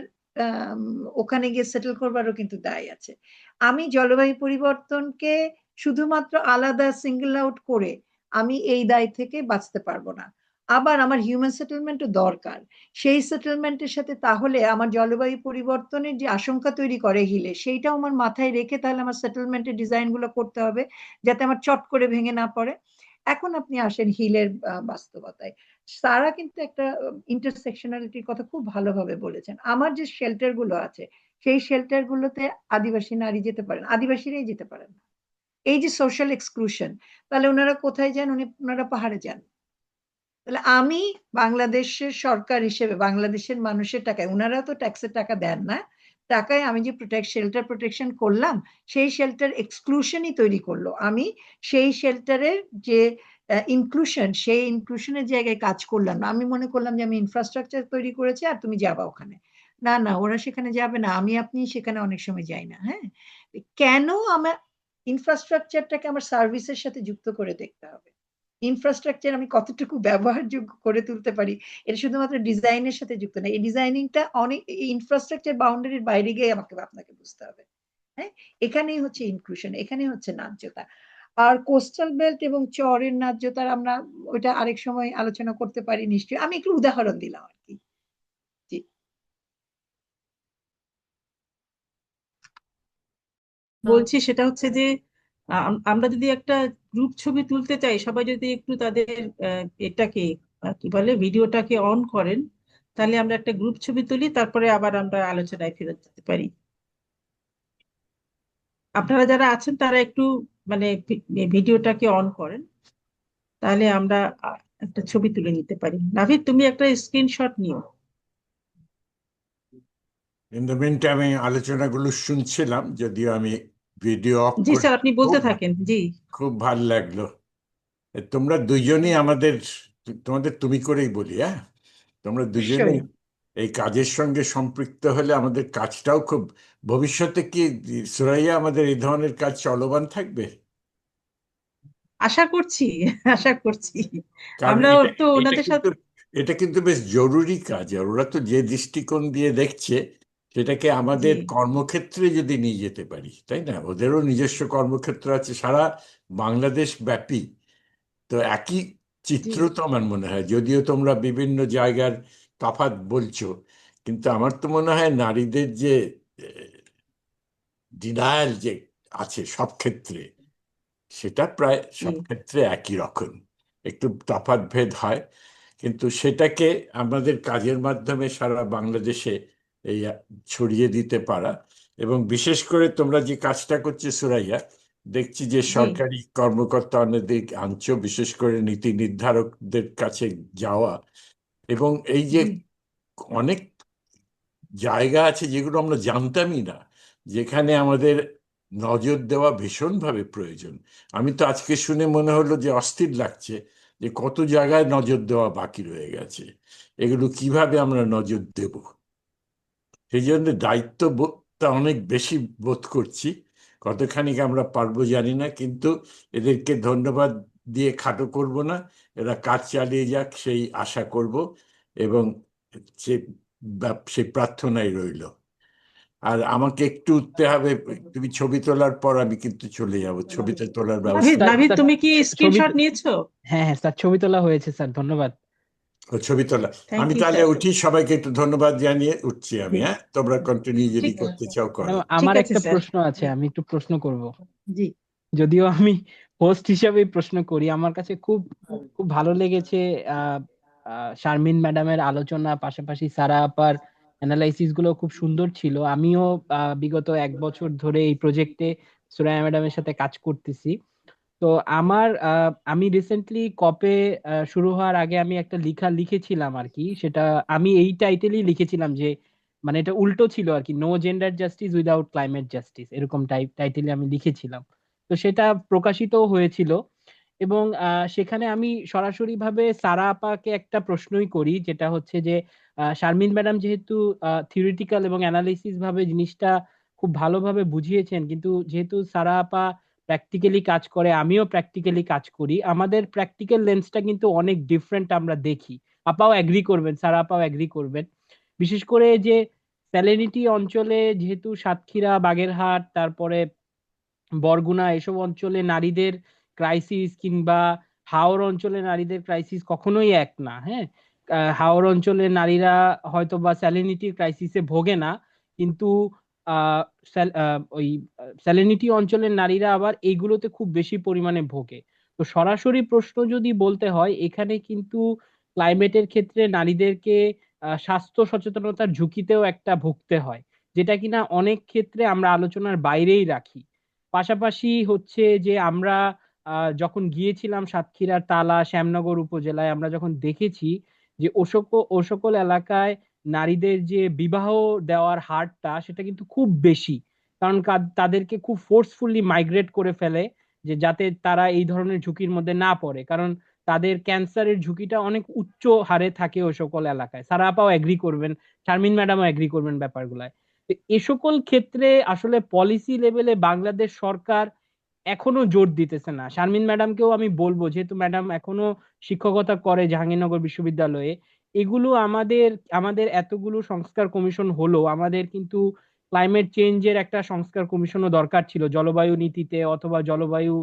ওখানে গিয়ে সেটেল করবারও কিন্তু দায় আছে। আমি জলবায়ু পরিবর্তনকে শুধুমাত্র আলাদা সিঙ্গেল আউট করে আমি এই দায় থেকে বাঁচতে পারবো না। আবার আমার হিউম্যান সেটেলমেন্টও দরকার। সেই সেটেলমেন্টের সাথে তাহলে আমার জলবায়ু পরিবর্তনের যে আশঙ্কা তৈরি করে হিলে, সেইটাও আমার মাথায় রেখে তাহলে আমার সেটেলমেন্টের ডিজাইনগুলো করতে হবে, যাতে আমার চট করে ভেঙে না পড়ে। এখন আপনি আসেন হিলের বাস্তবতায়। সারা কিন্তু একটা ইন্টারসেকশনালিটির কথা খুব ভালোভাবে বলেছেন। আমার যে শেল্টার গুলো আছে, সেই শেল্টার গুলোতে আদিবাসী নারী যেতে পারেন, আদিবাসীরাই যেতে পারেন না। এই যে সোশ্যাল এক্সক্লুশন, তাহলে ওনারা কোথায় যান? ওনারা পাহাড়ে যান। তাহলে আমি বাংলাদেশের সরকার হিসেবে বাংলাদেশের মানুষের টাকায়, ওনারা তো ট্যাক্সের টাকা দেন না, টাকায় আমি যে শেল্টার প্রোটেকশন করলাম, সেই শেল্টার এক্সক্লুশনই তৈরি করলো। আমি সেই শেল্টারের যে ইনক্লুশন, সেই ইনক্লুশনের জায়গায় কাজ করলাম না। আমি মনে করলাম যে আমি ইনফ্রাস্ট্রাকচার তৈরি করেছি আর তুমি যাবা ওখানে। না না, ওরা সেখানে যাবে না, আপনি সেখানে অনেক সময় যাই না। হ্যাঁ, কেন? আমার ইনফ্রাস্ট্রাকচারটাকে আমার সার্ভিসের সাথে যুক্ত করে দেখতে হবে। ইনফ্রাস্ট্রাকচার আমি কতটুকু ব্যবহারযোগ্য করে তুলতে পারি, এটা শুধুমাত্র ডিজাইনের সাথে যুক্ত না। এই ডিজাইনিংটা অনেক ইনফ্রাস্ট্রাকচার বাউন্ডারির বাইরে গিয়ে আপনাকে বুঝতে হবে। হ্যাঁ, এখানেই হচ্ছে ইনক্লুশন, এখানেই হচ্ছে ন্যায্যতা। আর কোস্টাল বেল্ট এবং চরের ন্যায্যতার আমরা ওইটা আরেক সময় আলোচনা করতে পারি নিশ্চয়ই। আমি একটু উদাহরণ দিলাম আর কি। জি, বলছি সেটা হচ্ছে যে আমরা যদি একটা গ্রুপ ছবি তুলতে চাই, সবাই যদি একটু তাদের এটাকে কি বলে ভিডিওটাকে অন করেন, তাহলে আমরা একটা গ্রুপ ছবি তুলি, তারপরে আবার আমরা আলোচনায় ফেরত যেতে পারি। আপনারা যারা আছেন তারা একটু মানে ভিডিওটাকে অন করেন, তাহলে আমরা একটা ছবি তুলে নিতে পারি। নাভিদ, তুমি একটা স্ক্রিনশট নিও। ইন দ্য মিন টাইম আমি আলোচনাগুলো শুনছিলাম, যদিও আমি ভিডিও অফ জি করে। স্যার, আপনি বলতে থাকেন। জি, খুব ভালো লাগলো। তোমরা দুইজনই আমাদের তোমাদের তুমি করেই বলি, হ্যাঁ, তোমরা দুজনেই নিশ্চয়ই। এই কাজের সঙ্গে সম্পৃক্ত হলে আমাদের কাজটাও খুব, ভবিষ্যতে কি সুরাইয়া আমাদের এই ধরনের কাজ চলমান থাকবে? আশা করছি, আশা করছি। কারণ আমরা এটা তো এটা ওনাদের কিন্তু সাথে এটা কিন্তু বেশ জরুরি কাজ, আর ওরা তো যে দৃষ্টিকোণ দিয়ে দেখছে সেটাকে জি আমাদের কর্মক্ষেত্রে যদি নিয়ে যেতে পারি, তাই না? ওদেরও নিজস্ব কর্মক্ষেত্র আছে সারা বাংলাদেশ ব্যাপী। তো একই জি চিত্র তো আমার মনে হয়, যদিও তোমরা বিভিন্ন জায়গার তফাৎ বলছো, কিন্তু আমার তো মনে হয় নারীদের যে ডিনায়াল যে আছে সব ক্ষেত্রে, সেটা প্রায় জি সব ক্ষেত্রে একই রকম। একটু তফাৎ ভেদ হয়, কিন্তু সেটাকে আমাদের কাজের মাধ্যমে সারা বাংলাদেশে এই ছড়িয়ে দিতে পারা। এবং বিশেষ করে তোমরা যে কাজটা করছো সুরাইয়া, দেখছি যে জি সরকারি কর্মকর্তা অনেক আনছো, বিশেষ করে নীতি নির্ধারকদের কাছে যাওয়া। এবং এই যে জি অনেক জায়গা আছে যেগুলো আমরা জানতামই না, যেখানে আমাদের নজর দেওয়া ভীষণভাবে প্রয়োজন। আমি তো আজকে শুনে মনে হলো যে অস্থির লাগছে যে কত জায়গায় নজর দেওয়া বাকি রয়ে গেছে, এগুলো কিভাবে আমরা নজর দেব। সেই জন্য দায়িত্ববোধটা অনেক বেশি বোধ করছি। কতখানি আমরা পারবো জানি না, কিন্তু এদেরকে ধন্যবাদ দিয়ে খাটো করব না, এরা কাজ চালিয়ে যাক সেই আশা করব। এবং সে সেই প্রার্থনাই রইল। আর আমাকে একটু উঠতে হবে, তুমি ছবি তোলার পর আমি কিন্তু চলে যাব, ছবিটা তোলার নাভিদ, ব্যবস্থা। স্যার নাভিদ স্যার তুমি কি ছবি স্ক্রিনশট নিয়েছো? হ্যাঁ হ্যাঁ স্যার, ছবি তোলা হয়েছে স্যার, ধন্যবাদ। ও ছবি তোলা। থ্যাংক আমি ইউ তাহলে স্যার। উঠি, সবাইকে একটু ধন্যবাদ জানিয়ে উঠছি আমি, জি হ্যাঁ, তোমরা কন্টিনিউ যদি ঠিক করতে চাও ম্যাডাম করো। ঠিক আমার আছে একটা স্যার। প্রশ্ন আছে, আমি একটু প্রশ্ন করব। জি যদিও আমি হোস্ট হিসাবেই প্রশ্ন করি, আমার কাছে খুব খুব ভালো লেগেছে আহ শারমিন ম্যাডামের আলোচনা, পাশাপাশি সারা আপার অ্যানালাইসিস গুলো খুব সুন্দর ছিল। আমিও বিগত 1 বছর ধরে এই প্রজেক্টে সুরাইয়া ম্যাডামের সাথে কাজ করতেছি। তো আমি রিসেন্টলি কপে শুরু হওয়ার আগে আমি একটা লেখা লিখেছিলাম আর কি, সেটা আমি এই টাইটেলই লিখেছিলাম যে, মানে এটা উল্টো ছিল আর কি, no gender justice without climate justice, এরকম টাইটেলে আমি লিখেছিলাম। তো সেটা প্রকাশিত হয়েছিল, এবং সেখানে আমি সরাসরি ভাবে সারা আপাকে একটা প্রশ্নই করি, যেটা হচ্ছে যে শারমিন ম্যাডাম যেহেতু থিওরিটিক্যাল এবং অ্যানালিসিস ভাবে জিনিসটা খুব ভালোভাবে বুঝিয়েছেন, কিন্তু যেহেতু সারা আপা প্র্যাকটিক্যালি কাজ করে, আমিও প্র্যাকটিক্যালি কাজ করি, আমাদের প্র্যাকটিক্যাল লেন্সটা কিন্তু অনেক ডিফারেন্ট আমরা দেখি। আপাও এগ্রি করবেন, সারা আপাও এগ্রি করবেন। বিশেষ করে যে স্যালিনিটি অঞ্চলে, যেহেতু সাতক্ষীরা, বাগেরহাট, তারপরে বরগুনা, এসব অঞ্চলে নারীদের ক্রাইসিস, কিংবা হাওর অঞ্চলে নারীদের ক্রাইসিস কখনোই এক না। হ্যাঁ, হাওর অঞ্চলে নারীরা হয়তো বা স্যালিনিটির ক্রাইসিসে ভোগে না, কিন্তু ওই স্যালিনিটি অঞ্চলের নারীরা আবার এইগুলোতে খুব বেশি পরিমাণে ভোগে। তো সরাসরি প্রশ্ন যদি বলতে হয়, এখানে কিন্তু ক্লাইমেটের ক্ষেত্রে নারীদেরকে স্বাস্থ্য সচেতনতার ঝুঁকিতেও একটা ভুগতে হয়, যেটা কিনা অনেক ক্ষেত্রে আমরা আলোচনার বাইরেই রাখি। পাশাপাশি হচ্ছে যে আমরা যখন গিয়েছিলাম সাতক্ষীরার তালা, শ্যামনগর উপজেলায়, আমরা যখন দেখেছি যে ও সকল এলাকায় নারীদের যে বিবাহ দেওয়ার হারটা, সেটা কিন্তু খুব বেশি। কারণ তাদেরকে খুব ফোর্সফুলি মাইগ্রেট করে ফেলে, যে যাতে তারা এই ধরনের ঝুঁকির মধ্যে না পড়ে, কারণ তাদের ক্যান্সারের ঝুঁকিটা অনেক উচ্চ হারে থাকে ওই সকল এলাকায়। সারা আপাও এগ্রি করবেন, শারমিন ম্যাডামও এগ্রি করবেন ব্যাপারগুলায়। তো এ সকল ক্ষেত্রে আসলে পলিসি লেভেলে বাংলাদেশ সরকার এখনো জোর দিতেছে না। শারমিন ম্যাডামকেও আমি বলবো, যেহেতু ম্যাডাম এখনো শিক্ষকতা করে জাহাঙ্গীরনগর বিশ্ববিদ্যালয়ে, এগুলো আমাদের আমাদের এতগুলো সংস্কার কমিশন হলো, আমাদের কিন্তু ক্লাইমেট চেঞ্জের একটা সংস্কার কমিশনও দরকার ছিল। জলবায়ু নীতিতে অথবা জলবায়ু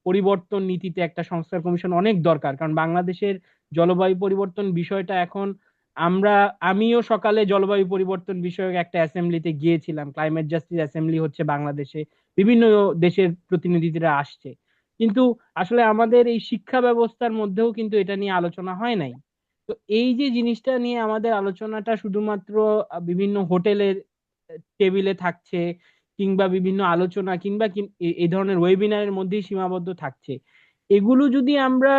পরিবর্তন নীতিতে একটা সংস্কার কমিশন অনেক দরকার, কারণ বাংলাদেশের জলবায়ু পরিবর্তন বিষয়টা এখন আমিও সকালে জলবায়ু পরিবর্তন বিষয়ক একটা অ্যাসেম্বলিতে গিয়েছিলাম, ক্লাইমেট জাস্টিস অ্যাসেম্বলি হচ্ছে বাংলাদেশে, বিভিন্ন দেশের প্রতিনিধিরা আসছে, কিন্তু আসলে আমাদের এই শিক্ষা ব্যবস্থার মধ্যেও কিন্তু এটা নিয়ে আলোচনা হয় নাই। তো এই যে জিনিসটা নিয়ে আমাদের আলোচনাটা শুধুমাত্র বিভিন্ন হোটেলের টেবিলে থাকছে, কিংবা বিভিন্ন আলোচনা, কিংবা এই ধরনের ওয়েবিনারের মধ্যেই সীমাবদ্ধ থাকছে, এগুলো যদি আমরা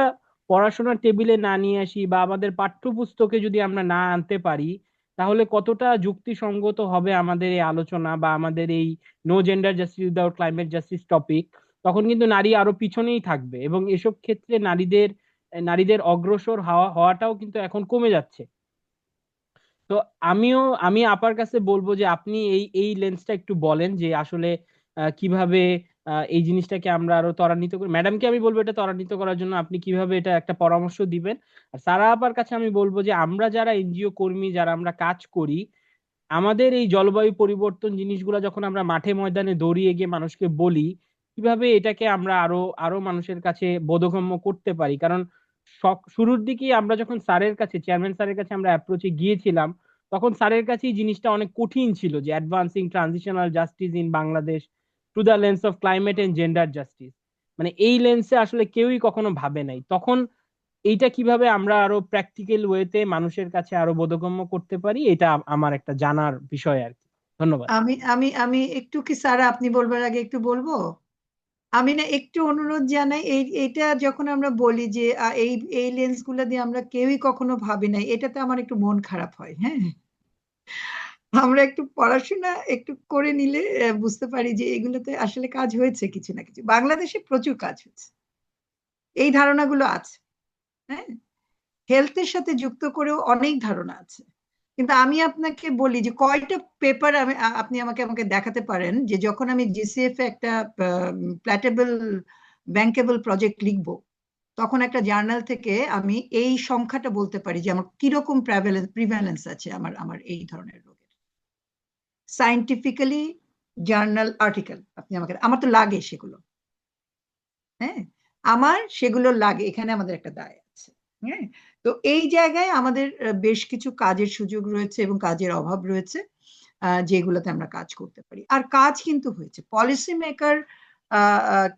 পড়াশোনার টেবিলে না নিয়ে আসি, বা আমাদের পাঠ্যপুস্তকে যদি আমরা না আনতে পারি, তাহলে কতটা যুক্তিসঙ্গত হবে আমাদের এই আলোচনা, বা আমাদের এই no gender justice without climate justice topic. তখন কিন্তু নারী আরো পিছনেই থাকবে, এবং এসব ক্ষেত্রে নারীদের নারীদের অগ্রসর হওয়াটাও কিন্তু এখন কমে যাচ্ছে। তো আমি আপার কাছে বলবো যে আপনি এই লেন্সটা একটু বলেন যে আসলে কিভাবে এই জিনিসটাকে আমরা আরো ত্বরান্বিত করি। ম্যাডামকে আমি বলবো এটা ত্বরান্বিত করার জন্য আপনি কিভাবে এটা একটা পরামর্শ দিবেন। আর সারা আপার কাছে আমি বলবো যে আমরা যারা এনজিও কর্মী, যারা আমরা কাজ করি, আমাদের এই জলবায়ু পরিবর্তন জিনিসগুলো যখন আমরা মাঠে ময়দানে দৌড়িয়ে গিয়ে মানুষকে বলি, কিভাবে এটাকে আমরা আরো আরো মানুষের কাছে বোধগম্য করতে পারি। কারণ শুরুর দিকে আমরা যখন স্যারের কাছে, চেয়ারম্যান স্যারের কাছে আমরা অ্যাপ্রোচে গিয়েছিলাম, তখন স্যারের কাছেই জিনিসটা অনেক কঠিন ছিল যে advancing transitional justice in Bangladesh through the lens of climate and gender justice, মানে এই লেন্সে আসলে কেউই কখনো ভাবে নাই। তখন এইটা কিভাবে আমরা আরো প্র্যাকটিক্যাল ওয়েতে মানুষের কাছে আরো বোধগম্য করতে পারি, এটা আমার একটা জানার বিষয় আর কি। ধন্যবাদ। আমি আমি আমি একটু কি স্যার আপনি বলবার আগে একটু বলবো? আমি না একটু অনুরোধ জানাই, এইটা যখন আমরা বলি যে এই লেন্স গুলো দিয়ে আমরা কেউই কখনো ভাবি নাই, এটাতে আমার একটু মন খারাপ হয়। হ্যাঁ, আমরা একটু পড়াশোনা একটু করে নিলে বুঝতে পারি যে এগুলোতে আসলে কাজ হয়েছে কিছু না কিছু, বাংলাদেশে প্রচুর কাজ হয়েছে, এই ধারণাগুলো আছে। হ্যাঁ, হেলথের সাথে যুক্ত করেও অনেক ধারণা আছে। কিন্তু আমি আপনাকে বলি যে কয়টা পেপার আপনি আমাকে দেখাতে পারেন যে যখন আমি জিসিএফ এ একটা প্ল্যাটেবল ব্যাংকেবল প্রজেক্ট লিখবো, তখন একটা জার্নাল থেকে আমি এই সংখ্যাটা বলতে পারি যে আমার কিরকম প্রিভ্যালেন্স আছে আমার এই ধরনের রোগের। সায়েন্টিফিক্যালি জার্নাল আর্টিকেল আপনি আমার তো লাগে সেগুলো। হ্যাঁ, আমার সেগুলো লাগে, এখানে আমাদের একটা দায় আছে। হ্যাঁ, তো এই জায়গায় আমাদের বেশ কিছু কাজের সুযোগ রয়েছে এবং কাজের অভাব রয়েছে, যেগুলোতে আমরা কাজ করতে পারি। আর কাজ কিন্তু হয়েছে, পলিসি মেকার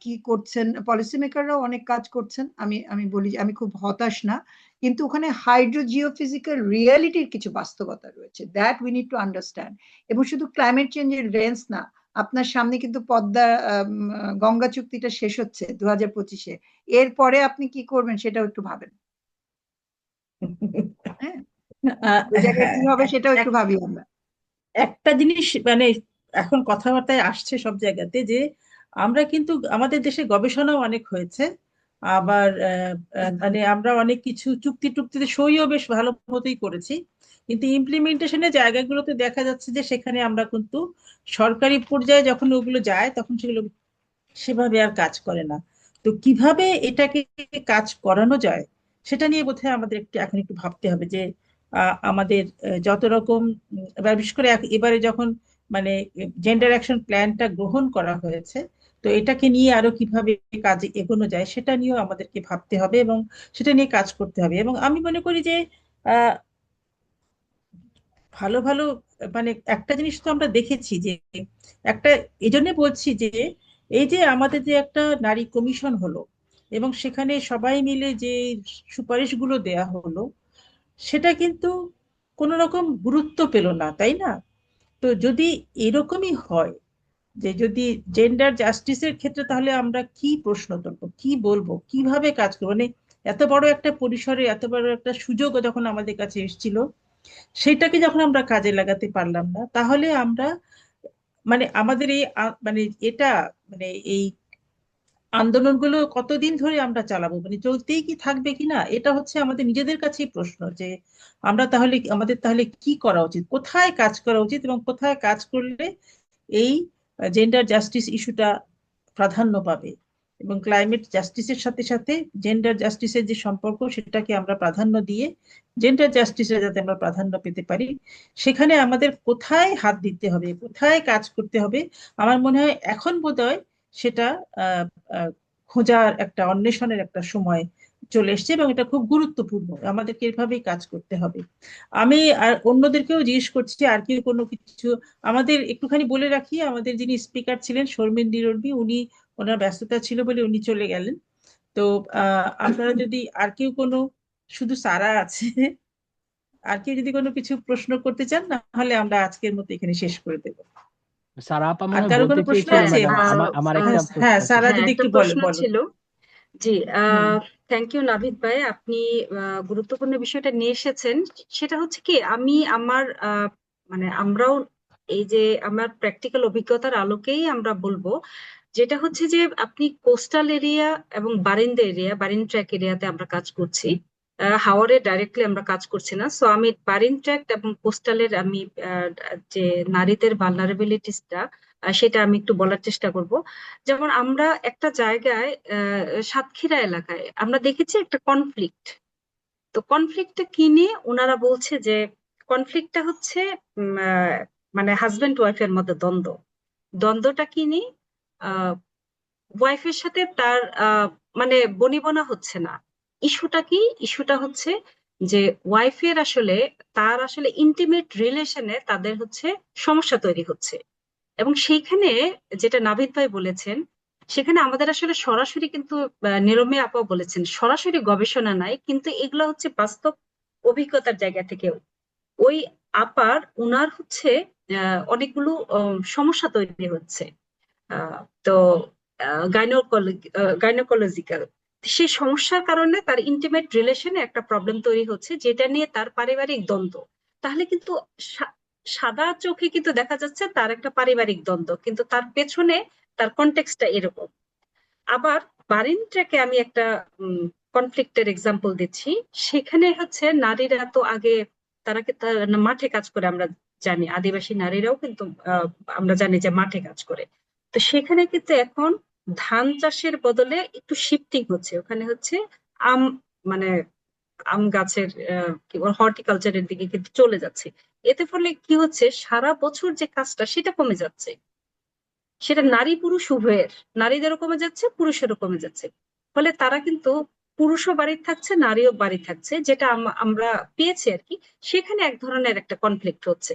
কি করছেন, পলিসি মেকাররাও অনেক কাজ করছেন। আমি বলি যে আমি খুব হতাশ না, কিন্তু ওখানে হাইড্রো জিওফিজিক্যাল রিয়ালিটির কিছু বাস্তবতা রয়েছে, that we need to understand. এবং শুধু ক্লাইমেট চেঞ্জের লেন্স না, আপনার সামনে কিন্তু পদ্মা গঙ্গা চুক্তিটা শেষ হচ্ছে 2025-এ, এরপরে আপনি কি করবেন সেটাও একটু ভাবেন। হ্যাঁ, ওই জায়গায় কি হবে সেটাও একটু ভাবি আমরা। একটা জিনিস মানে এখন কথাবার্তায় আসছে সব জায়গাতে যে আমরা কিন্তু আমাদের দেশে গবেষণাও অনেক হয়েছে, আবার মানে আমরা অনেক কিছু চুক্তিতে সইও বেশ ভালো মতোই করেছি, কিন্তু ইমপ্লিমেন্টেশনের জায়গাগুলোতে দেখা যাচ্ছে যে সেখানে আমরা কিন্তু সরকারি পর্যায়ে যখন ওগুলো যায় তখন সেগুলো সেভাবে আর কাজ করে না। তো কিভাবে এটাকে কাজ করানো যায় সেটা নিয়ে বোধহয় আমাদের এখন একটু ভাবতে হবে যে আমাদের যত রকম বিশেষ করে এবারে যখন মানে জেন্ডার অ্যাকশন প্ল্যানটা গ্রহণ করা হয়েছে, তো এটাকে নিয়ে আরো কিভাবে কাজে এগোনো যায় সেটা নিয়েও আমাদেরকে ভাবতে হবে এবং সেটা নিয়ে কাজ করতে হবে। এবং আমি মনে করি যে আহ ভালো ভালো মানে একটা জিনিস তো আমরা দেখেছি যে একটা, এই জন্য বলছি যে এই যে আমাদের যে একটা নারী কমিশন হলো এবং সেখানে সবাই মিলে যে সুপারিশগুলো দেয়া হলো, সেটা কিন্তু কোনো রকম গুরুত্ব পেল না, তাই না? তো যদি এরকমই হয় যে যদি জেন্ডার জাস্টিসের ক্ষেত্রে, তাহলে আমরা কি প্রশ্ন তুলবো, কি বলবো, কিভাবে কাজ করবো? মানে এত বড় একটা পরিসরে এত বড় একটা সুযোগ যখন আমাদের কাছে এসেছিল, সেটাকে যখন আমরা কাজে লাগাতে পারলাম না, তাহলে আমরা মানে আমাদের এই মানে এটা মানে এই আন্দোলনগুলো কতদিন ধরে আমরা চালাবো, মানে চলতেই কি থাকবে কিনা, এটা হচ্ছে আমাদের নিজেদের কাছেই প্রশ্ন যে আমরা তাহলে আমাদের তাহলে কি করা উচিত, কোথায় কাজ করা উচিত এবং কোথায় কাজ করলে এই জেন্ডার জাস্টিস ইস্যুটা প্রাধান্য পাবে এবং ক্লাইমেট জাস্টিসের সাথে সাথে জেন্ডার জাস্টিসের যে সম্পর্ক সেটাকে আমরা প্রাধান্য দিয়ে জেন্ডার জাস্টিসে যাতে আমরা প্রাধান্য পেতে পারি, সেখানে আমাদের কোথায় হাত দিতে হবে, কোথায় কাজ করতে হবে, আমার মনে হয় এখন বোধহয় সেটা আহ আহ, খোঁজার একটা অন্বেষণের একটা সময় চলে এসছে এবং এটা খুব গুরুত্বপূর্ণ, আমাদেরকে এভাবেই কাজ করতে হবে। আমি আর অন্যদেরকেও জিজ্ঞেস করছি আর কি কোনো কিছু আমাদের একটুখানি বলে রাখি, আমাদের যিনি স্পিকার ছিলেন শর্মিন নিরোর্বী, উনি ওনার ব্যস্ততা ছিল বলে উনি চলে গেলেন। তো আপনারা যদি আর কেউ কোনো, শুধু সারা আছে, আর কেউ যদি কোনো কিছু প্রশ্ন করতে চান, না হলে আমরা আজকের মতো এখানে শেষ করে দেবো। সারা আপা মনে আর হয় কারো বলতে কোনো প্রশ্ন চেয়েছিল আছে? ম্যাডাম, আমার একটা প্রশ্ন হ্যাঁ, আছে। সারা যদি একটা একটু প্রশ্ন বলো। ছিল। জি, হুম। থ্যাংক ইউ নাভিদ ভাই, আপনি গুরুত্বপূর্ণ বিষয়টা নিয়ে এসেছেন। সেটা হচ্ছে কি, আমি আমার মানে আমরাও এই যে আমার প্র্যাকটিক্যাল অভিজ্ঞতার আলোকেই আমরা বলবো যেটা হচ্ছে যে আপনি কোস্টাল এরিয়া এবং বারিন্দা এরিয়া, বারিন ট্র্যাক এরিয়াতে আমরা কাজ করছি। হাওরে ডাইরেক্টলি আমরা কাজ করছি না। সো আমি বারিন ট্র্যাক এবং কোস্টালের আমি যে নারীদের ভালনারেবিলিটিসটা সেটা আমি একটু বলার চেষ্টা করব। যেমন আমরা একটা জায়গায় সাতক্ষীরা এলাকায় আমরা দেখেছি একটা কনফ্লিক্ট। তো কনফ্লিক্টটা কি নিয়ে ওনারা বলছে যে কনফ্লিক্টটা হচ্ছে মানে হাজবেন্ড ওয়াইফের মধ্যে দ্বন্দ্ব। দ্বন্দ্বটা কি নিয়ে? ওয়াইফের সাথে তার মানে বনিবনা হচ্ছে না। ইস্যুটা কি? ইস্যুটা হচ্ছে যে ওয়াইফের আসলে তার আসলে ইন্টিমেট রিলেশনে তাদের হচ্ছে সমস্যা তৈরি হচ্ছে। এবং সেইখানে যেটা নাভিদ ভাই বলেছেন, সেখানে আমাদের আসলে সরাসরি কিন্তু নিরমে আপা বলেছেন সরাসরি গবেষণা নাই, কিন্তু এগুলো হচ্ছে বাস্তব অভিজ্ঞতার জায়গা থেকে ওই আপার উনার হচ্ছে অনেকগুলো সমস্যা তৈরি হচ্ছে। তো গাইনোকোলজিক্যাল সেই সমস্যার কারণে তার ইন্টিমেট রিলেশনে একটা প্রবলেম তৈরি হচ্ছে, যেটা নিয়ে তার পারিবারিক দ্বন্দ্ব। তাহলে কিন্তু সাদা চোখে কিন্তু দেখা যাচ্ছে তার একটা পারিবারিক দ্বন্দ্ব, কিন্তু তার পেছনে তার কনটেক্সটটা এরকম। আবার বারিন ট্র্যাকে আমি একটা কনফ্লিক্টের এক্সাম্পল দিচ্ছি। সেখানে হচ্ছে নারীরা তো আগে তারা মাঠে কাজ করে, আমরা জানি আদিবাসী নারীরাও কিন্তু আমরা জানি যে মাঠে কাজ করে। তো সেখানে কিন্তু এখন ধান চাষের বদলে একটু শিফটিং হচ্ছে, ওখানে হচ্ছে আম মানে আম গাছের কি হর্টিকালচারের দিকে কিন্তু চলে যাচ্ছে। এতে ফলে কি হচ্ছে, সারা বছর যে কাজটা সেটা কমে যাচ্ছে। সেটা নারী পুরুষ উভয়ের, নারীদেরও কমে যাচ্ছে পুরুষেরও কমে যাচ্ছে। ফলে তারা কিন্তু পুরুষও বাড়ি থাকছে নারীও বাড়ি থাকছে, যেটা আমরা পেয়েছি আর কি। সেখানে এক ধরনের একটা কনফ্লিক্ট হচ্ছে।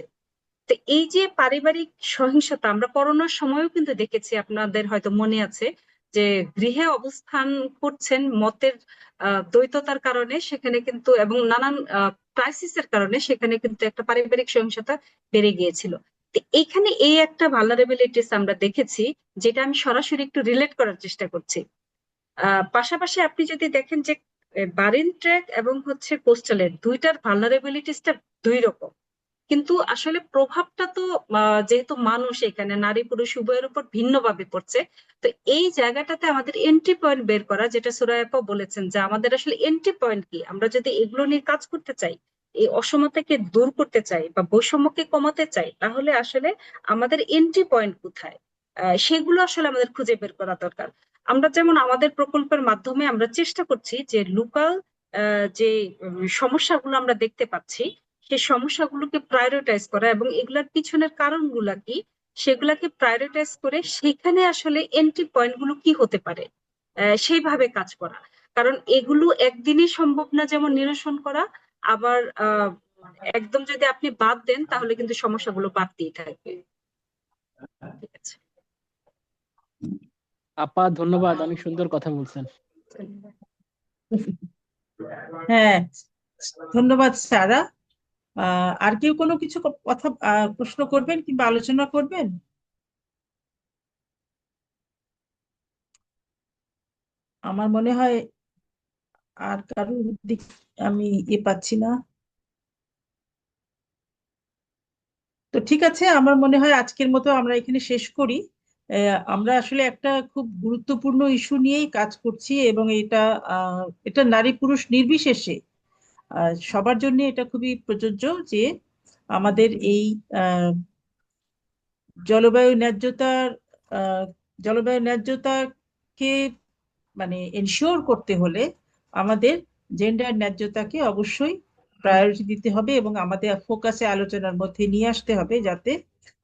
তো এই যে পারিবারিক সহিংসতা আমরা করোনার সময়ও কিন্তু দেখেছি, আপনাদের হয়তো মনে আছে যে গৃহে অবস্থান করছেন মতের দ্বৈততার কারণে সেখানে কিন্তু, এবং নানান ক্রাইসিসের কারণে সেখানে কিন্তু একটা পারিবারিক সহিংসতা বেড়ে গিয়েছিল। তো এইখানে এই একটা ভালনারেবিলিটিস আমরা দেখেছি, যেটা আমি সরাসরি একটু রিলেট করার চেষ্টা করছি। পাশাপাশি আপনি যদি দেখেন যে বারিন ট্র্যাক এবং হচ্ছে কোস্টালের দুইটার ভালনারেবিলিটিসটা দুই রকম, কিন্তু আসলে প্রভাবটা তো যেহেতু মানুষ এখানে নারী পুরুষ উভয়ের উপর ভিন্নভাবে পড়ছে। তো এই জায়গাটাতে আমাদের এন্ট্রি পয়েন্ট বের করা, যেটা সুরাইয়াপা বলেছেন যে আমাদের আসলে এন্ট্রি পয়েন্ট কি, আমরা যদি এগুলো নিয়ে কাজ করতে চাই, এই অসমতাকে দূর করতে চাই বা বৈষম্যকে কমাতে চাই, তাহলে আসলে আমাদের এন্ট্রি পয়েন্ট কোথায় সেগুলো আসলে আমাদের খুঁজে বের করা দরকার। আমরা যেমন আমাদের প্রকল্পের মাধ্যমে আমরা চেষ্টা করছি যে লোকাল যে সমস্যাগুলো আমরা দেখতে পাচ্ছি সেই সমস্যাগুলোকে প্রায়োরিটাইজ করা, এবং এগুলার পিছনের কারণগুলা কি সেগুলাকে প্রায়োরিটাইজ করে সেখানে আসলে এন্ট্রি পয়েন্ট গুলো কি হতে পারে সেইভাবে কাজ করা। কারণ এগুলো একদিনই সম্ভব না যেমন নিরসন করা, আবার একদম যদি আপনি বাদ দেন তাহলে কিন্তু সমস্যাগুলো বাড়তেই থাকবে। ঠিক আছে। আপা ধন্যবাদ, অনেক সুন্দর কথা বলছেন। হ্যাঁ, ধন্যবাদ সারা। আর কেউ কোনো কিছু কথা প্রশ্ন করবেন কিংবা আলোচনা করবেন? আমার মনে হয় আর কারোর দিক আমি পাচ্ছি না। তো ঠিক আছে, আমার মনে হয় আজকের মতো আমরা এখানে শেষ করি। আমরা আসলে একটা খুব গুরুত্বপূর্ণ ইস্যু নিয়েই কাজ করছি, এবং এটা নারী পুরুষ নির্বিশেষে সবার জন্য এটা খুবই প্রযোজ্য যে আমাদের এই আহ, জলবায়ু ন্যায্যতার আহ, জলবায়ু ন্যায্যতাকে মানে এনশিওর করতে হলে আমাদের জেন্ডার ন্যায্যতাকে অবশ্যই প্রায়োরিটি দিতে হবে, এবং আমাদের ফোকাসে আলোচনার মধ্যে নিয়ে আসতে হবে, যাতে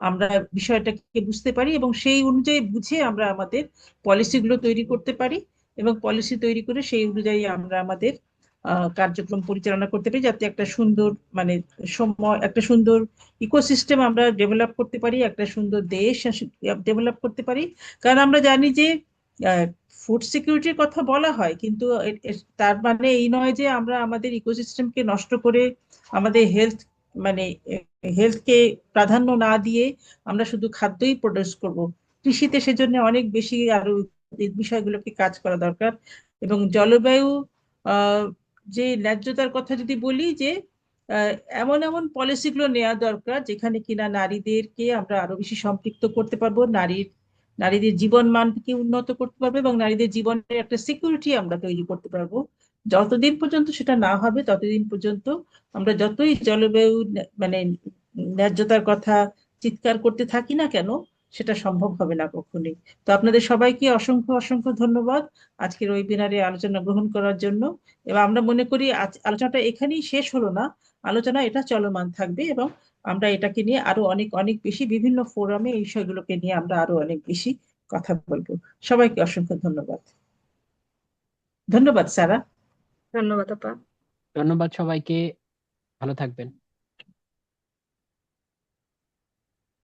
আমরা বিষয়টাকে বুঝতে পারি এবং সেই অনুযায়ী বুঝে আমরা আমাদের পলিসিগুলো তৈরি করতে পারি, এবং পলিসি তৈরি করে সেই অনুযায়ী আমরা আমাদের কার্যক্রম পরিচালনা করতে পারি, যাতে একটা সুন্দর মানে একটা সুন্দর ইকোসিস্টেম আমরা ডেভেলপ করতে পারি, একটা সুন্দর দেশ ডেভেলপ করতে পারি। কারণ আমরা জানি যে ফুড সিকিউরিটির কথা বলা হয়, কিন্তু তার মানে এই নয় যে আমরা আমাদের ইকোসিস্টেমকে নষ্ট করে আমাদের মানে হেলথকে প্রাধান্য না দিয়ে আমরা শুধু খাদ্যই প্রডিউস করব। কৃষিতে সেজন্য অনেক বেশি আরো এই বিষয়গুলোকে কাজ করা দরকার। এবং জলবায়ু যে ন্যায্যতার কথা যদি বলি, যে এমন এমন পলিসিগুলো নেওয়া দরকার যেখানে কিনা নারীদেরকে আমরা আরো বেশি সম্পৃক্ত করতে পারবো, নারীদের জীবন মানকে উন্নত করতে পারবো এবং নারীদের জীবনের একটা সিকিউরিটি আমরা তৈরি করতে পারবো। যতদিন পর্যন্ত সেটা না হবে ততদিন পর্যন্ত আমরা যতই জলবায়ু মানে ন্যায্যতার কথা চিৎকার করতে থাকি না কেন, সেটা সম্ভব হবে না কখনোই। তো আপনাদের সবাইকে অসংখ্য অসংখ্য ধন্যবাদ আজকের ওয়েবিনারে আলোচনা গ্রহণ করার জন্য। এবং আমরা মনে করি আলোচনাটা এখানেই শেষ হলো না, আলোচনা এটা চলমান থাকবে এবং আমরা এটাকে নিয়ে আরো অনেক অনেক বেশি বিভিন্ন ফোরামে এই বিষয়গুলোকে নিয়ে আমরা আরো অনেক বেশি কথা বলবো। সবাইকে অসংখ্য ধন্যবাদ। ধন্যবাদ সারা। ধন্যবাদ আপা। ধন্যবাদ সবাইকে, ভালো থাকবেন।